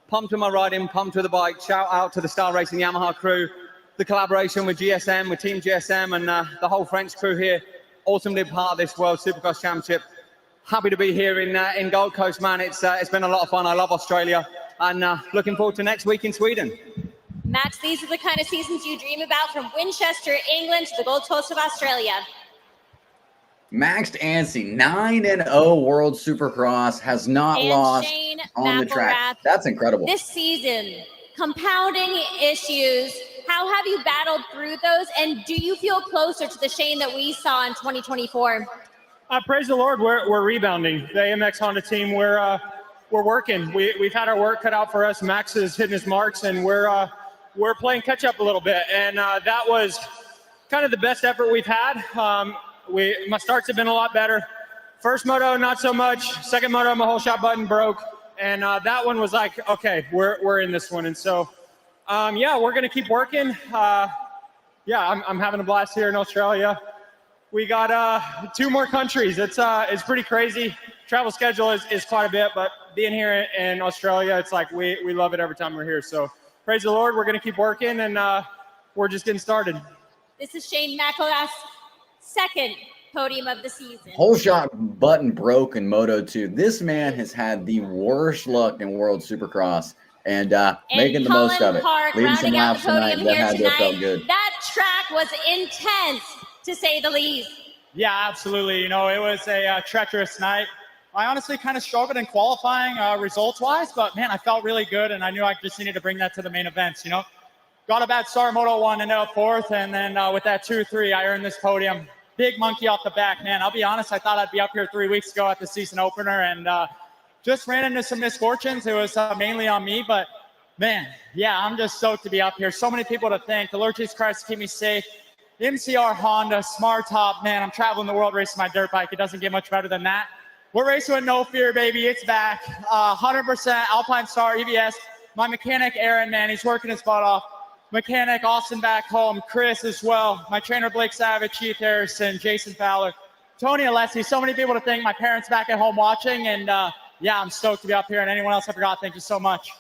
pumped with my riding, pumped with the bike. Shout out to the Star Racing Yamaha crew, the collaboration with GSM, with Team GSM, and the whole French crew here. Awesome to be part of this World Supercross Championship. Happy to be here in Gold Coast, man. It's been a lot of fun. I love Australia, and looking forward to next week in Sweden. Max, these are the kind of seasons you dream about, from Winchester, England to the Gold Coast of Australia. Max Anstey, 9-0 World Supercross, has not lost Shane on the track. That's incredible. This season, compounding issues. How have you battled through those, and do you feel closer to the Shane that we saw in 2024? Praise the Lord, we're rebounding. The AMX Honda team, we're working. We've had our work cut out for us. Max is hitting his marks, and we're playing catch up a little bit. And that was kind of the best effort we've had. My starts have been a lot better. First moto, not so much. Second moto, my whole shot button broke, and that one was like, okay, we're in this one. And so, we're gonna keep working. I'm having a blast here in Australia. We got 2 more countries. It's pretty crazy. Travel schedule is quite a bit, but being here in Australia, it's like we love it every time we're here. So praise the Lord. We're going to keep working, and we're just getting started. This is Shane McElrath's second podium of the season. Whole shot button broke in Moto 2. This man has had the worst luck in World Supercross, and making the most of it. Leading some laps tonight. That had to have felt good. That track was intense, to say the least. Yeah, absolutely. You know, it was a treacherous night. I honestly kind of struggled in qualifying results-wise, but man, I felt really good, and I knew I just needed to bring that to the main events. You know, got a bad start Moto 1 and ended up 4th, and then with that 2-3, I earned this podium. Big monkey off the back, man. I'll be honest, I thought I'd be up here 3 weeks ago at the season opener, and just ran into some misfortunes. It was mainly on me, but man, yeah, I'm just stoked to be up here. So many people to thank. The Lord Jesus Christ keep me safe. MCR Honda, Smart Top, man, I'm traveling the world racing my dirt bike. It doesn't get much better than that. We're racing with no fear, baby. It's back. 100% Alpine Star EVS. My mechanic, Aaron, man, he's working his butt off. Mechanic, Austin back home. Chris as well. My trainer, Blake Savage, Keith Harrison, Jason Fowler, Tony Alessi. So many people to thank. My parents back at home watching. And yeah, I'm stoked to be up here. And anyone else I forgot, thank you so much.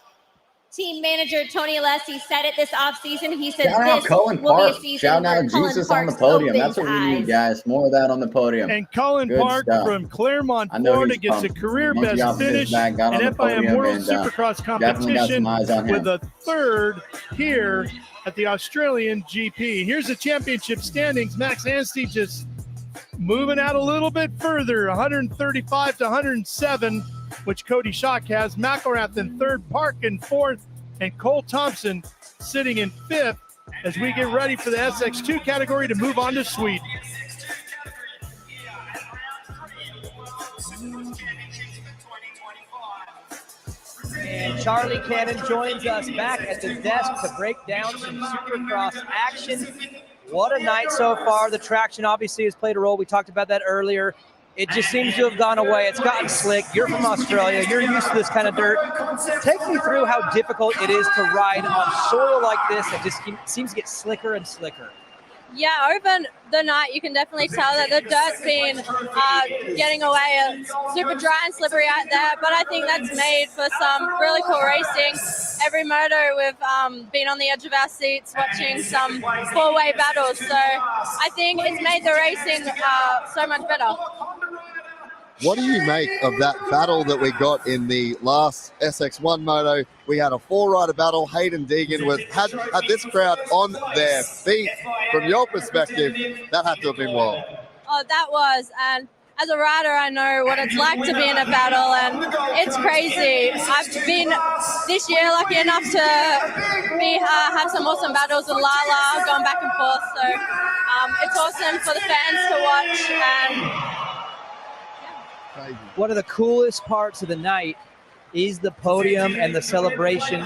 Team manager Tony Alessi said it this offseason. He said Shout out this Cullen will Park. be a season Shout where out Cullen Jesus Parks on the podium. opens That's what we need, eyes. guys. More of that on the podium. And Cullen Good Park stuff. from Claremont, I know Florida he's gets a pumped. career Monkey best off his finish back, got on in the podium, FIM World and, Supercross definitely got some eyes on competition him. with a third here at the Australian GP. Here's the championship standings. Max Anstey just moving out a little bit further, 135 to 107, which Cody Schock has. McElrath in third, Park in fourth, and Cole Thompson sitting in fifth as we get ready for the SX2 category to move on to Sweden. And Charlie Cannon joins us back at the desk to break down some Supercross action. What a night so far. The traction obviously has played a role. We talked about that earlier. It just seems to have gone away. It's gotten slick. You're from Australia. You're used to this kind of dirt. Take me through how difficult it is to ride on soil like this. It just seems to get slicker and slicker. Yeah, over the night you can definitely tell that the dirt's been getting away. It's super dry and slippery out there, but I think that's made for some really cool racing. Every moto we've been on the edge of our seats watching some four-way battles, so I think it's made the racing so much better. What do you make of that battle that we got in the last SX1 moto? We had a four-rider battle. Haiden Deegan had this crowd on their feet. From your perspective, that had to have been wild. Oh, that was, and as a rider, I know what it's like to be in a battle, and it's crazy. I've been this year lucky enough to have some awesome battles with Lala, going back and forth. So it's awesome for the fans to watch. And one of the coolest parts of the night is the podium and the celebration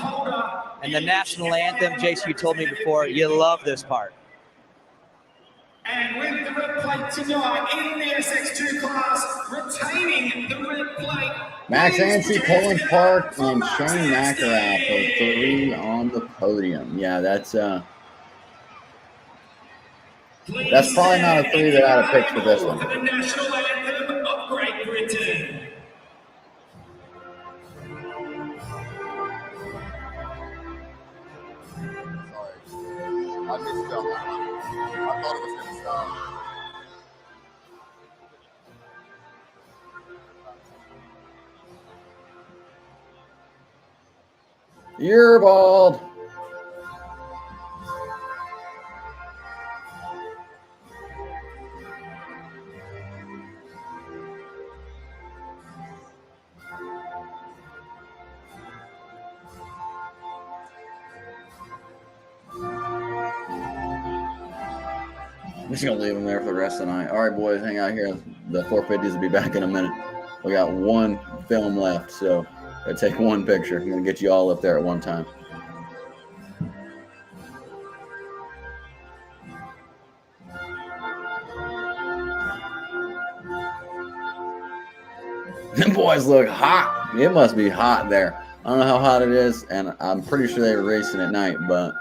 and the national anthem. Jason, you told me before, you love this part. And with the red plate tonight in the SX2 class, retaining the red plate. Max Anstie, Colin Park, and Shane McElrath are 3 on the podium. Yeah, that's probably not a 3 that I'd have picked for this one. The national anthem of Great Britain. I missed on that one. I thought it was going to start. You're bald. I'm just gonna leave them there for the rest of the night. All right, boys, hang out here. The 450s will be back in a minute. We got one film left, so gotta take one picture. I'm gonna get you all up there at one time. Them boys look hot. It must be hot there. I don't know how hot it is, and I'm pretty sure they were racing at night, but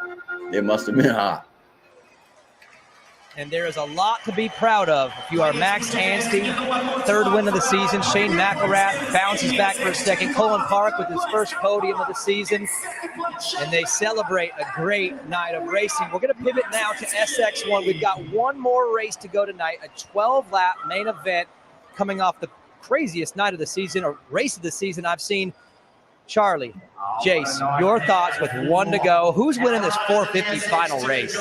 it must have been hot. And there is a lot to be proud of. If you are Max Anstie, 3rd win of the season. Shane McElrath bounces back for a second. Colin Park with his first podium of the season. And they celebrate a great night of racing. We're going to pivot now to SX1. We've got one more race to go tonight, a 12-lap main event coming off the craziest night of the season, or race of the season I've seen. Charlie, Jace, your thoughts with one to go. Who's winning this 450 final race?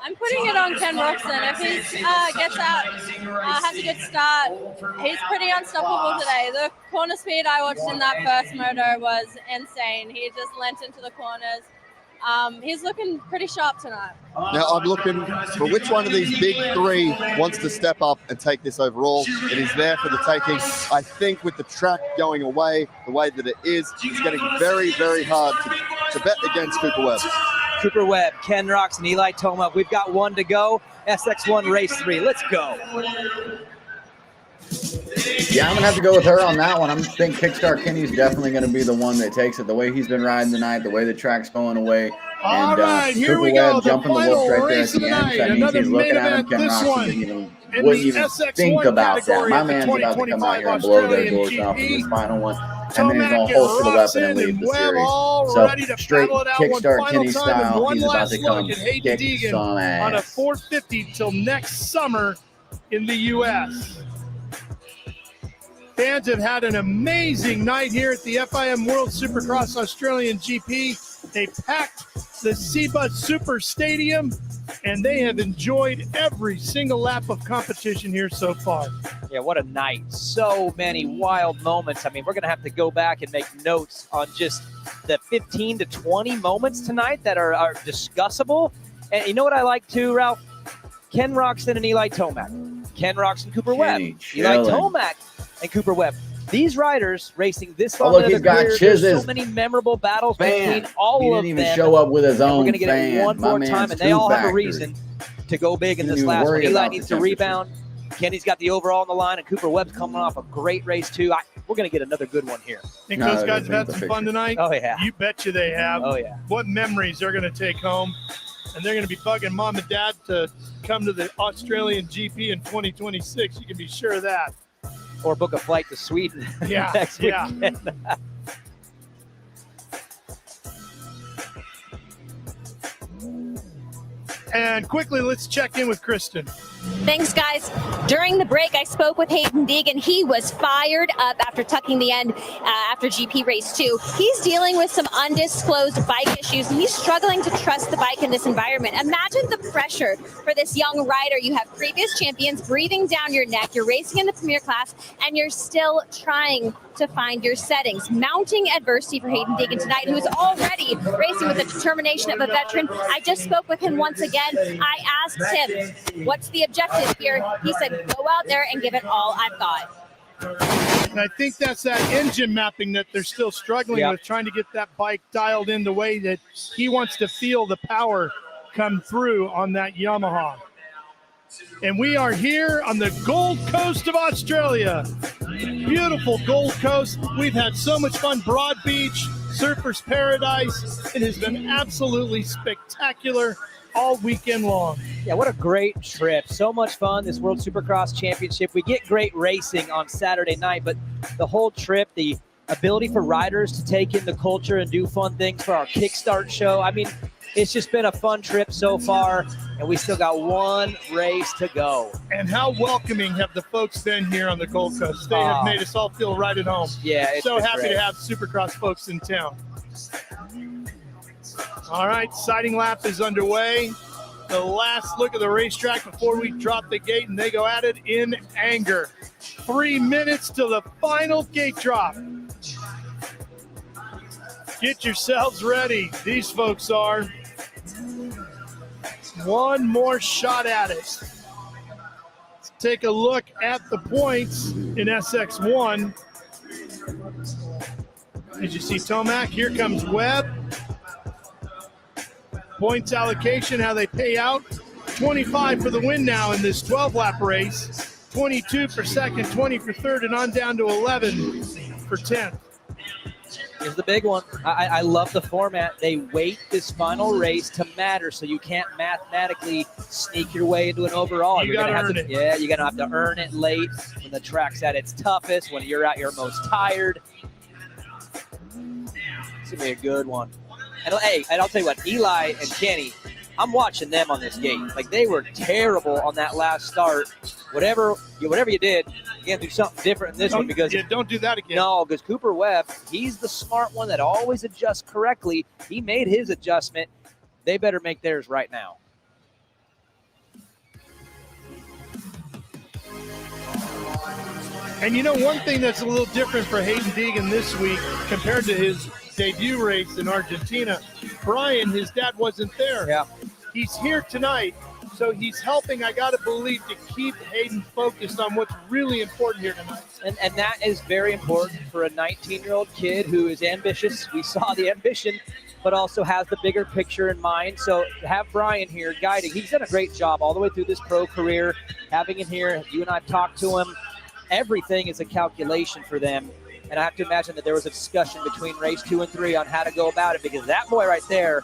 I'm putting it on Ken Roxon. If he gets out, has a good start, he's pretty unstoppable today. The corner speed I watched in that first moto was insane. He just leant into the corners. He's looking pretty sharp tonight. Now I'm looking for which one of these big 3 wants to step up and take this overall. It is there for the taking. I think with the track going away the way that it is, it's getting very, very hard to bet against Cooper Webb. Cooper Webb, Ken Rocks, and Eli Tomac. We've got one to go. SX1 race 3. Let's go. Yeah, I'm going to have to go with her on that one. I think Kickstart Kenny's definitely going to be the one that takes it. The way he's been riding tonight, the way the track's going away. All And right, here Cooper we go. Webb The jumping the final whoops right there at race of the the end. night. That means Another he's looking main at him. event, Ken this Ross one wouldn't in even the SX1 think about that. category My of the man's about to come out here and blow their doors off in this final one. And then he's going to holster the weapon and leave the series. So straight Kickstart Kenny style, he's about to come kick some ass. On a 450 till next summer in the U.S. Fans have had an amazing night here at the FIM World Supercross Australian GP. They packed the Seabus Super Stadium, and they have enjoyed every single lap of competition here so far. Yeah, what a night. So many wild moments. I mean, we're going to have to go back and make notes on just the 15 to 20 moments tonight that are discussable. And you know what I like too, Ralph? Ken Roxon and Eli Tomac. Ken Roxon, Cooper Webb. Eli Tomac and Cooper Webb. These riders racing this long look, into he's their got career, there's Chiz's so many memorable battles fan. between all He of didn't even them. show up with his And own we're going to get fan. it one My more man's time, and they two all have a factory. reason to go big in Didn't this even last one. worry Eli about needs the to rebound. Kenny's got the overall on the line, and Cooper Webb's coming off a great race too. We're going to get another good one here. Think those guys have had some fun tonight? Oh, yeah. You betcha they have. Oh, yeah. What memories they're going to take home. And they're going to be bugging mom and dad to come to the Australian GP in 2026. You can be sure of that. Or book a flight to Sweden next weekend. And quickly, let's check in with Kristen. Thanks, guys. During the break, I spoke with Haiden Deegan. He was fired up after tucking the end after GP race 2. He's dealing with some undisclosed bike issues, and he's struggling to trust the bike in this environment. Imagine the pressure for this young rider. You have previous champions breathing down your neck. You're racing in the premier class, and you're still trying to find your settings. Mounting adversity for Haiden Deegan tonight, who is already racing with the determination of a veteran. I just spoke with him once again. I asked him, what's the objective here? He said, go out there and give it all I've got. And I think that's that engine mapping that they're still struggling with, trying to get that bike dialed in the way that he wants to feel the power come through on that Yamaha. And we are here on the Gold Coast of Australia. Beautiful Gold Coast. We've had so much fun. Broad Beach, Surfers Paradise. It has been absolutely spectacular all weekend long. Yeah, what a great trip. So much fun, this World Supercross Championship. We get great racing on Saturday night, but the whole trip, the ability for riders to take in the culture and do fun things for our Kickstart show. I mean, it's just been a fun trip so far, and we still got one race to go. And how welcoming have the folks been here on the Gold Coast? They have made us all feel right at home. Yeah, it's so been happy great to have Supercross folks in town. All right, sighting lap is underway. The last look at the racetrack before we drop the gate, and they go at it in anger. 3 minutes to the final gate drop. Get yourselves ready. These folks are. One more shot at it. Let's take a look at the points in SX1. As you see Tomac, here comes Webb. Points allocation, how they pay out. 25 for the win now in this 12-lap race. 22 for second, 20 for third, and on down to 11 for 10th. Here's the big one. I love the format. They wait this final race to matter, so you can't mathematically sneak your way into an overall. You gotta earn it. Yeah, you're going to have to earn it late when the track's at its toughest, when you're at your most tired. It's going to be a good one. And I'll tell you what, Eli and Kenny, I'm watching them on this gate. Like, they were terrible on that last start. Whatever you did, you got to do something different in this one because don't do that again. No, because Cooper Webb, he's the smart one that always adjusts correctly. He made his adjustment. They better make theirs right now. And you know, one thing that's a little different for Haiden Deegan this week compared to his debut race in Argentina, Brian, his dad, wasn't there. Yeah. He's here tonight, so he's helping, I got to believe, to keep Haiden focused on what's really important here tonight. And that is very important for a 19-year-old kid who is ambitious. We saw the ambition, but also has the bigger picture in mind. So to have Brian here guiding, he's done a great job all the way through this pro career. Having him here, you and I have talked to him. Everything is a calculation for them. And I have to imagine that there was a discussion between race 2 and 3 on how to go about it, because that boy right there,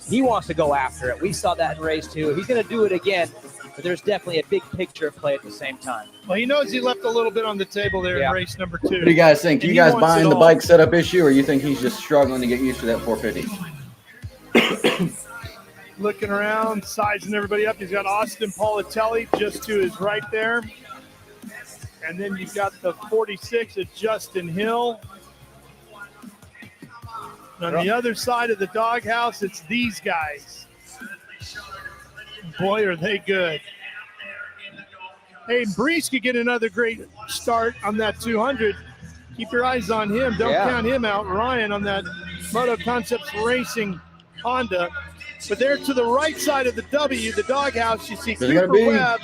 he wants to go after it. We saw that in race 2. He's going to do it again, but there's definitely a big picture at play at the same time. Well, he knows he left a little bit on the table there in race number 2. What do you guys think? You guys buying the bike setup issue, or you think he's just struggling to get used to that 450? Looking around, sizing everybody up. He's got Austin Politelli just to his right there. And then you've got the 46 at Justin Hill. On the other side of the doghouse, it's these guys. Boy, are they good. Hey, Brees could get another great start on that 200. Keep your eyes on him. Don't count him out. Ryan on that Moto Concepts Racing Honda. But there to the right side of the W, the doghouse, you see Cooper Webb.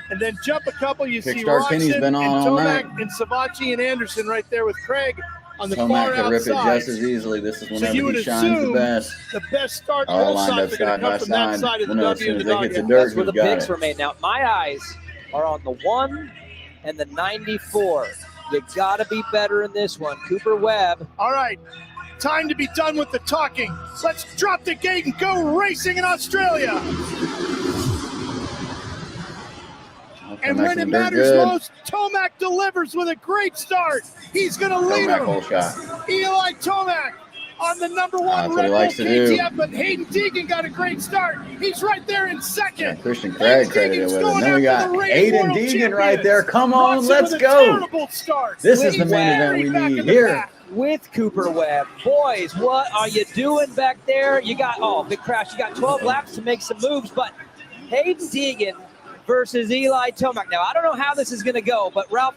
And then jump a couple, you see Roxon and Tomac and Savachi and Anderson right there with Craig on the far Tomac could rip it outside. just as easily. This is So whenever you would he shines the best. The best start All both lined up sides are going to come from that side of the As W soon and as the they hit the doghouse. dirt, That's where the he's got picks it. were made. Now, my eyes are on the 1 and the 94. You got to be better in this one. Cooper Webb. All right, time to be done with the talking. Let's drop the gate and go racing in Australia. And when it matters most, Tomac delivers with a great start. He's going to lead Tomac him. whole shot. Eli Tomac on the number 1 That's what Red he Bull likes to do. KTM, but Haiden Deegan got a great start. He's right there in second. Christian Craig credited with it. Then we got Haiden Deegan right there. Come on, Roxon let's with a go. terrible start. This is the main event we need here. With Cooper Webb. Boys, what are you doing back there? You got, big crash. You got 12 laps to make some moves, but Haiden Deegan versus Eli Tomac. Now, I don't know how this is going to go, but Ralph,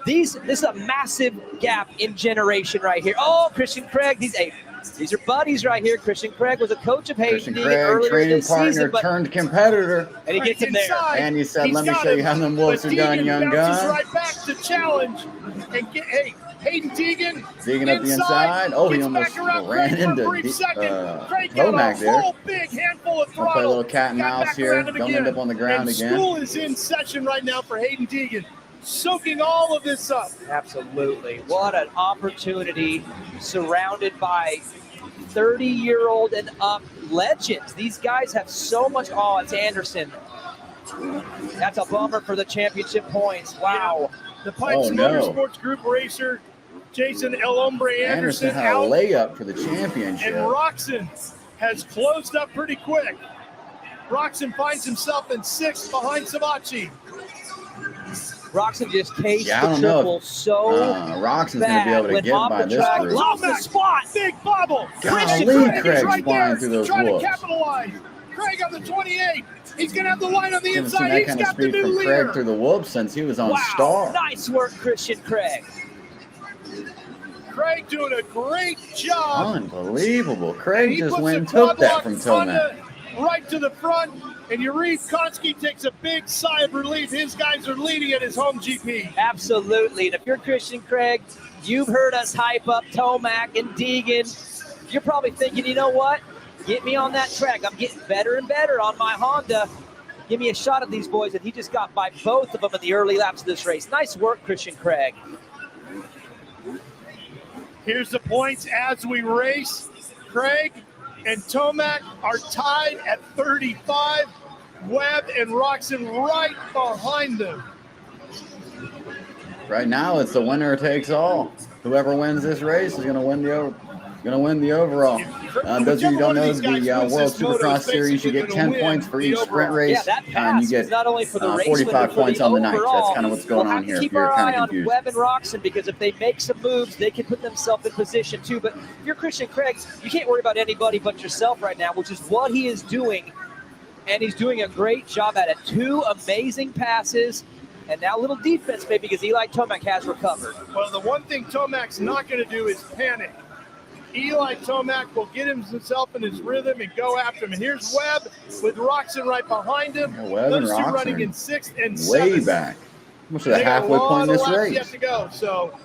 this is a massive gap in generation right here. Oh, Christian Craig, these are buddies right here. Christian Craig was a coach of Haiden Deegan earlier this season, but turned competitor. And he gets him there. And he said, let me show you how them wolves are done, young gun. Right back to challenge and get, Haiden Deegan. Deegan up the inside. Oh, he almost ran into Tomac there. Big handful of Play a little cat and mouse here. Don't end up on the ground again. Stool is in session right now for Haiden Deegan, soaking all of this up. Absolutely. What an opportunity, surrounded by 30-year-old and up legends. These guys have so much. Oh, it's Anderson. That's a bummer for the championship points. Wow. The Pipes Motorsports Group racer, Jason El Hombre Anderson had a layup for the championship. And Roxon has closed up pretty quick. Roxon finds himself in 6th behind Savachi. Roxon just cased the triple Roxon's going to be able to get by this group. Lost the spot. Big bobble. Golly, Craig's right flying there, through those trying wolves. to capitalize. Craig on the 28. He's going to have the line on the Haven't seen inside. that He's kind of got the speed new from leader. Craig through the whoops since he was on Star. Nice work, Christian Craig. Craig doing a great job. Unbelievable. Craig just went and took that from Tomac. Right to the front, and Yuriv Konski takes a big sigh of relief. His guys are leading at his home GP. Absolutely. And if you're Christian Craig, you've heard us hype up Tomac and Deegan. You're probably thinking, you know what? Get me on that track. I'm getting better and better on my Honda. Give me a shot at these boys. And he just got by both of them in the early laps of this race. Nice work, Christian Craig. Here's the points as we race. Craig and Tomac are tied at 35. Webb and Roxon right behind them. Right now, it's the winner takes all. Whoever wins this race is going to win the overall. Those of you who don't know, the World Supercross Series, you get 10 points for each sprint race, Yeah, that and you get not only for the race, 45 points on the night. overall. That's kind of what's going on here. If Keep you're our kind eye of on confused. Webb and Roxon, because if they make some moves, they can put themselves in position too. But if you're Christian Craig, you can't worry about anybody but yourself right now, which is what he is doing. And he's doing a great job at it. 2 amazing passes. And now a little defense maybe because Eli Tomac has recovered. Well, the one thing Tomac's not going to do is panic. Eli Tomac will get himself in his rhythm and go after him. And here's Webb with Roxon right behind him. Webb and Those two Roxon running in 6th and 7th. way back. Almost at the halfway point in this race. Yet to go, so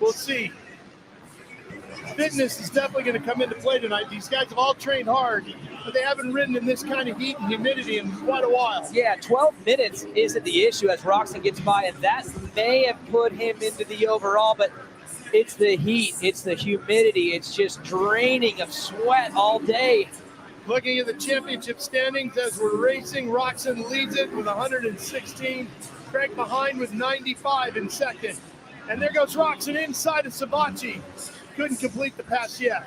we'll see. Fitness is definitely going to come into play tonight. These guys have all trained hard, but they haven't ridden in this kind of heat and humidity in quite a while. Yeah, 12 minutes isn't the issue as Roxon gets by, and that may have put him into the overall, but it's the heat, it's the humidity, it's just draining of sweat all day. Looking at the championship standings as we're racing, Roxon leads it with 116. Craig behind with 95 in second. And there goes Roxon inside of Savachi. Couldn't complete the pass yet.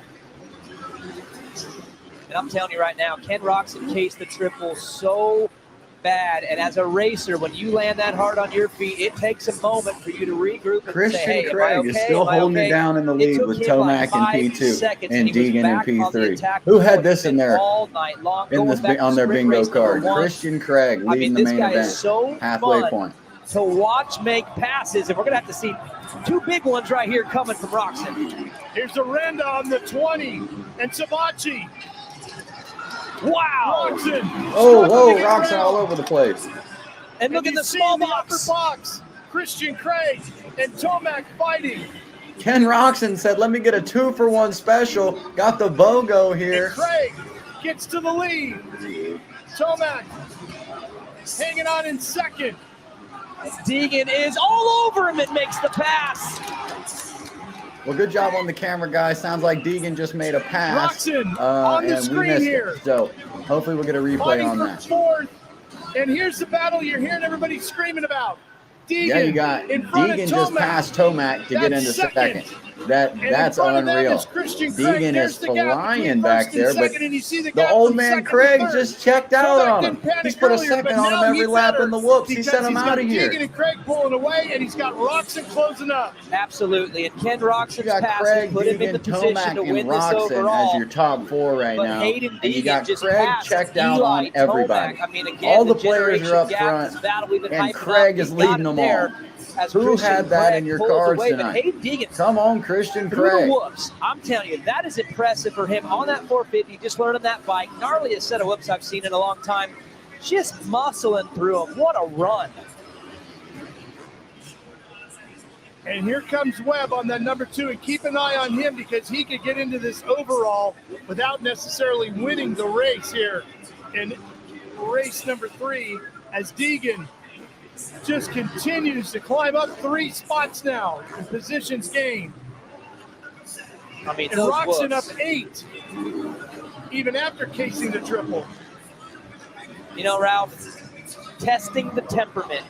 And I'm telling you right now, Ken Roxon cased the triple so bad. And as a racer, when you land that hard on your feet, it takes a moment for you to regroup and Christian say, hey, Craig am I okay? is still Am I holding okay? it down in the lead took with him like Tomac in 5 P2 seconds, and he was Deegan in back on the P3. attack Who had board. this in there all night long, in going this back to on their sprint bingo race number card? 1. Christian Craig I leading mean, the this main guy event. is so Halfway fun point. to watch make passes, and we're going to have to see 2 big ones right here coming from Roxon. Here's Arenda on the 20, and Sabachi. Wow! Roxon. Oh, Roxon all over the place. And look at the small box. Upper box. Christian Craig and Tomac fighting. Ken Roxon said, let me get a 2-for-1 special. Got the BOGO here. And Craig gets to the lead. Tomac hanging on in second. Deegan is all over him and makes the pass. Well, good job on the camera, guys. Sounds like Deegan just made a pass. Roxon on the screen here. So hopefully we'll get a replay on that. Fourth. And here's the battle you're hearing everybody screaming about. Deegan, yeah, you got Deegan just passed Tomac to get into second. That's unreal. Deegan is flying back there, but the old man Craig just checked out on him. He's put a second on him every lap in the whoops. He sent him out of here. Deegan and Craig pulling away, and he's got Roxon closing up. Absolutely, and Ken Roxon's got pass Craig, put him in the Deegan, position Tomac, to and win this Roxon overall. as your top 4 right But now. Hayden And you got Deegan Craig just checked out Eli on everybody. Tomac. I mean, again, All the players are up front, and Craig is leading them all. Who had that in your cards tonight? Hayden Deegan, come on, Christian through Craig. the whoops. I'm telling you, that is impressive for him on that 450, just learning that bike. Gnarliest set of whoops I've seen in a long time. Just muscling through him. What a run. And here comes Webb on that number 2, and keep an eye on him because he could get into this overall without necessarily winning the race here in race number 3 as Deegan just continues to climb up 3 spots now in positions gained. I mean, and Roxon up 8, even after casing the triple. You know, Ralph, testing the temperament.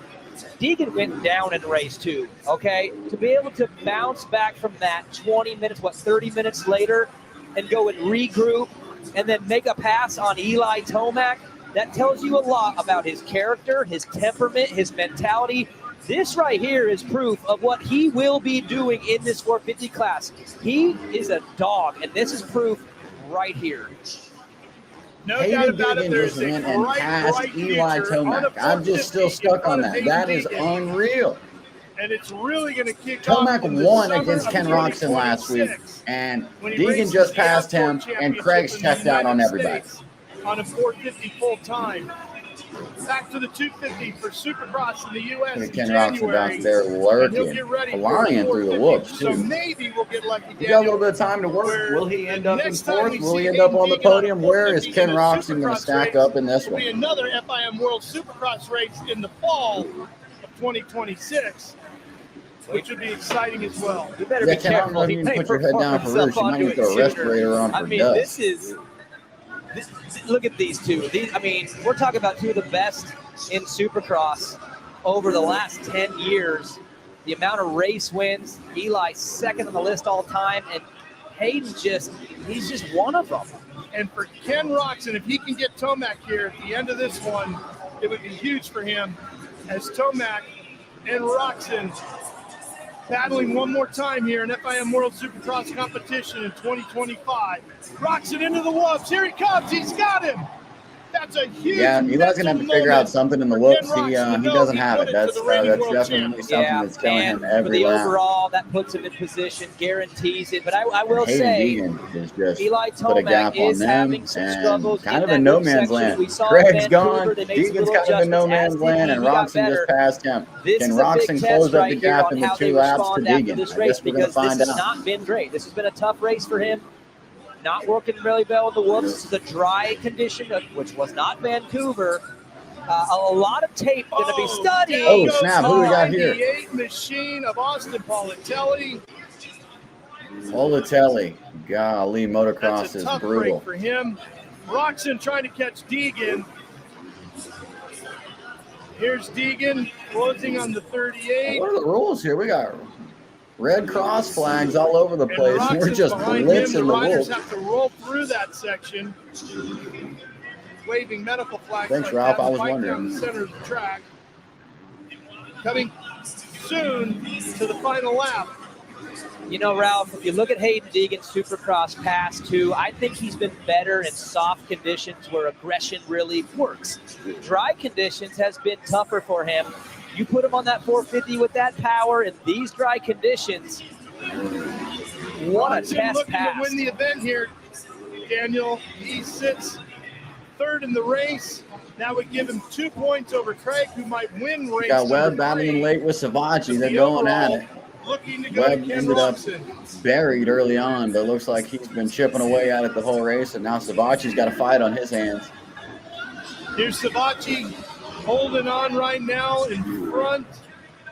Deegan went down in race 2, okay? To be able to bounce back from that 20 minutes, 30 minutes later, and go and regroup and then make a pass on Eli Tomac, that tells you a lot about his character, his temperament, his mentality. This right here is proof of what he will be doing in this 450 class. He is a dog, and this is proof right here. No doubt about it. Just went and passed Eli Tomac. I'm just still stuck on that. That is unreal. And it's really going to kick off. Tomac won against Ken Roxon last week, and Deegan just passed him, and Craig's checked out on everybody. On a 450 full time. Back to the 250 for Supercross in the U.S. in Ken Roxon January. out there lurking, flying through the whoops, too. So maybe we'll get lucky. He got a little bit of time to work. Will he end up in 4th? Will he end up on the podium? Where is Ken Roxon going to stack up in this Will be one? another FIM World Supercross race in the fall of 2026. Which would be exciting as well. You better be careful. You put your head down for roost. You might need to throw a respirator on for dust. This is... look at these two. I mean, we're talking about 2 of the best in Supercross over the last 10 years. The amount of race wins, Eli 2nd on the list all time, and Hayden he's just one of them. And for Ken Roxon, if he can get Tomac here at the end of this one, it would be huge for him as Tomac and Roxon battling one more time here in FIM World Supercross competition in 2025. Roxon into the whoops. Here he comes. He's got him. That's a huge. Yeah, Eli's going to have to figure out something in the whoops. He doesn't have it. That's definitely something that's killing him every lap. Overall, that puts him in position, guarantees it. But I will Hayden say, Deegan is just Eli put a gap Tomac on is them having some and struggles kind in of that in no group man's section. land. We saw Craig's Vancouver, gone. they made some Deegan's little kind of in no adjustments, man's land, and he got Roxon better. just passed him. This Can is a big Roxon test close up right the here gap on in the how 2 they laps to respond after Deegan? this I race, guess we're going to because this find has out. not been great. This has been a tough race for him. Not working really well in the whoops. This is a dry condition, which was not Vancouver. A lot of tape going to be studied. Oh, snap. Who we got here? 98 machine of Austin Politelli. Politelli. Golly, motocross That's a is tough brutal. break for him. Roxon trying to catch Deegan. Here's Deegan closing on the 38. What are the rules here? We got red cross flags all over the place. And We're Roxon's just behind him. blitzing The the riders wolves. have to roll through that section. waving medical flags. Thanks, like Ralph. that, I was right wondering. down the center of the track. Coming soon to the final lap. You know, Ralph, if you look at Haiden Deegan's Supercross past two, I think he's been better in soft conditions where aggression really works. Dry conditions has been tougher for him. You put him on that 450 with that power in these dry conditions. What a test looking pass. to win the event here, Daniel. He sits third in the race. That would give him 2 points over Craig, who might win race Got Webb number battling 3. late with Savachi. They're The going at overall, it. looking to go Webb to Ken ended up Robson. buried early on, but looks like he's been chipping away at it the whole race, and now Savachi's got a fight on his hands. Here's Savachi holding on right now in front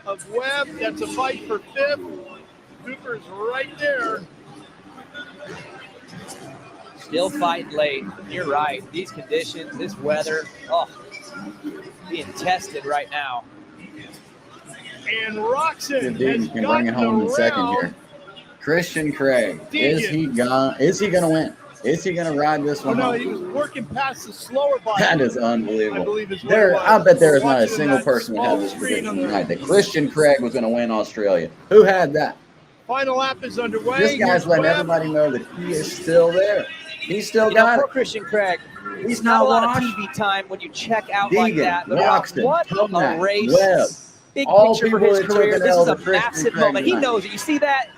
of Webb. That's a fight for 5th. Cooper's right there. Still fighting late. You're right. These conditions, this weather, being tested right now. And Roxon Deegan can bring it home in second here. Christian Craig, is he gonna win? Is he gonna ride this one no, home? he was working past the slower bike. That is I unbelievable. believe is what it was. I bet there is not a Watching single that person that had small this screen prediction on the tonight that Christian Craig was going to win Australia. Who had that? Final lap is underway. This guy's Here's letting Webb. everybody know that he is still there. He's still You know, got poor it. Christian Craig. He's not not a lot washed. of TV time when you check out like Deegan, that. But Roxton, what Tomac, a race. Webb. Big All picture for people his that took career. an This L is a to Christian massive Craig moment. He tonight. knows it. You see that?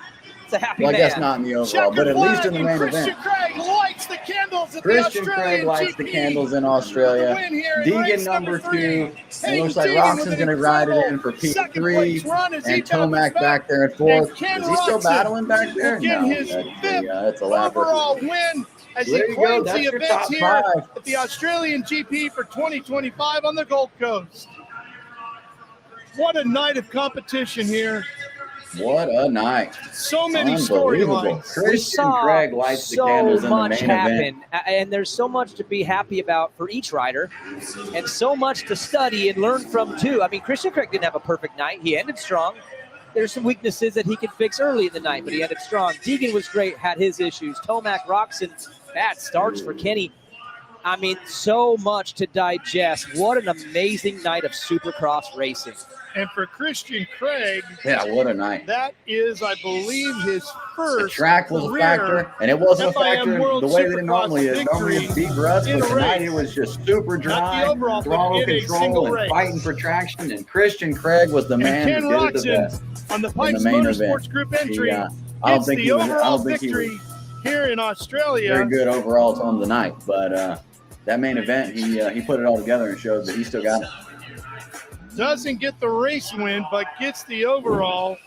It's a happy Well, I man. guess not in the overall, but at least in the main Christian event. Craig lights the candles at Christian the Craig Australian lights the GP. candles in Australia. The win here in Deegan race number 2. Hayden It looks like Deegan Roxon's with going an to ride it in incredible for second P3. place run as he And bounces Tomac back. back there in 4th. And Ken Is he still Roxon battling back there? will get No, his that's a lap overall win as he There you go. claims That's the your event top here 5. at the Australian GP for 2025 on the Gold Coast. What a night of competition here. What a night. So many Unbelievable. storylines. We Christian saw Craig lights the so candles in the much main happen, event. and there's so much to be happy about for each rider, and so much to study and learn from too. I mean, Christian Craig didn't have a perfect night. He ended strong. There's some weaknesses that he could fix early in the night, but he ended strong. Deegan was great, had his issues. Tomac, Roxon, bad starts for Kenny. I mean, so much to digest. What an amazing night of Supercross racing. And for Christian Craig, Yeah, what a night. that is, I believe, his first The track was a career factor, and it wasn't a FIM factor World the way that it Supercross normally is. Normally it's victory deep ruts, in but a tonight race. it was just super Not dry, the overall, but throttle in a control, single and race. fighting for traction, and Christian Craig was the man Ken who did it the Roxon best on the in Pikes the main Motorsports event. Group entry I don't gets think the he was. I overall don't think he victory was here in Australia. very good overall on the night, but that main event, he put it all together and showed that he still got it. Doesn't get the race win, but gets the overall.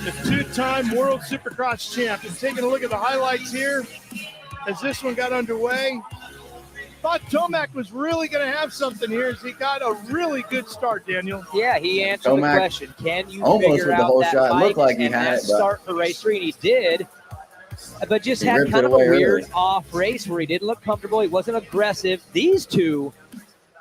The two-time World Supercross champ. And taking a look at the highlights here as this one got underway. Thought Tomac was really going to have something here as he got a really good start, Daniel. Yeah, he answered Tomac the question. Can you almost figure with the out whole that shot. It bike looked like he and had that it, but start for race 3? And he did, but just he had ripped kind it of a away weird early. off race where he didn't look comfortable. He wasn't aggressive. These two,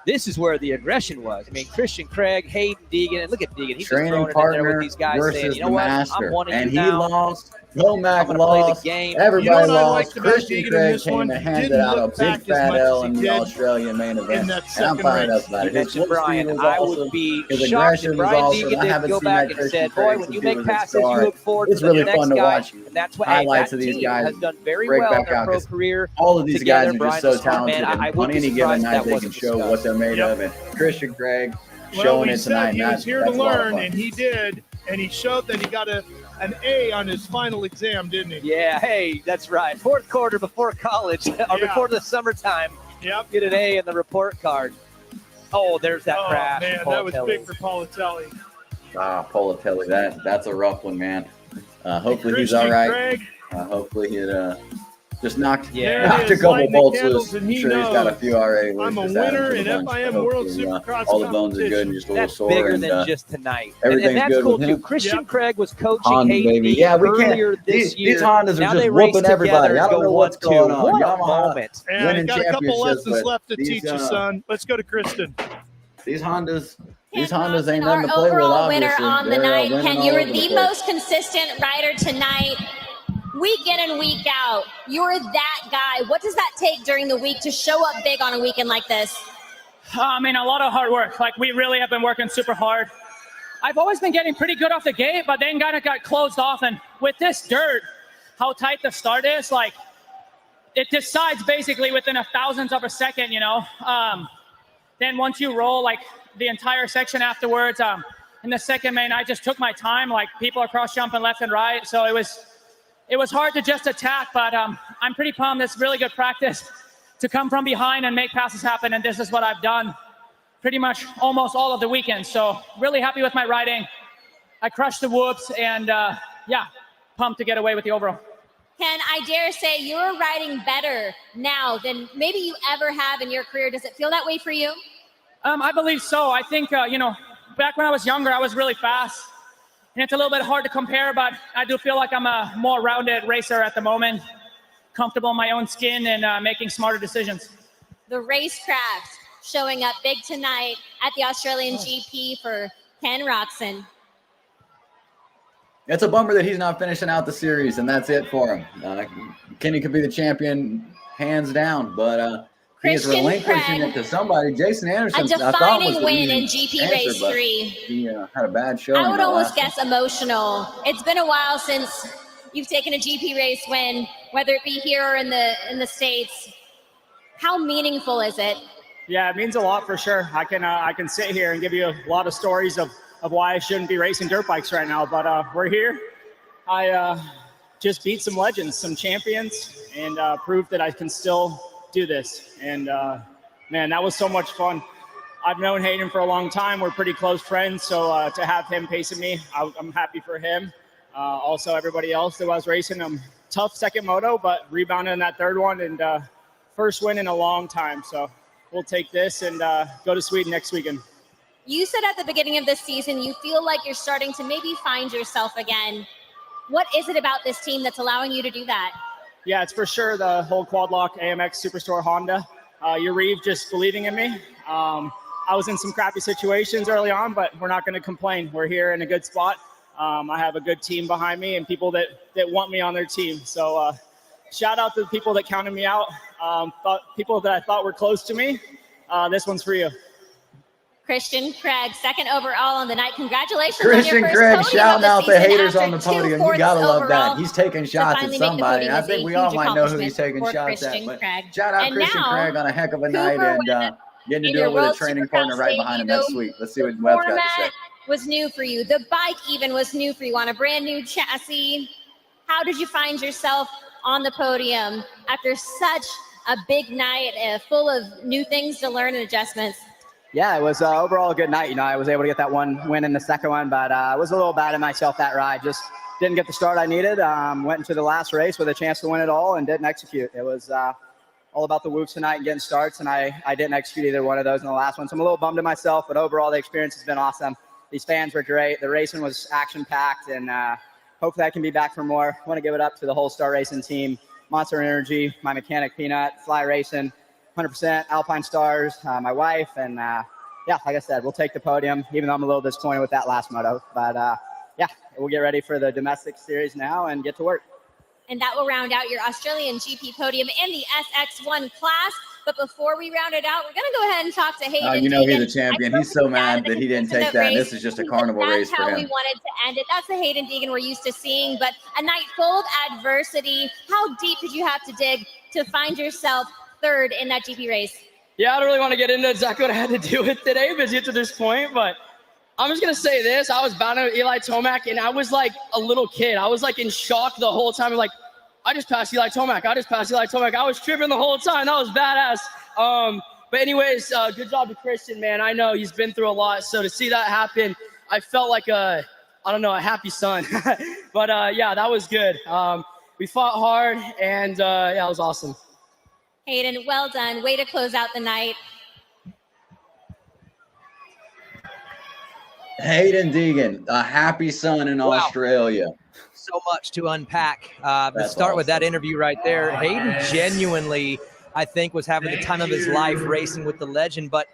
this is where the aggression was. I mean, Christian Craig, Haiden Deegan, and look at Deegan. He's just training throwing it in there partner with these guys versus saying, you know the what, master, I'm one of and you he now. lost. I'm Tomac gonna play the lost. game. Everybody You know what I lost. liked about Christian Deegan in Craig this came one? and handed Didn't out a look back big as fat much L as in he the did Australian main event, that and I'm second fired race. up about You it. His mentioned foot speed Brian. was I would awesome. be His shocked aggression if was Brian awesome. I Deegan haven't didn't go seen that back and Christian said, boy, Craig when since you he make was a passes, you star. look forward It's to really the next fun to guy. watch And that's what highlights that of these team guys has done very break well in back their out, pro 'cause career. all of these together. guys are Brian just so is smart, man. talented, I and would on be any given surprised night that they can wasn't show discussed. what they're made of, and Christian Craig Well, showing he it said tonight. he and was here to that's a lot of learn, fun. and he did. And he showed that he got an A on his final exam, didn't he? Yeah, hey, that's right. Fourth quarter before college, or before the summertime. Yep. Get an A in the report card. Oh, there's that crash. Man, that was big for Politelli. Politelli, that's a rough one, man. Hopefully he's Christian all right. Craig. Hopefully he just knocked There it a is, couple lighting the bolts candles, loose. and I'm he sure he's got a knows few already. We're I'm a just adding winner to in the bunch. FIM World Hopefully, Supercross all the bones are good and just a little That's sore. bigger and, than just tonight. everything's and that's good cool with too. him. Christian Craig was coaching Honda, Haiden baby. Deegan Yeah, we can't. earlier this These year. Hondas are Now just they race whooping everybody. together I and don't go know what's 1-2. going on. What a Yamaha moment. And winning got a couple championships, lessons but left to these, teach you, son. Let's go to Kristen. These Hondas ain't nothing Our to play with, overall winner obviously. on the They're night. winning Ken, all you were over the place. most consistent rider tonight. Week in and week out, you're that guy. What does that take during the week to show up big on a weekend like this? I mean, a lot of hard work. Like, we really have been working super hard. I've always been getting pretty good off the gate, but then kind of got closed off. And with this dirt, how tight the start is, like, it decides basically within a thousandth of a second, you know. Then once you roll, like, the entire section afterwards, in the second main, I just took my time. Like, people are cross jumping left and right, so it was hard to just attack. But I'm pretty pumped. It's really good practice to come from behind and make passes happen, and this is what I've done pretty much almost all of the weekend. So really happy with my riding. I crushed the whoops, and yeah, pumped to get away with the overall. Ken, I dare say you're riding better now than maybe you ever have in your career. Does it feel that way for you? I believe so. I think, you know, back when I was younger, I was really fast. And it's a little bit hard to compare, but I do feel like I'm a more rounded racer at the moment, comfortable in my own skin and making smarter decisions. The racecraft showing up big tonight at the Australian GP for Ken Roczen. It's a bummer that he's not finishing out the series, and that's it for him. Kenny could be the champion hands down, but he is relinquishing it to somebody. Jason Anderson, a defining win in GP Race 3. He had a bad show. I would almost guess emotional. It's been a while since you've taken a GP race win, whether it be here or in the States. How meaningful is it? Yeah, it means a lot for sure. I can sit here and give you a lot of stories of why I shouldn't be racing dirt bikes right now, but we're here. I just beat some legends, some champions, and proved that I can still do this. And man, that was so much fun. I've known Haiden for a long time. We're pretty close friends, so to have him pacing me, I'm happy for him. Also, everybody else that was racing, tough second moto, but rebounded in that third one, and first win in a long time. So we'll take this and go to Sweden next weekend. You said at the beginning of this season, you feel like you're starting to maybe find yourself again. What is it about this team that's allowing you to do that? Yeah, it's for sure the whole Quad Lock AMX Superstore Honda. Yariv just believing in me. I was in some crappy situations early on, but we're not going to complain. We're here in a good spot. I have a good team behind me and people that want me on their team. So shout out to the people that counted me out, people that I thought were close to me. This one's for you. Christian Craig, second overall on the night. Congratulations Christian on your first Craig podium shouting out the haters after on the podium. You gotta love that. He's taking shots at somebody. I think we all might know who he's taking shots at. But shout out Christian Craig on a heck of a night, and getting to do it with a training partner right behind him. That's sweet. Let's see what Webb's got to say. Was new for you. The bike even was new for you on a brand new chassis. How did you find yourself on the podium after such a big night full of new things to learn and adjustments? Yeah, it was overall a good night. You know, I was able to get that one win in the second one, but I was a little bad at myself that ride. Just didn't get the start I needed. Went into the last race with a chance to win it all and didn't execute. It was all about the whoops tonight and getting starts, and I didn't execute either one of those in the last one. So I'm a little bummed at myself, but overall the experience has been awesome. These fans were great. The racing was action-packed, and hopefully I can be back for more. I want to give it up to the whole Star Racing team, Monster Energy, my mechanic Peanut, Fly Racing, 100%, Alpine Stars, my wife, and yeah, like I said, we'll take the podium, even though I'm a little disappointed with that last moto. But yeah, we'll get ready for the domestic series now and get to work. And that will round out your Australian GP podium in the SX1 class. But before we round it out, we're going to go ahead and talk to Haiden. You know he's a champion. He's so mad that he didn't take that. This is just a carnival race for him. That's how we wanted to end it. That's the Haiden Deegan we're used to seeing. But a night full of adversity. How deep did you have to dig to find yourself third in that GP race? Yeah, I don't really want to get into exactly what I had to do with today, but to this point, but I'm just going to say this. I was bound to Eli Tomac, and I was like a little kid. I was like in shock the whole time. Like, I just passed Eli Tomac. I just passed Eli Tomac. I was tripping the whole time. That was badass. But anyways, good job to Christian, man. I know he's been through a lot. So to see that happen, I felt like a happy son. But yeah, that was good. We fought hard, and yeah, it was awesome. Haiden, well done. Way to close out the night. Haiden Deegan, a happy son in Australia. So much to unpack. Let's start with that interview right there. Haiden genuinely, I think, was having the time of his life racing with the legend. But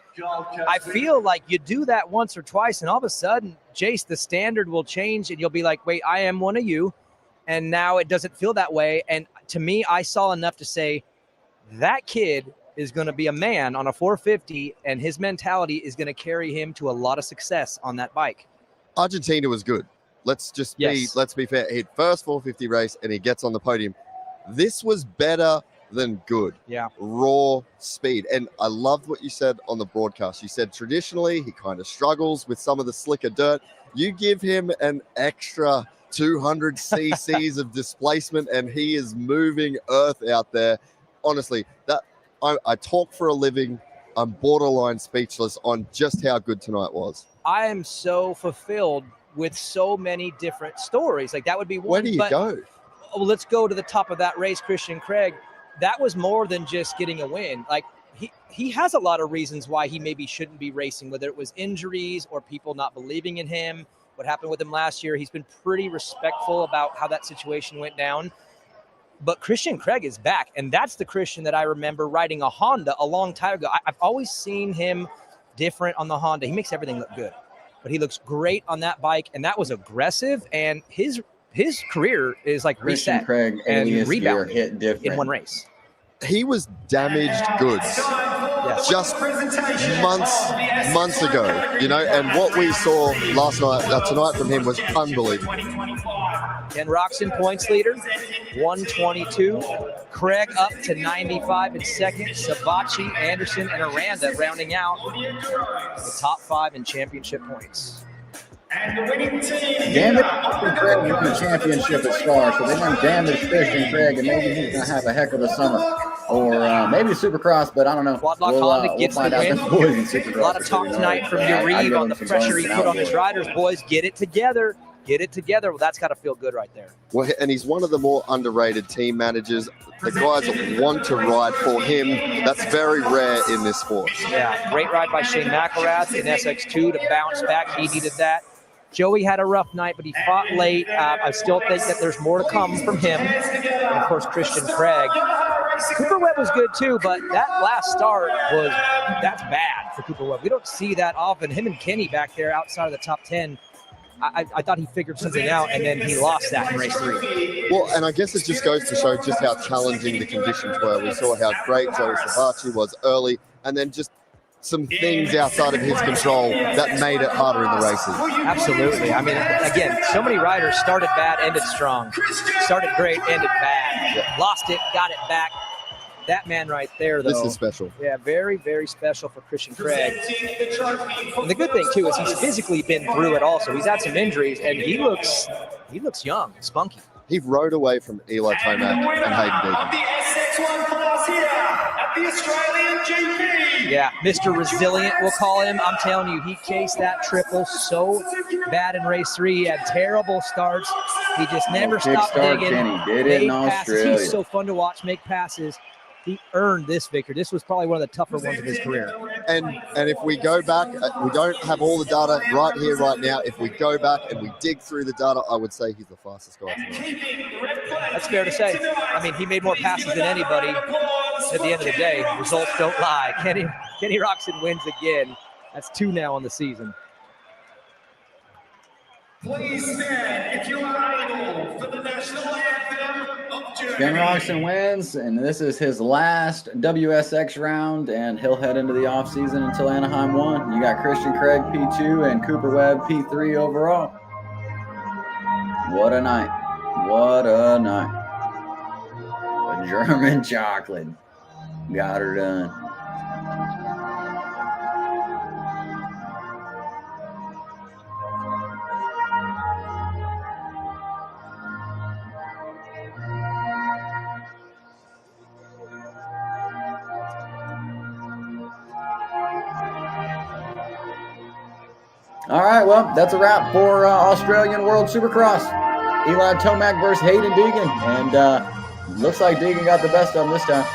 I feel like you do that once or twice, and all of a sudden, Jace, the standard will change, and you'll be like, wait, I am one of you. and now it doesn't feel that way. And to me, I saw enough to say that kid is going to be a man on a 450, and his mentality is going to carry him to a lot of success on that bike. Argentina was good. Let's be fair. He had first 450 race and he gets on the podium. This was better than good. Yeah. Raw speed. And I loved what you said on the broadcast. You said traditionally he kind of struggles with some of the slicker dirt. You give him an extra 200 cc's of displacement and he is moving earth out there. Honestly, I talk for a living. I'm borderline speechless on just how good tonight was. I am so fulfilled with so many different stories. Like that would be one. Where do you go? Well, let's go to the top of that race, Christian Craig. That was more than just getting a win. Like he has a lot of reasons why he maybe shouldn't be racing, whether it was injuries or people not believing in him. What happened with him last year, he's been pretty respectful about how that situation went down. But Christian Craig is back, and that's the Christian that I remember riding a Honda a long time ago. I've always seen him different on the Honda. He makes everything look good, but he looks great on that bike, and that was aggressive, and his career is like Christian reset Craig and rebound hit different in one race. He was damaged goods just months ago, and what we saw tonight from him was unbelievable. Ken Roxon points leader, 122. Craig up to 95 in second. Sabachi, Anderson, and Aranda rounding out the top 5 in championship points. Damn it, Christian Craig won the championship at Star, so they're going to damage Christian Craig, and maybe he's going to have a heck of a summer. Or maybe Supercross, but I don't know. Quad Block Honda gets the win. A lot of talk tonight from Uribe on the pressure he put on his riders. Boys, get it together. Get it together. Well, that's got to feel good right there. Well, and he's one of the more underrated team managers. The guys want to ride for him. That's very rare in this sport. Yeah, great ride by Shane McElrath in SX2 to bounce back. He needed that. Joey had a rough night, but he fought late. I still think that there's more to come from him. And, of course, Christian Craig. Cooper Webb was good, too, but that last start that's bad for Cooper Webb. We don't see that often. Him and Kenny back there outside of the top 10. I thought he figured something out, and then he lost that in race 3. Well, and I guess it just goes to show just how challenging the conditions were. We saw how great Joey Sabachi was early, and then just some things outside of his control that made it harder in the races. Absolutely. I mean, again, so many riders started bad, ended strong. Started great, ended bad. Yeah. Lost it, got it back. That man right there, though. This is special. Yeah, very, very special for Christian Craig. And the good thing, too, is he's physically been through it also. He's had some injuries, and he looks young, spunky. He rode away from Eli Tomac and Haiden Deegan. The SX1 class here at the Australian GP. Yeah, Mr. Resilient, we'll call him. I'm telling you, he chased that triple so bad in race 3. He had terrible starts. He just never stopped digging. Kenny did it in Australia. He's so fun to watch make passes. He earned this victory. This was probably one of the tougher ones of his career. And if we go back, we don't have all the data right here, right now. If we go back and we dig through the data, I would say he's the fastest guy tonight. That's fair to say. I mean, he made more passes than anybody. At the end of the day, results don't lie. Kenny Roxon wins again. That's 2 now on the season. Please stand if you are able for the national anthem of Germany. Ken Roxon wins, and this is his last WSX round, and he'll head into the offseason until Anaheim 1. You got Christian Craig P2 and Cooper Webb P3 overall. What a night. What a night. A German chocolate. Got her done. All right, well, that's a wrap for Australian World Supercross. Eli Tomac versus Haiden Deegan. And looks like Deegan got the best of him this time.